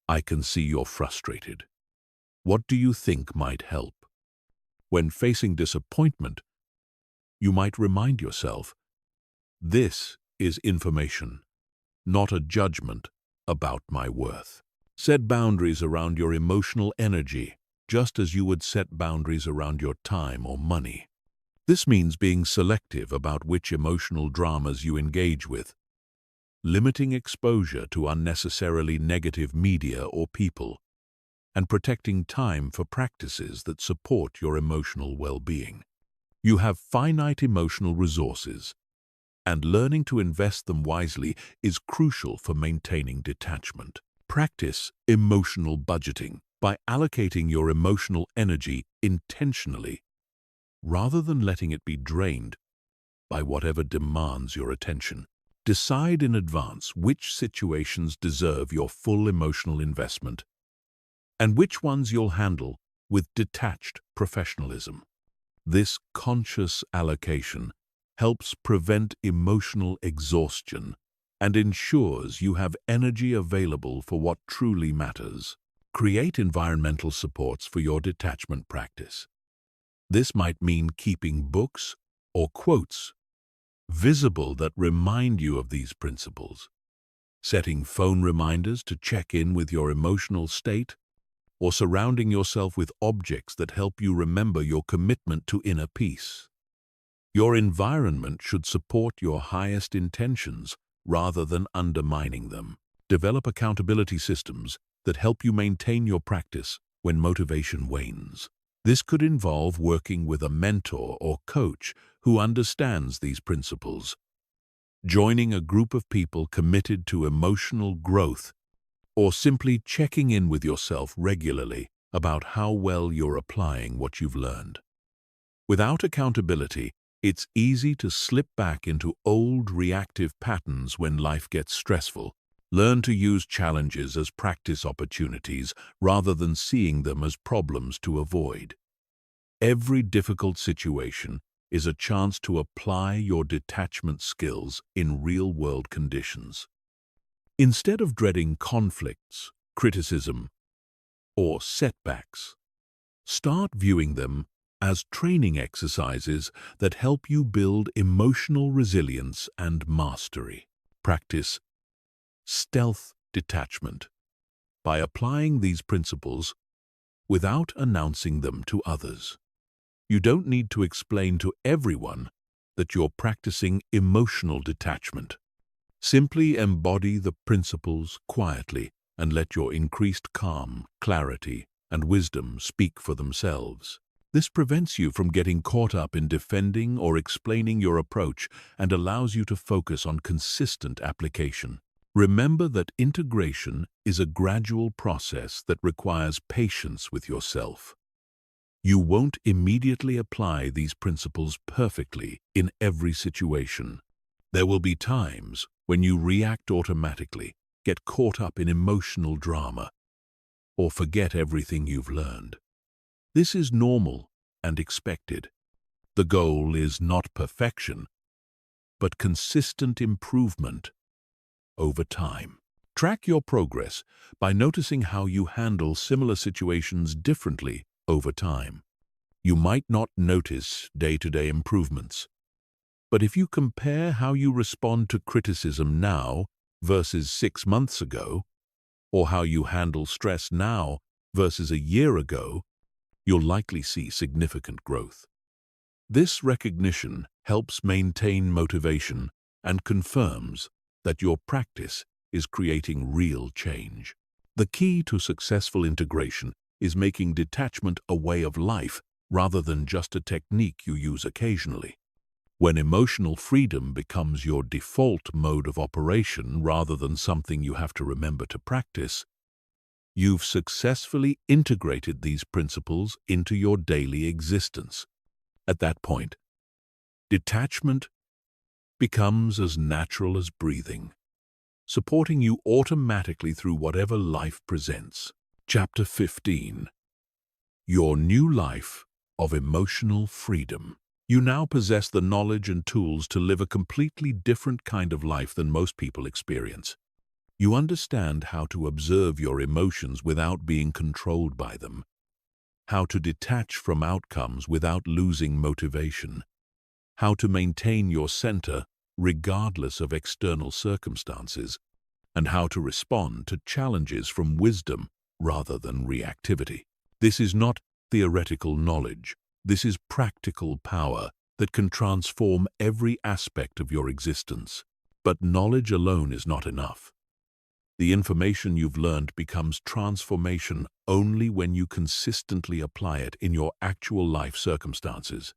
"I can see you're frustrated. What do you think might help?" When facing disappointment, you might remind yourself, "This is information, not a judgment about my worth." Set boundaries around your emotional energy, just as you would set boundaries around your time or money. This means being selective about which emotional dramas you engage with, limiting exposure to unnecessarily negative media or people, and protecting time for practices that support your emotional well-being. You have finite emotional resources, and learning to invest them wisely is crucial for maintaining detachment. Practice emotional budgeting by allocating your emotional energy intentionally, rather than letting it be drained by whatever demands your attention. Decide in advance which situations deserve your full emotional investment and which ones you'll handle with detached professionalism. This conscious allocation helps prevent emotional exhaustion and ensures you have energy available for what truly matters. Create environmental supports for your detachment practice. This might mean keeping books or quotes visible that remind you of these principles, setting phone reminders to check in with your emotional state, or surrounding yourself with objects that help you remember your commitment to inner peace. Your environment should support your highest intentions rather than undermining them. Develop accountability systems that help you maintain your practice when motivation wanes. This could involve working with a mentor or coach who understands these principles, joining a group of people committed to emotional growth, or simply checking in with yourself regularly about how well you're applying what you've learned. Without accountability, it's easy to slip back into old reactive patterns when life gets stressful. Learn to use challenges as practice opportunities rather than seeing them as problems to avoid. Every difficult situation is a chance to apply your detachment skills in real-world conditions. Instead of dreading conflicts, criticism, or setbacks, start viewing them as training exercises that help you build emotional resilience and mastery. Practice stealth detachment by applying these principles without announcing them to others. You don't need to explain to everyone that you're practicing emotional detachment. Simply embody the principles quietly and let your increased calm, clarity, and wisdom speak for themselves. This prevents you from getting caught up in defending or explaining your approach and allows you to focus on consistent application. Remember that integration is a gradual process that requires patience with yourself. You won't immediately apply these principles perfectly in every situation. There will be times when you react automatically, get caught up in emotional drama, or forget everything you've learned. This is normal and expected. The goal is not perfection, but consistent improvement over time. Track your progress by noticing how you handle similar situations differently over time. You might not notice day-to-day improvements, but if you compare how you respond to criticism now versus 6 months ago, or how you handle stress now versus a year ago, you'll likely see significant growth. This recognition helps maintain motivation and confirms that your practice is creating real change. The key to successful integration is making detachment a way of life rather than just a technique you use occasionally. When emotional freedom becomes your default mode of operation rather than something you have to remember to practice, you've successfully integrated these principles into your daily existence. At that point, detachment becomes as natural as breathing, supporting you automatically through whatever life presents. Chapter 15. Your new life of emotional freedom. You now possess the knowledge and tools to live a completely different kind of life than most people experience. You understand how to observe your emotions without being controlled by them, how to detach from outcomes without losing motivation, how to maintain your center regardless of external circumstances, and how to respond to challenges from wisdom rather than reactivity. This is not theoretical knowledge. This is practical power that can transform every aspect of your existence. But knowledge alone is not enough. The information you've learned becomes transformation only when you consistently apply it in your actual life circumstances.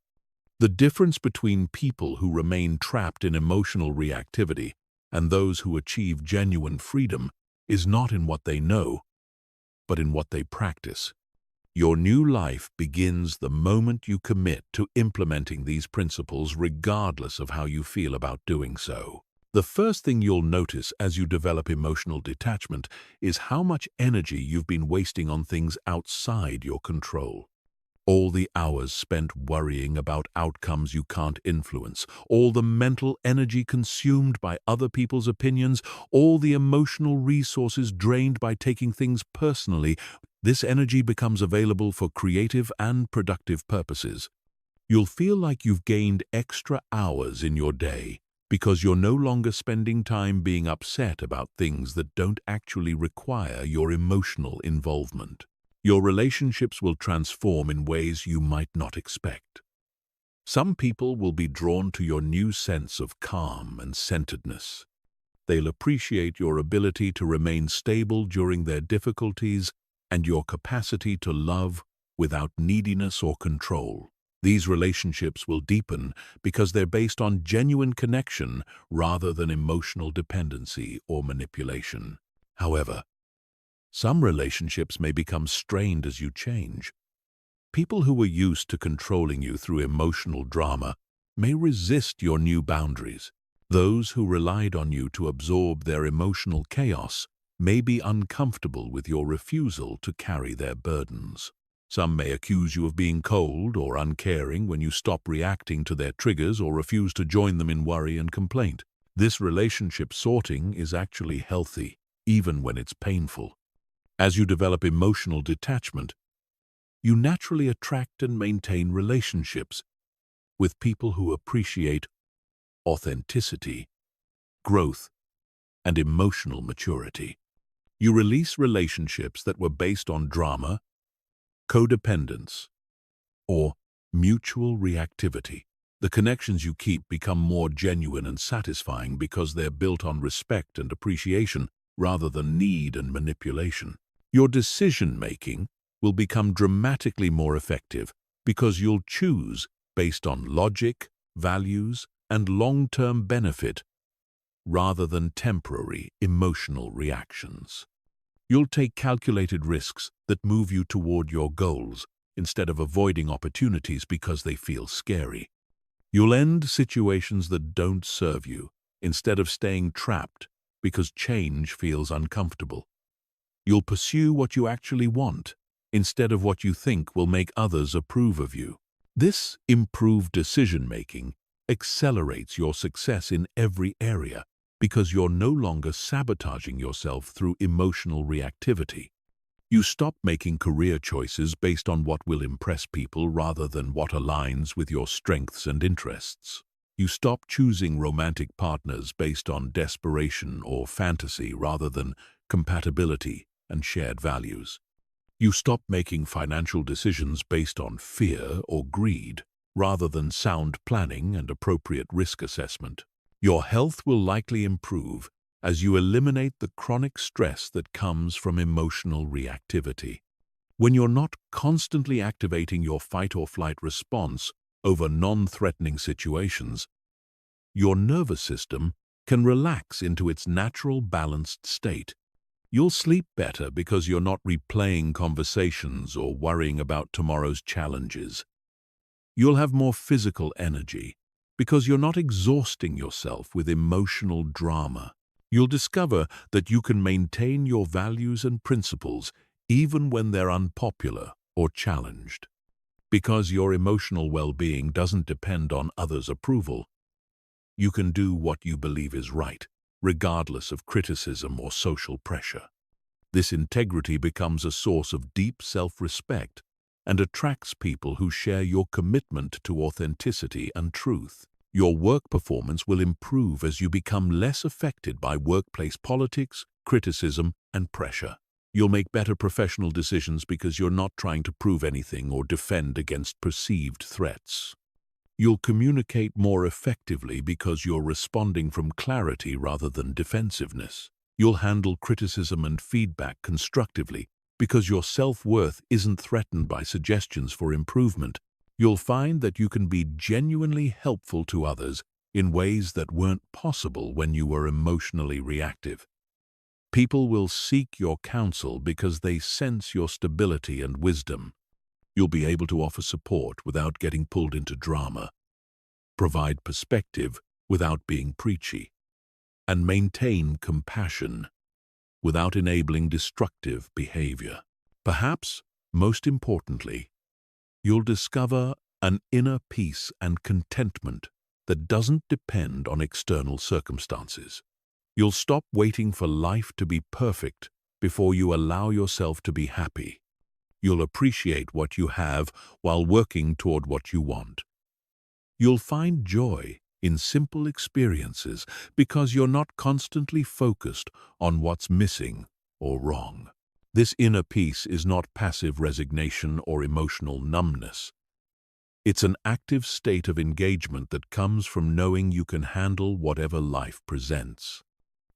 The difference between people who remain trapped in emotional reactivity and those who achieve genuine freedom is not in what they know, but in what they practice. Your new life begins the moment you commit to implementing these principles regardless of how you feel about doing so. The first thing you'll notice as you develop emotional detachment is how much energy you've been wasting on things outside your control. All the hours spent worrying about outcomes you can't influence, all the mental energy consumed by other people's opinions, all the emotional resources drained by taking things personally, this energy becomes available for creative and productive purposes. You'll feel like you've gained extra hours in your day because you're no longer spending time being upset about things that don't actually require your emotional involvement. Your relationships will transform in ways you might not expect. Some people will be drawn to your new sense of calm and centeredness. They'll appreciate your ability to remain stable during their difficulties and your capacity to love without neediness or control. These relationships will deepen because they're based on genuine connection rather than emotional dependency or manipulation. However, some relationships may become strained as you change. People who were used to controlling you through emotional drama may resist your new boundaries. Those who relied on you to absorb their emotional chaos may be uncomfortable with your refusal to carry their burdens. Some may accuse you of being cold or uncaring when you stop reacting to their triggers or refuse to join them in worry and complaint. This relationship sorting is actually healthy, even when it's painful. As you develop emotional detachment, you naturally attract and maintain relationships with people who appreciate authenticity, growth, and emotional maturity. You release relationships that were based on drama, codependence, or mutual reactivity. The connections you keep become more genuine and satisfying because they're built on respect and appreciation rather than need and manipulation. Your decision-making will become dramatically more effective because you'll choose based on logic, values, and long-term benefit rather than temporary emotional reactions. You'll take calculated risks that move you toward your goals instead of avoiding opportunities because they feel scary. You'll end situations that don't serve you instead of staying trapped because change feels uncomfortable. You'll pursue what you actually want instead of what you think will make others approve of you. This improved decision-making accelerates your success in every area because you're no longer sabotaging yourself through emotional reactivity. You stop making career choices based on what will impress people rather than what aligns with your strengths and interests. You stop choosing romantic partners based on desperation or fantasy rather than compatibility and shared values. You stop making financial decisions based on fear or greed rather than sound planning and appropriate risk assessment. Your health will likely improve as you eliminate the chronic stress that comes from emotional reactivity. When you're not constantly activating your fight-or-flight response over non-threatening situations, your nervous system can relax into its natural balanced state. You'll sleep better because you're not replaying conversations or worrying about tomorrow's challenges. You'll have more physical energy because you're not exhausting yourself with emotional drama. You'll discover that you can maintain your values and principles even when they're unpopular or challenged. Because your emotional well-being doesn't depend on others' approval, you can do what you believe is right, regardless of criticism or social pressure. This integrity becomes a source of deep self-respect and attracts people who share your commitment to authenticity and truth. Your work performance will improve as you become less affected by workplace politics, criticism, and pressure. You'll make better professional decisions because you're not trying to prove anything or defend against perceived threats. You'll communicate more effectively because you're responding from clarity rather than defensiveness. You'll handle criticism and feedback constructively because your self-worth isn't threatened by suggestions for improvement. You'll find that you can be genuinely helpful to others in ways that weren't possible when you were emotionally reactive. People will seek your counsel because they sense your stability and wisdom. You'll be able to offer support without getting pulled into drama, provide perspective without being preachy, and maintain compassion without enabling destructive behavior. Perhaps, most importantly, you'll discover an inner peace and contentment that doesn't depend on external circumstances. You'll stop waiting for life to be perfect before you allow yourself to be happy. You'll appreciate what you have while working toward what you want. You'll find joy in simple experiences because you're not constantly focused on what's missing or wrong. This inner peace is not passive resignation or emotional numbness. It's an active state of engagement that comes from knowing you can handle whatever life presents.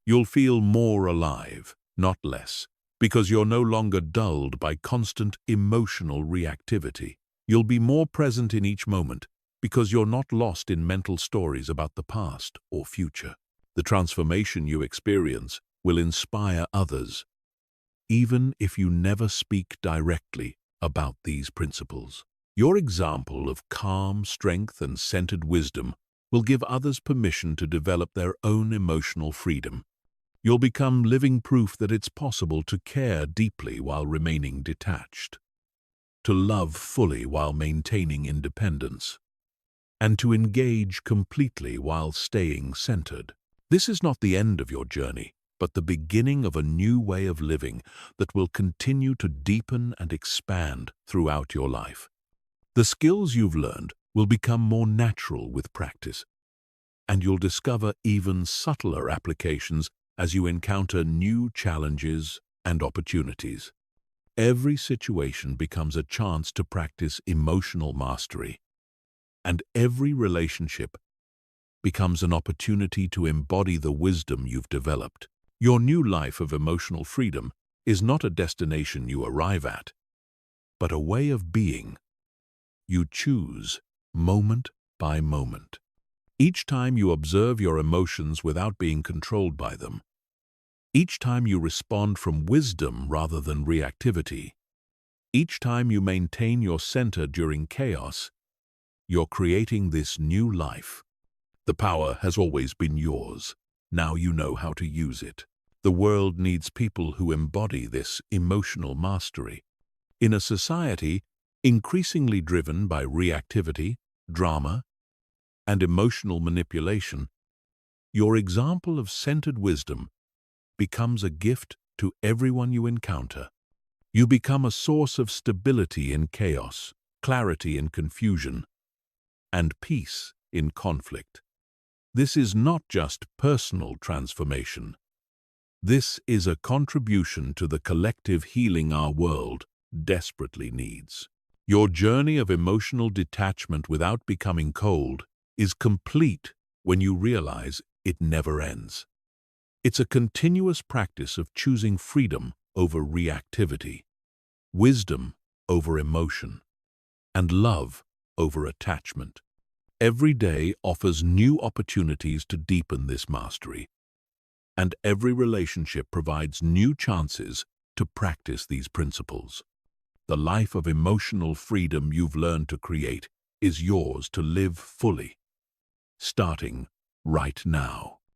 You'll feel more alive, not less, because you're no longer dulled by constant emotional reactivity. You'll be more present in each moment because you're not lost in mental stories about the past or future. The transformation you experience will inspire others, even if you never speak directly about these principles. Your example of calm, strength, and centered wisdom will give others permission to develop their own emotional freedom. You'll become living proof that it's possible to care deeply while remaining detached, to love fully while maintaining independence, and to engage completely while staying centered. This is not the end of your journey, but the beginning of a new way of living that will continue to deepen and expand throughout your life. The skills you've learned will become more natural with practice, and you'll discover even subtler applications as you encounter new challenges and opportunities. Every situation becomes a chance to practice emotional mastery, and every relationship becomes an opportunity to embody the wisdom you've developed. Your new life of emotional freedom is not a destination you arrive at, but a way of being you choose moment by moment. Each time you observe your emotions without being controlled by them, each time you respond from wisdom rather than reactivity, each time you maintain your center during chaos, you're creating this new life. The power has always been yours. Now you know how to use it. The world needs people who embody this emotional mastery. In a society increasingly driven by reactivity, drama, and emotional manipulation, your example of centered wisdom becomes a gift to everyone you encounter. You become a source of stability in chaos, clarity in confusion, and peace in conflict. This is not just personal transformation. This is a contribution to the collective healing our world desperately needs. Your journey of emotional detachment without becoming cold is complete when you realize it never ends. It's a continuous practice of choosing freedom over reactivity, wisdom over emotion, and love over attachment. Every day offers new opportunities to deepen this mastery, and every relationship provides new chances to practice these principles. The life of emotional freedom you've learned to create is yours to live fully, starting right now.